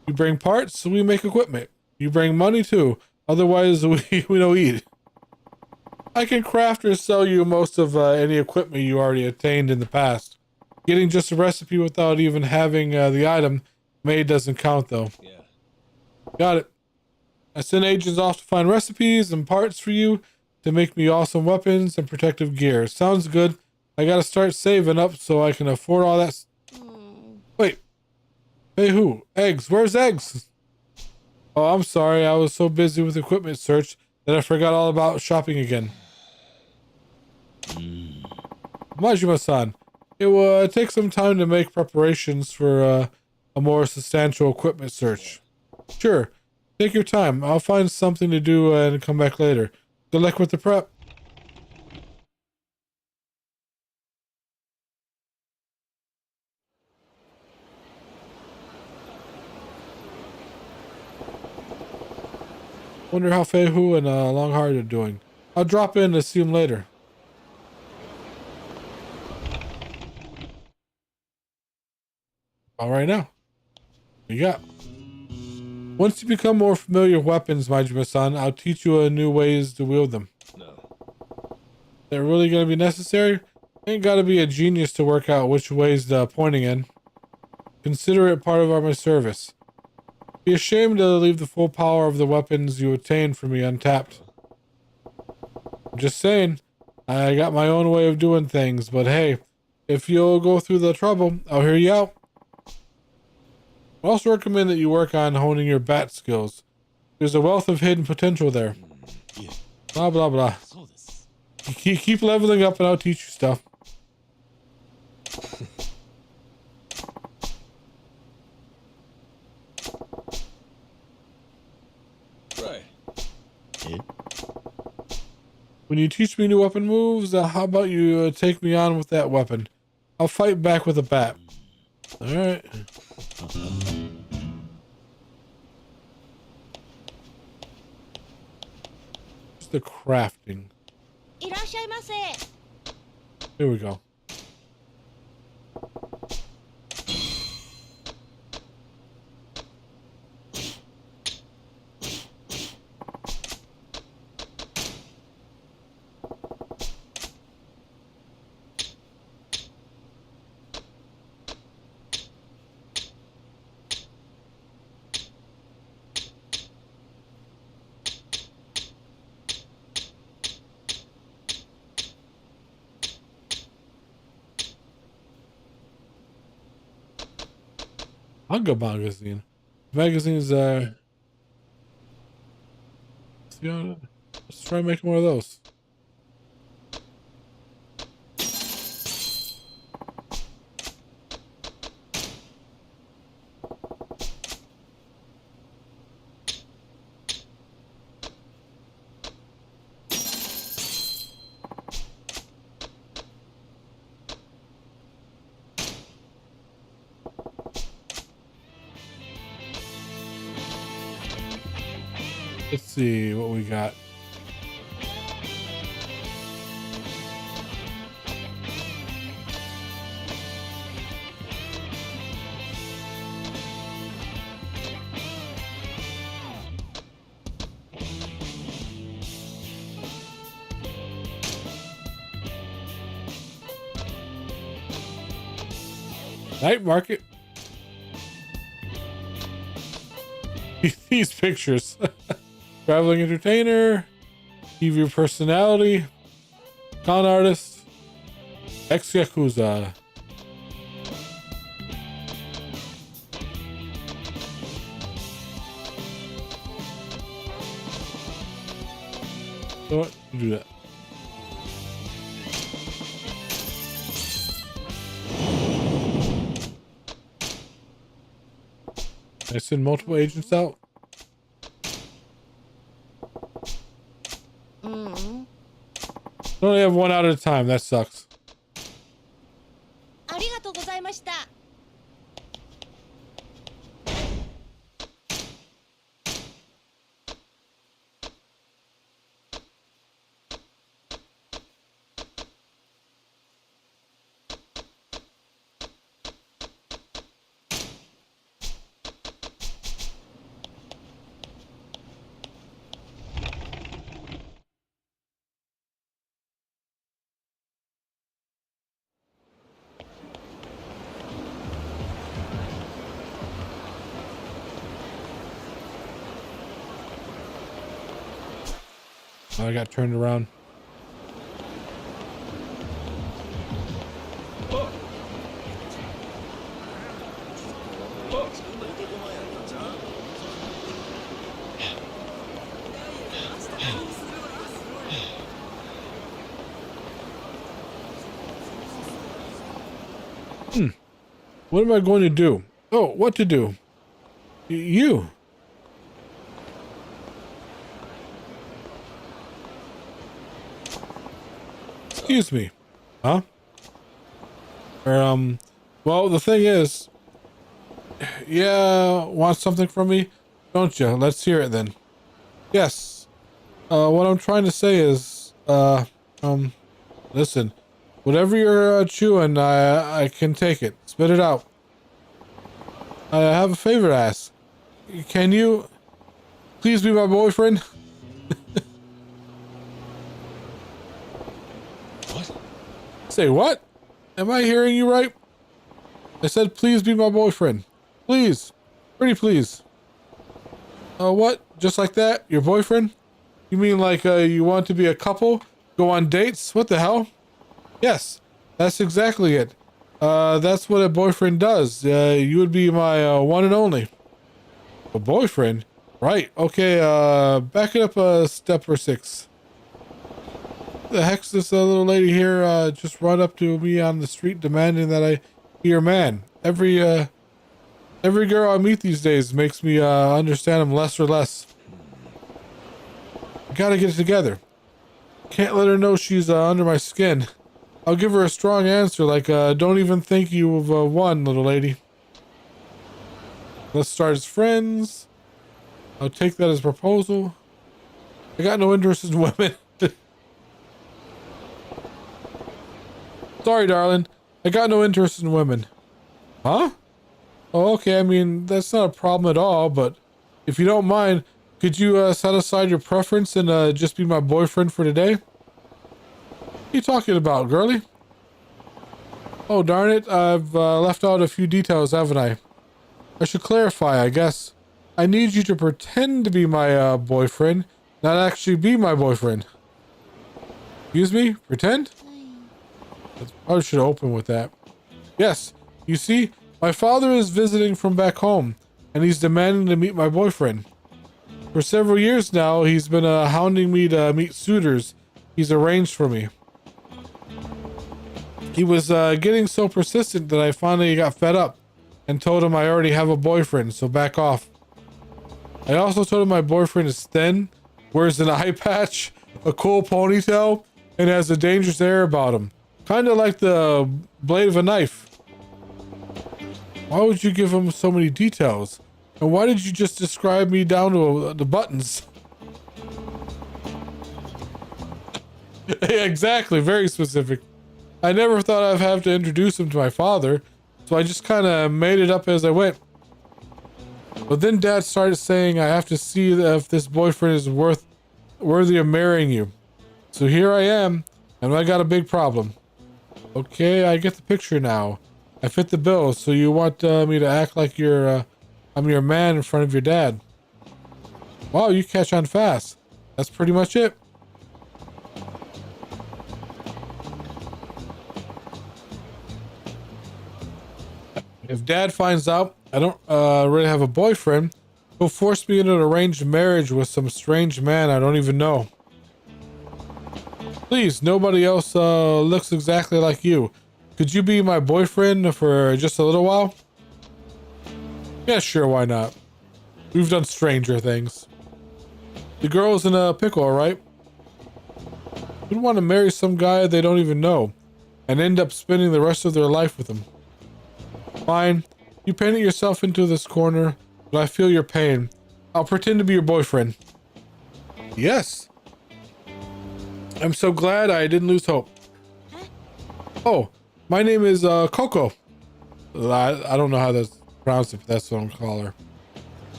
You bring parts, we make equipment. You bring money too. Otherwise we don't eat. I can craft or sell you most of any equipment you already attained in the past. Getting just a recipe without even having the item made doesn't count though. Yeah. Got it. I send agents off to find recipes and parts for you to make me awesome weapons and protective gear. Sounds good. I gotta start saving up so I can afford all that. Wait. Hey, who? Eggs. Where's Eggs? Oh, I'm sorry. I was so busy with equipment search that I forgot all about shopping again. Majima-san, it will take some time to make preparations for a more substantial equipment search. Sure. Take your time. I'll find something to do and come back later. Good luck with the prep. Wonder how Feihu and Longhart are doing. I'll drop in to see them later. All right now. What you got? Once you become more familiar with weapons, Majima-san, I'll teach you new ways to wield them. No. They're really going to be necessary? Ain't got to be a genius to work out which ways the pointing in. Consider it part of my service. Be ashamed to leave the full power of the weapons you attain for me untapped. I'm just saying, I got my own way of doing things, but hey, if you'll go through the trouble, I'll hear you out. I also recommend that you work on honing your bat skills. There's a wealth of hidden potential there. Blah, blah, blah. Keep leveling up and I'll teach you stuff. Right. When you teach me new weapon moves, how about you take me on with that weapon? I'll fight back with a bat. Alright. Just the crafting. Here we go. Manga magazine. Magazines let's try making one of those. see what we got. Night market. These pictures. Traveling entertainer, TV personality, con artist, ex-Yakuza. So what? Do that. I send multiple agents out. I only have one out at a time. That sucks. ありがとうございました。I got turned around. What am I going to do? Oh, what to do? You. Excuse me. Huh? Well, the thing is, yeah, want something from me? Don't you? Let's hear it then. Yes. What I'm trying to say is, listen, whatever you're chewing, I can take it. Spit it out. I have a favor to ask. Can you please be my boyfriend? What? Say what? Am I hearing you right? I said please be my boyfriend. Please. Pretty please. What? Just like that? Your boyfriend? You mean like you want to be a couple? Go on dates? What the hell? Yes, that's exactly it. That's what a boyfriend does. You would be my one and only. A boyfriend? Right. Okay, back it up a step or six. The heck's this little lady here just run up to me on the street demanding that I be her man. Every girl I meet these days makes me understand them less or less. Gotta get it together. Can't let her know she's under my skin. I'll give her a strong answer like, don't even think you have won, little lady. Let's start as friends. I'll take that as a proposal. I got no interest in women. Sorry, darling. I got no interest in women. Huh? Oh, okay. I mean, that's not a problem at all, but if you don't mind, could you set aside your preference and just be my boyfriend for today? What are you talking about, girlie? Oh, darn it. I've left out a few details, haven't I? I should clarify, I guess. I need you to pretend to be my boyfriend, not actually be my boyfriend. Excuse me? Pretend? I should open with that. Yes. You see, my father is visiting from back home, and he's demanding to meet my boyfriend. For several years now, he's been hounding me to meet suitors he's arranged for me. He was getting so persistent that I finally got fed up and told him I already have a boyfriend, so back off. I also told him my boyfriend is thin, wears an eye patch, a cool ponytail, and has a dangerous air about him. Kinda like the blade of a knife. Why would you give him so many details? And why did you just describe me down to the buttons? Exactly, very specific. I never thought I'd have to introduce him to my father, so I just kind of made it up as I went. But then Dad started saying I have to see if this boyfriend is worthy of marrying you. So here I am, and I got a big problem. Okay, I get the picture now. I fit the bill, so you want me to act like I'm your man in front of your dad. Wow, you catch on fast. That's pretty much it. If Dad finds out I don't really have a boyfriend, he'll force me into an arranged marriage with some strange man I don't even know. Please, nobody else looks exactly like you. Could you be my boyfriend for just a little while? Yeah, sure, why not? We've done stranger things. The girl's in a pickle, alright? Who'd want to marry some guy they don't even know and end up spending the rest of their life with him? Fine, you painted yourself into this corner, but I feel your pain. I'll pretend to be your boyfriend. Yes. I'm so glad I didn't lose hope. Oh, my name is Coco. I don't know how that's pronounced, if that's what I'm calling her.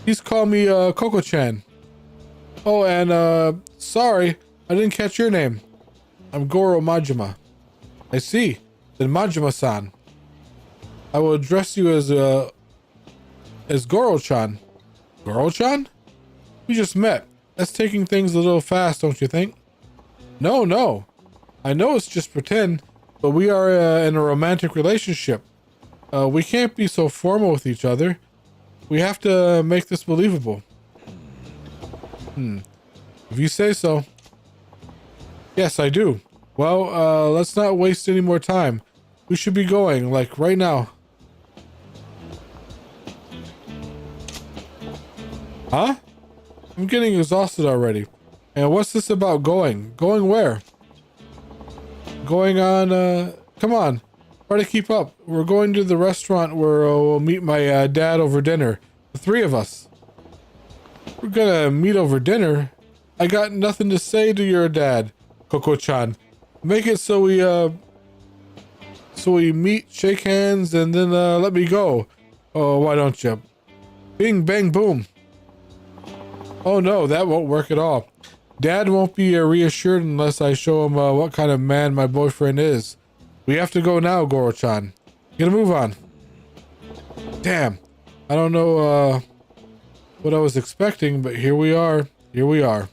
Please call me Coco-chan. Oh, and sorry, I didn't catch your name. I'm Goro Majima. I see. Then Majima-san. I will address you as Goro-chan. Goro-chan? We just met. That's taking things a little fast, don't you think? No. I know it's just pretend, but we are in a romantic relationship. We can't be so formal with each other. We have to make this believable. If you say so. Yes, I do. Well, let's not waste any more time. We should be going, like, right now. Huh? I'm getting exhausted already. And what's this about going? Going where? Going on, come on. Try to keep up. We're going to the restaurant where we'll meet my dad over dinner. The three of us. We're gonna meet over dinner? I got nothing to say to your dad, Coco-chan. Make it so we meet, shake hands, and then let me go. Oh, why don't you? Bing, bang, boom. Oh no, that won't work at all. Dad won't be reassured unless I show him what kind of man my boyfriend is. We have to go now, Goro-chan. Gotta move on. Damn. I don't know what I was expecting, but here we are. Here we are.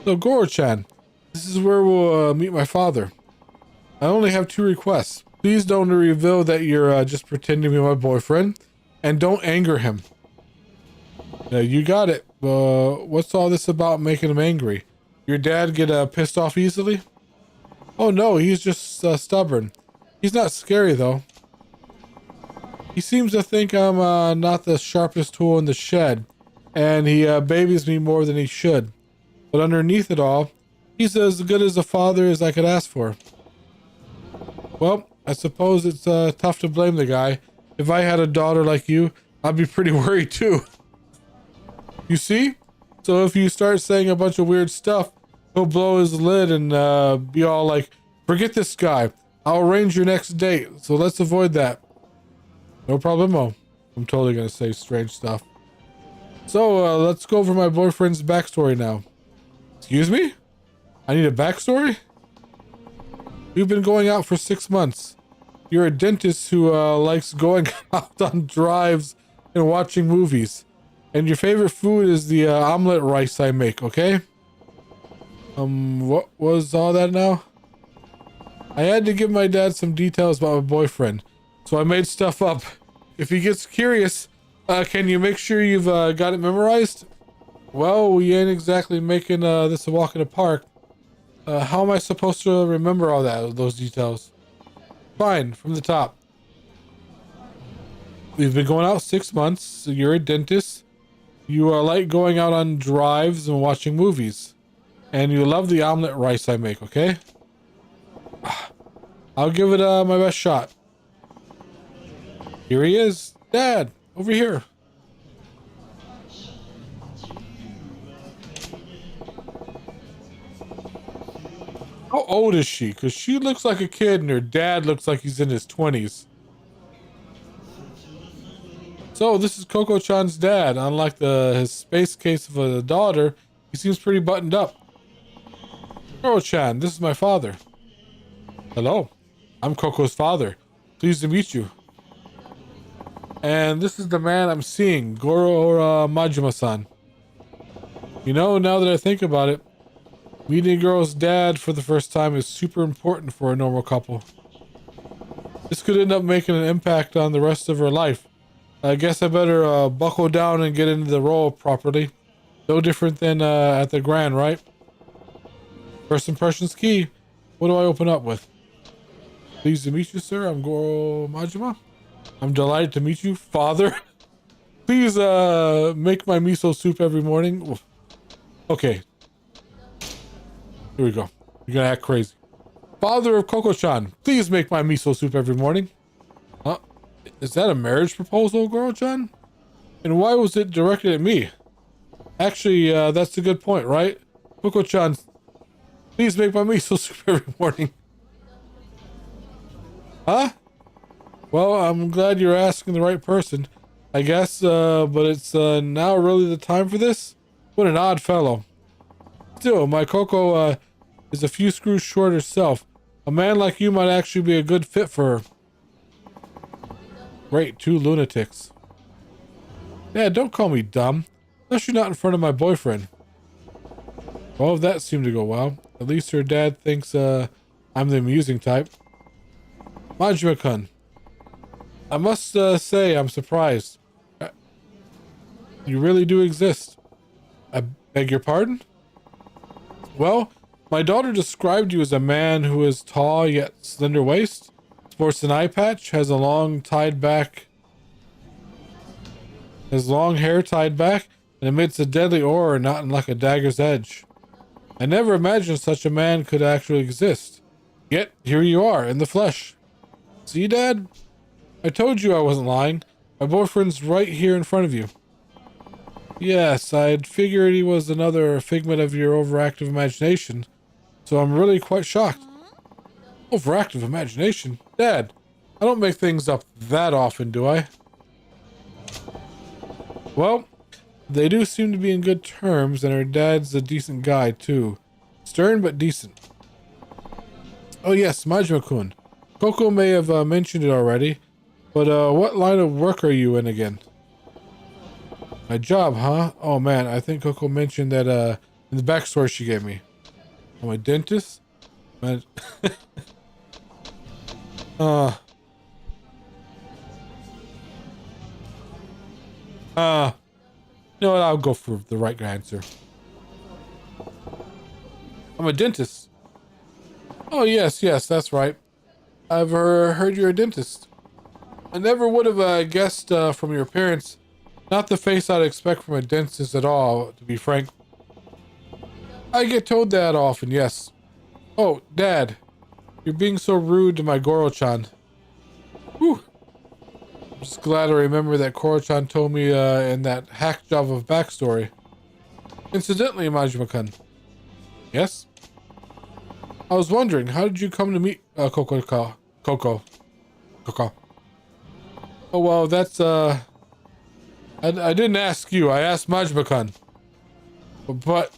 So, Goro-chan, this is where we'll meet my father. I only have 2 requests. Please don't reveal that you're just pretending to be my boyfriend, and don't anger him. You got it. What's all this about making him angry? Your dad get pissed off easily? Oh no, he's just stubborn. He's not scary though. He seems to think I'm not the sharpest tool in the shed, and he babies me more than he should. But underneath it all, he's as good as a father as I could ask for. Well, I suppose it's tough to blame the guy. If I had a daughter like you, I'd be pretty worried too. You see? So if you start saying a bunch of weird stuff, he'll blow his lid and be all like, forget this guy. I'll arrange your next date, so let's avoid that. No problemo. I'm totally gonna say strange stuff. So let's go over my boyfriend's backstory now. Excuse me? I need a backstory? We've been going out for 6 months. You're a dentist who likes going out on drives and watching movies. And your favorite food is the omelet rice I make, okay? What was all that now? I had to give my dad some details about my boyfriend, so I made stuff up. If he gets curious, can you make sure you've got it memorized? Well, we ain't exactly making this a walk in the park. How am I supposed to remember all those details? Fine, from the top. We've been going out 6 months. You're a dentist. You like going out on drives and watching movies. And you love the omelet rice I make, okay? I'll give it my best shot. Here he is. Dad, over here. How old is she? Because she looks like a kid and her dad looks like he's in his 20s. So this is Coco-chan's dad. Unlike his space case of a daughter, he seems pretty buttoned up. Goro-chan, this is my father. Hello, I'm Coco's father. Pleased to meet you. And this is the man I'm seeing, Goro Majima-san. You know, now that I think about it, meeting a girl's dad for the first time is super important for a normal couple. This could end up making an impact on the rest of her life. I guess I better buckle down and get into the role properly. No different than at the Grand, right? First impression's key. What do I open up with? Pleased to meet you, sir. I'm Goro Majima. I'm delighted to meet you, father. Please make my miso soup every morning. Okay. Here we go. You're gonna act crazy. Father of Coco-chan, please make my miso soup every morning. Huh? Is that a marriage proposal, Goro-chan? And why was it directed at me? Actually, that's a good point, right? Coco-chan, please make my miso soup every morning. Huh? Well, I'm glad you're asking the right person, I guess, but it's now really the time for this? What an odd fellow. Still, my Coco is a few screws short herself. A man like you might actually be a good fit for her. Great, 2 lunatics. Dad, don't call me dumb. Especially not in front of my boyfriend. Well, that seemed to go well. At least her dad thinks I'm the amusing type. Majima-kun, I must say I'm surprised. You really do exist. I beg your pardon? Well, my daughter described you as a man who is tall yet slender waist, sports an eye patch, has long hair tied back, and emits a deadly aura not like a dagger's edge. I never imagined such a man could actually exist. Yet, here you are, in the flesh. See, Dad? I told you I wasn't lying. My boyfriend's right here in front of you. Yes, I'd figured he was another figment of your overactive imagination, so I'm really quite shocked. Overactive imagination? Dad, I don't make things up that often, do I? Well, they do seem to be in good terms, and her dad's a decent guy, too. Stern, but decent. Oh yes, Majima-kun. Coco may have mentioned it already, but what line of work are you in again? My job, huh? Oh man, I think Coco mentioned that in the backstory she gave me. I'm a dentist? Man. You know what? I'll go for the right answer. I'm a dentist. Oh yes, that's right. I've heard you're a dentist. I never would have guessed from your appearance. Not the face I'd expect from a dentist at all, to be frank. I get told that often, yes. Oh, Dad, you're being so rude to my Goro-chan. Whew. I'm just glad I remember that Goro-chan told me in that hack job of backstory. Incidentally, Majima-kun. Yes? I was wondering, how did you come to meet Coco? Oh, well, that's, I didn't ask you. I asked Majima-kun. But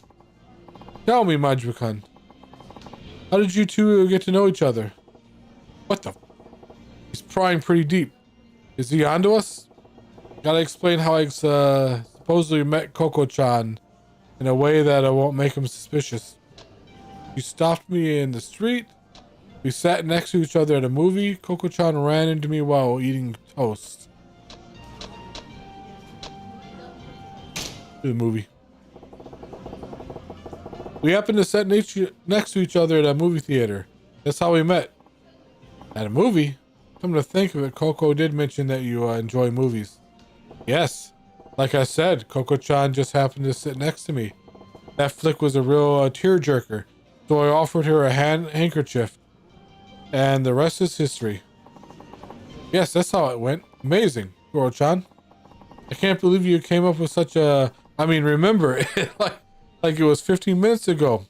tell me, Majima-kun, how did you two get to know each other? What the? He's prying pretty deep. Is he onto us? Gotta explain how I supposedly met Coco-chan in a way that I won't make him suspicious. You stopped me in the street. We sat next to each other at a movie. Coco-chan ran into me while eating toast. The movie. We happened to sit next to each other at a movie theater. That's how we met. At a movie? Come to think of it, Coco did mention that you enjoy movies. Yes. Like I said, Coco-chan just happened to sit next to me. That flick was a real tearjerker, so I offered her a handkerchief. And the rest is history. Yes, that's how it went. Amazing, Goro-chan. I can't believe you came up with such a... I mean, remember, like it was 15 minutes ago.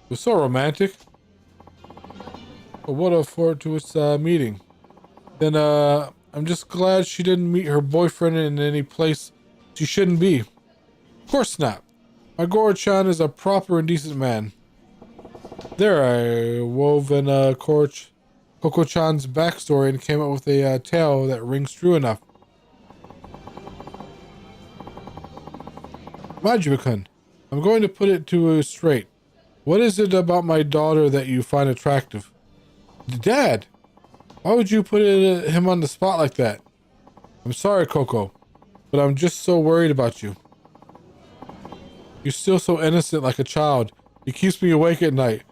It was so romantic. But what a fortuitous meeting. Then, I'm just glad she didn't meet her boyfriend in any place she shouldn't be. Of course not. My Goro-chan is a proper and decent man. There, I wove in Koko-chan's backstory and came up with a tale that rings true enough. Majima-kun, I'm going to put it to you straight. What is it about my daughter that you find attractive? Dad, why would you put him on the spot like that? I'm sorry, Coco, but I'm just so worried about you. You're still so innocent like a child. It keeps me awake at night,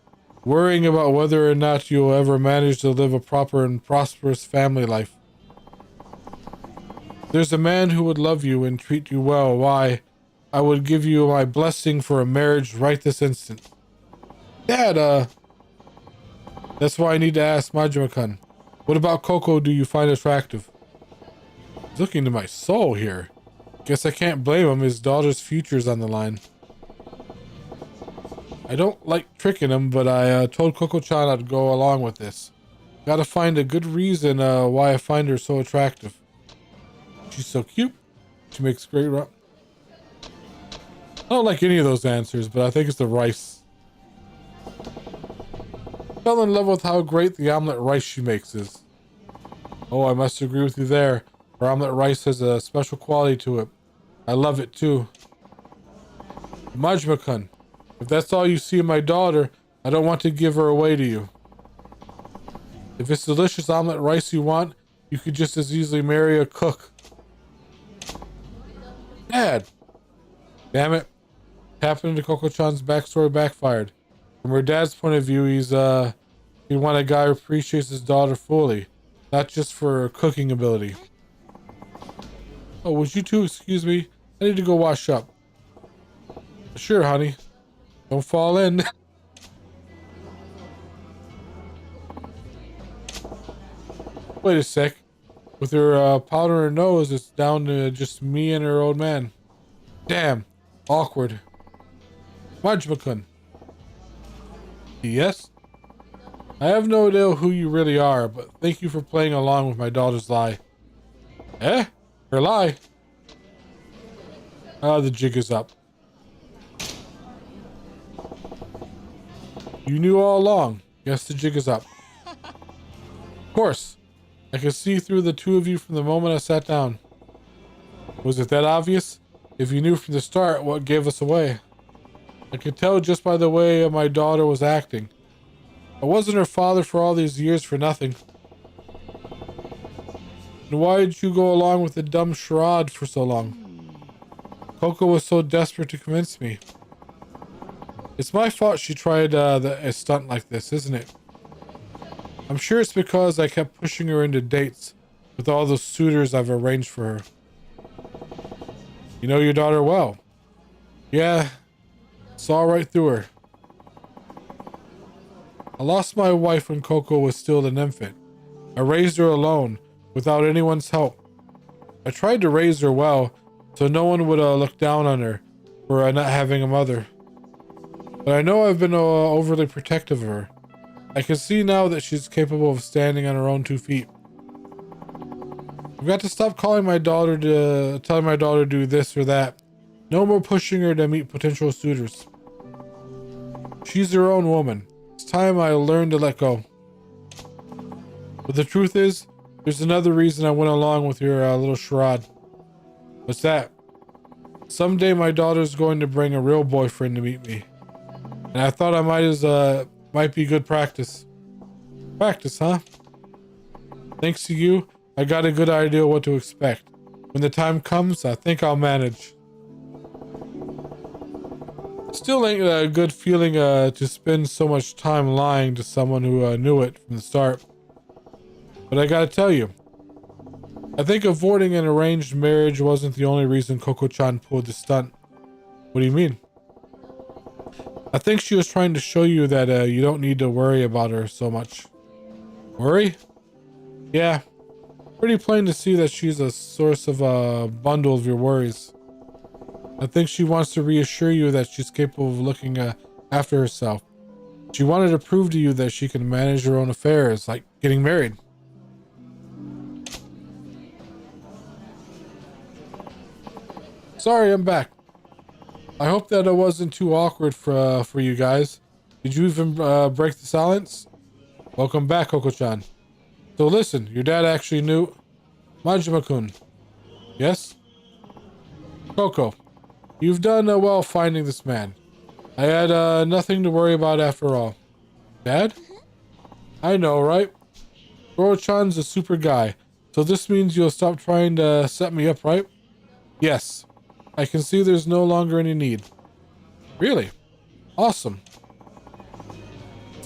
worrying about whether or not you'll ever manage to live a proper and prosperous family life. There's a man who would love you and treat you well. Why, I would give you my blessing for a marriage right this instant. Dad, that's why I need to ask Majima-kun. What about Coco do you find attractive? He's looking into my soul here. Guess I can't blame him. His daughter's future's on the line. I don't like tricking him, but I told Coco-chan I'd go along with this. Gotta find a good reason why I find her so attractive. She's so cute. She makes great I don't like any of those answers, but I think it's the rice. Fell in love with how great the omelet rice she makes is. Oh, I must agree with you there. Her omelet rice has a special quality to it. I love it too. Majima-kun, if that's all you see in my daughter, I don't want to give her away to you. If it's delicious omelet rice you want, you could just as easily marry a cook. Dad! Damn it. Happening to Coco-chan's backstory backfired. From her dad's point of view, he'd want a guy who appreciates his daughter fully, not just for her cooking ability. Oh, would you two excuse me? I need to go wash up. Sure, honey. Don't fall in. Wait a sec. With her powder in her nose, it's down to just me and her old man. Damn. Awkward. Majima-kun. Yes? I have no idea who you really are, but thank you for playing along with my daughter's lie. Eh? Her lie? Ah, the jig is up. You knew all along. Yes, the jig is up. Of course. I could see through the two of you from the moment I sat down. Was it that obvious? If you knew from the start, what gave us away? I could tell just by the way my daughter was acting. I wasn't her father for all these years for nothing. And why did you go along with the dumb charade for so long? Coco was so desperate to convince me. It's my fault she tried a stunt like this, isn't it? I'm sure it's because I kept pushing her into dates with all those suitors I've arranged for her. You know your daughter well. Yeah, saw right through her. I lost my wife when Coco was still an infant. I raised her alone, without anyone's help. I tried to raise her well, so no one would look down on her for not having a mother. But I know I've been overly protective of her. I can see now that she's capable of standing on her own 2 feet. I've got to stop telling my daughter to do this or that. No more pushing her to meet potential suitors. She's her own woman. It's time I learned to let go. But the truth is, there's another reason I went along with your little charade. What's that? Someday my daughter's going to bring a real boyfriend to meet me. And I thought I might be good practice. Practice, huh? Thanks to you, I got a good idea what to expect. When the time comes, I think I'll manage. Still ain't a good feeling to spend so much time lying to someone who knew it from the start. But I gotta tell you, I think avoiding an arranged marriage wasn't the only reason Coco-chan pulled the stunt. What do you mean? I think she was trying to show you that you don't need to worry about her so much. Worry? Yeah. Pretty plain to see that she's a source of a bundle of your worries. I think she wants to reassure you that she's capable of looking after herself. She wanted to prove to you that she can manage her own affairs, like getting married. Sorry, I'm back. I hope that it wasn't too awkward for you guys. Did you even break the silence? Welcome back, Koko-chan. So listen, your dad actually knew Majima-kun. Yes? Coco, you've done well finding this man. I had nothing to worry about after all. Dad? I know, right? Goro-chan's a super guy, so this means you'll stop trying to set me up, right? Yes. I can see there's no longer any need. Really? Awesome.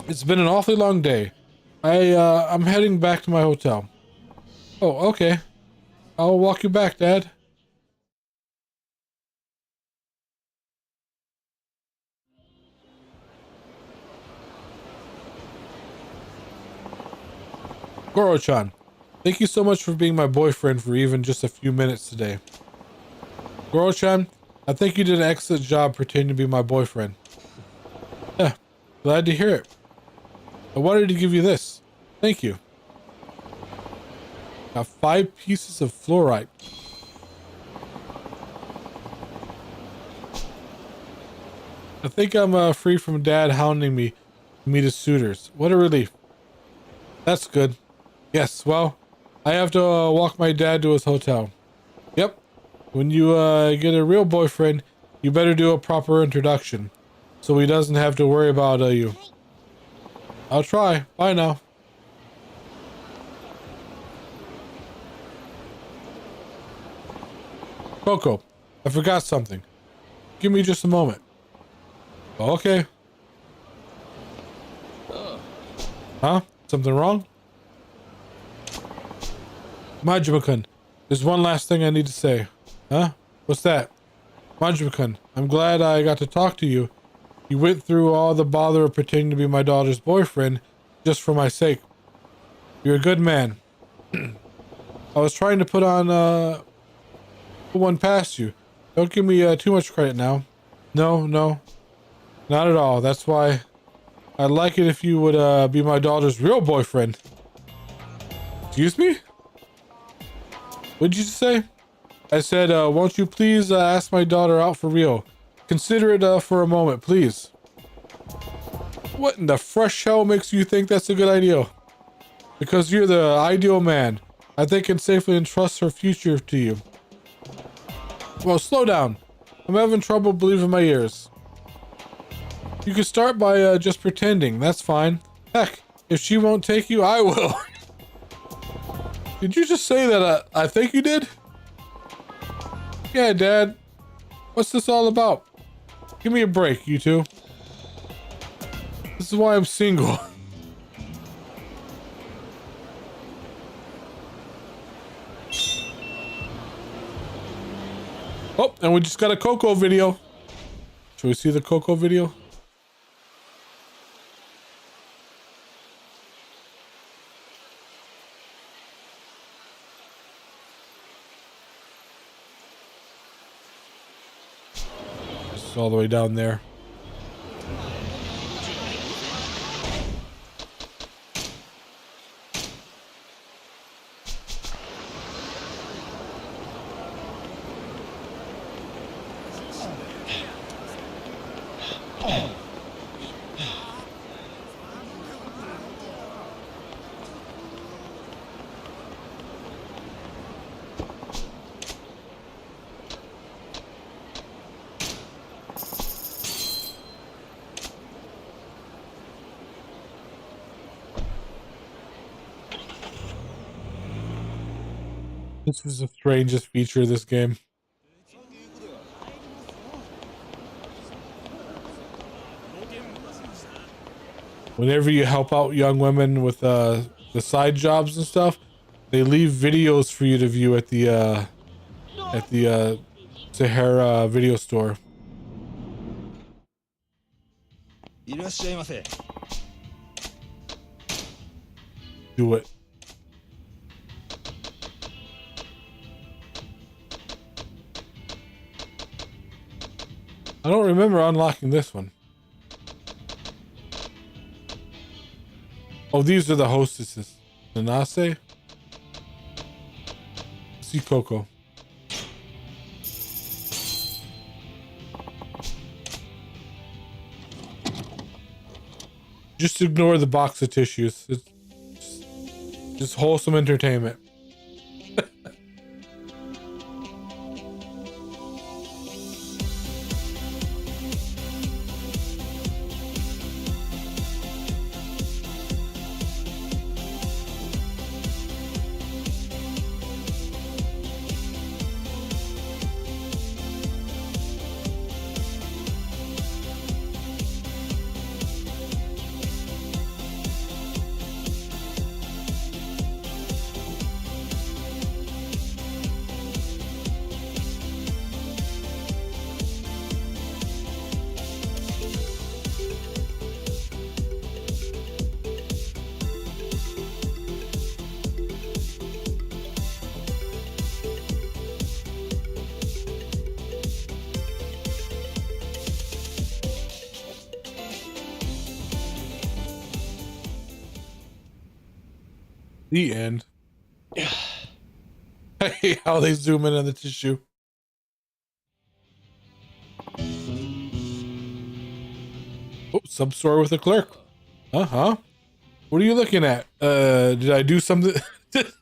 It's been an awfully long day. I'm heading back to my hotel. Oh, okay. I'll walk you back, Dad. Goro-chan, thank you so much for being my boyfriend for even just a few minutes today. Goro-chan, I think you did an excellent job pretending to be my boyfriend. Yeah, glad to hear it. I wanted to give you this. Thank you. Got 5 pieces of fluorite. I think I'm free from Dad hounding me to meet his suitors. What a relief. That's good. Yes, well, I have to walk my dad to his hotel. Yep. When you get a real boyfriend, you better do a proper introduction, so he doesn't have to worry about you. I'll try. Bye now. Coco, I forgot something. Give me just a moment. Okay. Huh? Something wrong? Majima-kun, there's one last thing I need to say. Huh? What's that? Majima-kun, I'm glad I got to talk to you. You went through all the bother of pretending to be my daughter's boyfriend just for my sake. You're a good man. I was trying to put one past you. Don't give me too much credit now. No, not at all. That's why I'd like it if you would be my daughter's real boyfriend. Excuse me? What did you say? I said, won't you please ask my daughter out for real? Consider it for a moment, please. What in the fresh hell makes you think that's a good idea? Because you're the ideal man. I think I can safely entrust her future to you. Well, slow down. I'm having trouble believing my ears. You can start by just pretending. That's fine. Heck, if she won't take you, I will. Did you just say that I think you did? Yeah, Dad. What's this all about? Give me a break, you two. This is why I'm single. Oh, and we just got a Coco video. Should we see the Coco video? It's all the way down there. This was the strangest feature of this game. Whenever you help out young women with the side jobs and stuff, they leave videos for you to view at the Sahara video store. do it. I don't remember unlocking this one. Oh, these are the hostesses. Nanase? See Coco. Just ignore the box of tissues. It's just wholesome entertainment. The end. I hate how they zoom in on the tissue. Oh, sub store with a clerk. Uh-huh. What are you looking at? Did I do something? Did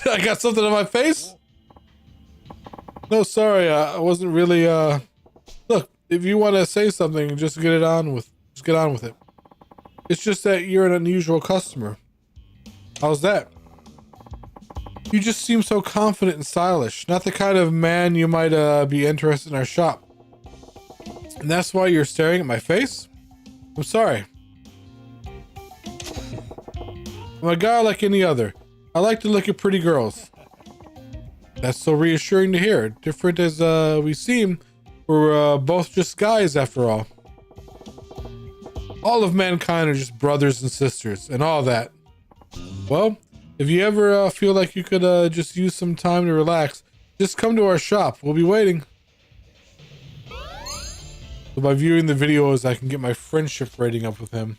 I got something on my face? No, sorry. I wasn't really, look, if you want to say something, just get on with it. It's just that you're an unusual customer. How's that? You just seem so confident and stylish. Not the kind of man you might be interested in our shop. And that's why you're staring at my face? I'm sorry. I'm a guy like any other. I like to look at pretty girls. That's so reassuring to hear. Different as we seem, we're both just guys after all. All of mankind are just brothers and sisters and all that. Well, if you ever feel like you could just use some time to relax, just come to our shop. We'll be waiting. So by viewing the videos, I can get my friendship rating up with him.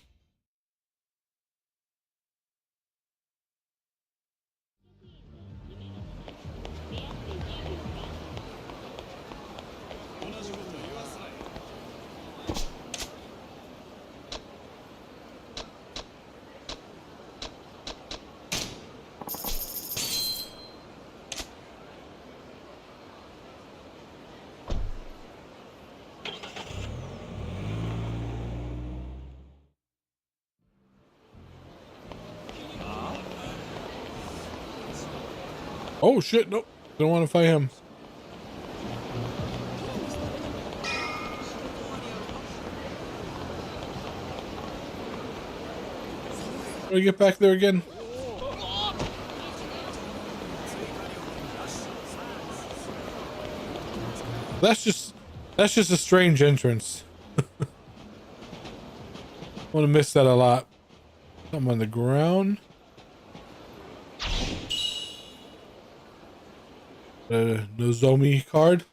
Oh shit, nope. Don't want to fight him. How do we get back there again? That's just a strange entrance. I want to miss that a lot. I'm on the ground. Nozomi card.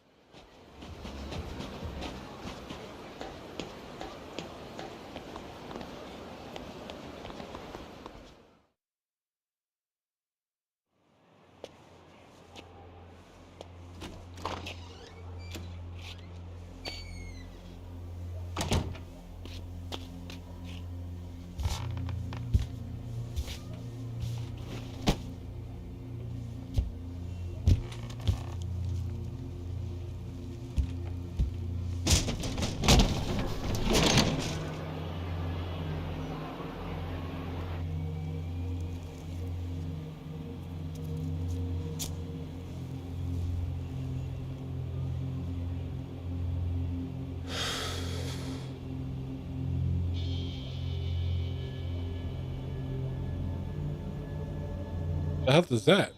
The hell is that?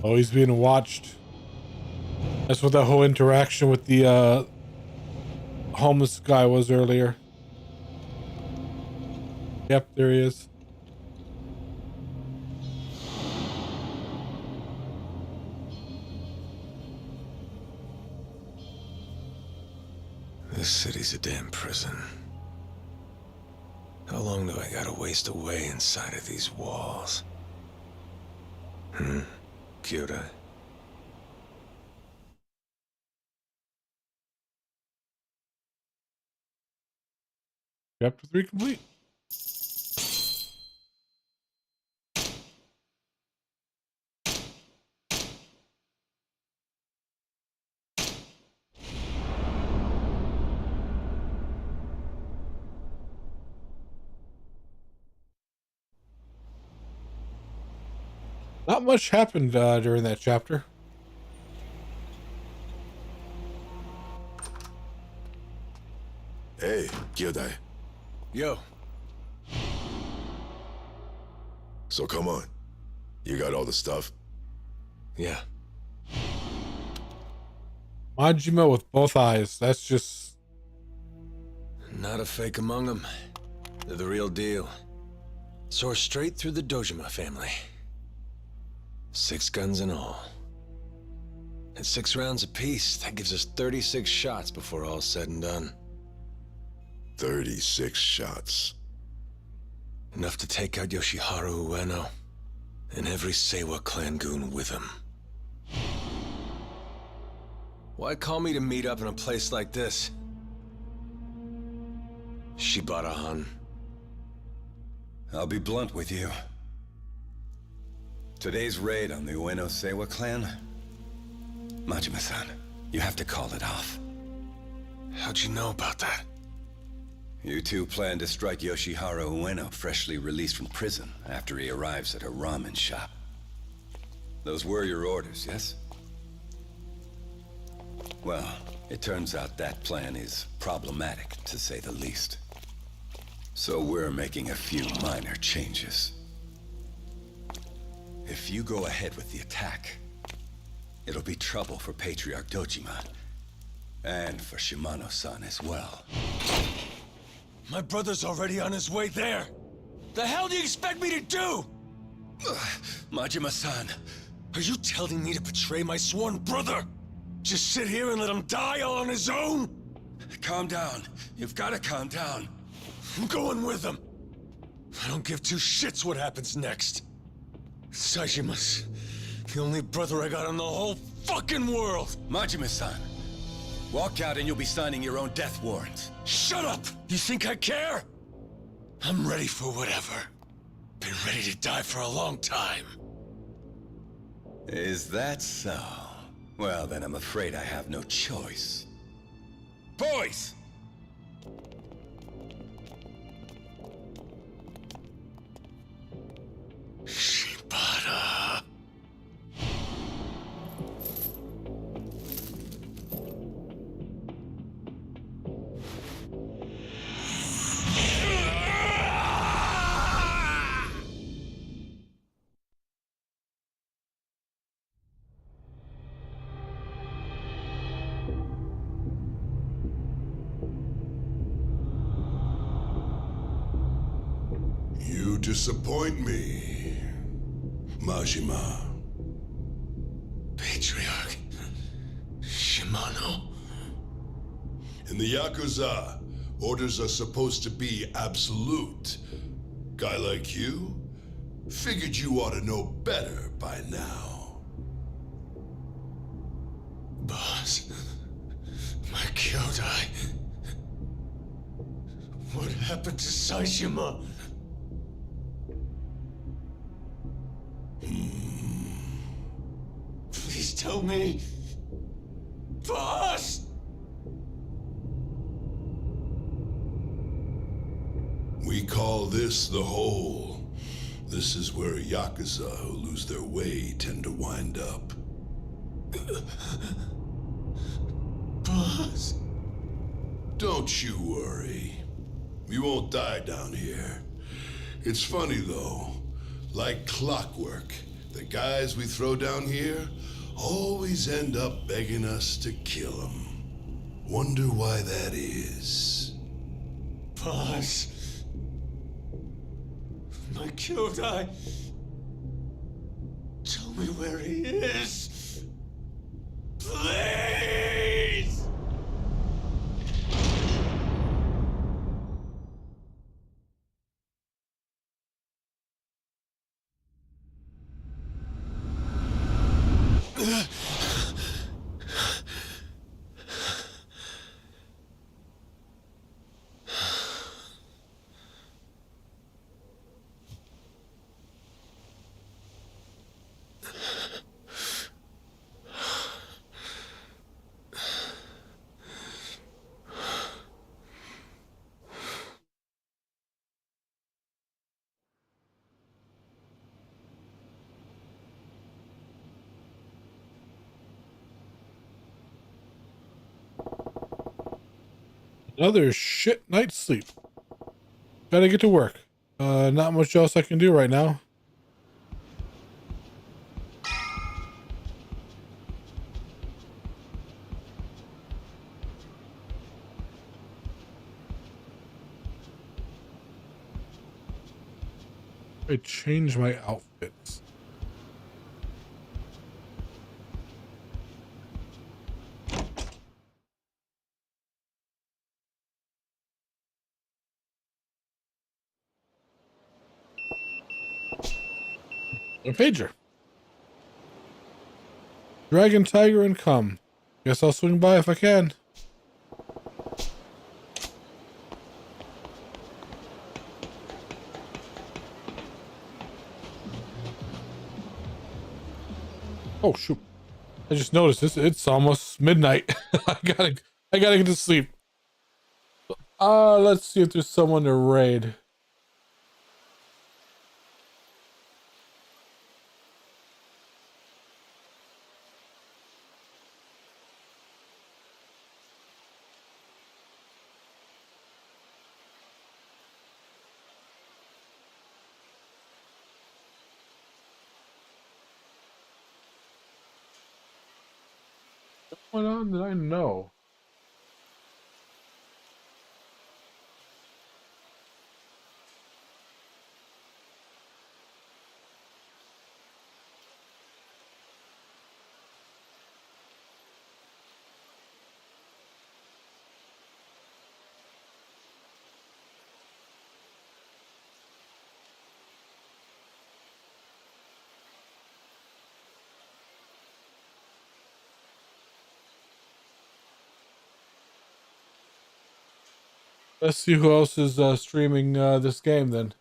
Oh, he's being watched. That's what that whole interaction with the homeless guy was earlier. Yep, there he is. This city's a damn prison. How long do I gotta waste away inside of these walls? Kyodai. Chapter 3 complete. Not much happened during that chapter. Hey, Kyodai. Yo. So come on. You got all the stuff? Yeah. Majima with both eyes. That's just... Not a fake among them. They're the real deal. Sourced straight through the Dojima family. 6 guns in all. At 6 rounds apiece, that gives us 36 shots before all's said and done. 36 shots. Enough to take out Yoshiharu Ueno and every Seiwa clan goon with him. Why call me to meet up in a place like this? Shibata-han. I'll be blunt with you. Today's raid on the Ueno Seiwa clan, Majima-san, you have to call it off. How'd you know about that? You two plan to strike Yoshiharu Ueno, freshly released from prison, after he arrives at a ramen shop. Those were your orders, yes? Well, it turns out that plan is problematic, to say the least. So we're making a few minor changes. If you go ahead with the attack, it'll be trouble for Patriarch Dojima, and for Shimano-san as well. My brother's already on his way there! The hell do you expect me to do? Majima-san, are you telling me to betray my sworn brother? Just sit here and let him die all on his own? Calm down. You've got to calm down. I'm going with him. I don't give 2 shits what happens next. Sajima's the only brother I got in the whole fucking world. Majima-san, walk out and you'll be signing your own death warrant. Shut up! You think I care? I'm ready for whatever. Been ready to die for a long time. Is that so? Well, then I'm afraid I have no choice. Boys! Shibata. You disappoint me, Majima. Patriarch Shimano. In the Yakuza, orders are supposed to be absolute. Guy like you? Figured you ought to know better by now. Boss, my Kyodai. What happened to Saishima? Please tell me. Boss! We call this the hole. This is where Yakuza who lose their way tend to wind up. Boss. Don't you worry. You won't die down here. It's funny though. Like clockwork, The guys we throw down here always end up begging us to kill them. Wonder why that is. Boss. My Kyodai. Tell me where he is. Please! Another shit night's sleep. Gotta get to work. Not much else I can do right now. I change my outfits. A pager. Dragon, tiger, and come. Guess I'll swing by if I can. Oh shoot! I just noticed this. It's almost midnight. I gotta get to sleep. Let's see if there's someone to raid. What on did I know? Let's see who else is streaming this game then.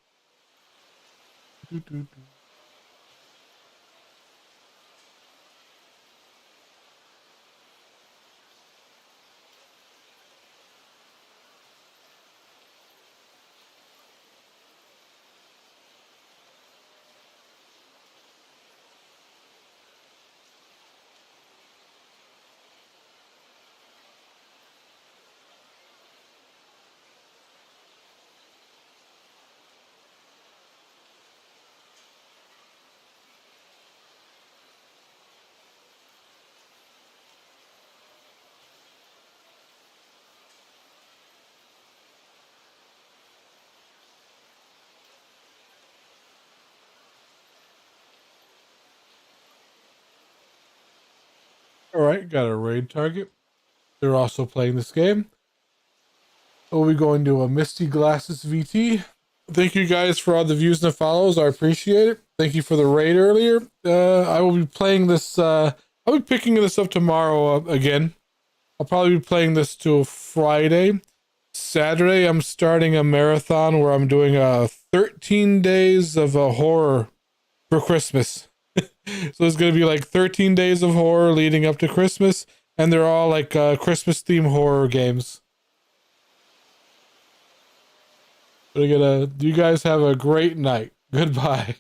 All right, got a raid target. They're also playing this game. We'll be going to a Misty Glasses VT. Thank you guys for all the views and the follows. I appreciate it. Thank you for the raid earlier. I will be playing this. I'll be picking this up tomorrow again. I'll probably be playing this till Friday. Saturday, I'm starting a marathon where I'm doing 13 days of horror for Christmas. So it's going to be like 13 days of horror leading up to Christmas. And they're all like Christmas themed horror games. You guys have a great night. Goodbye.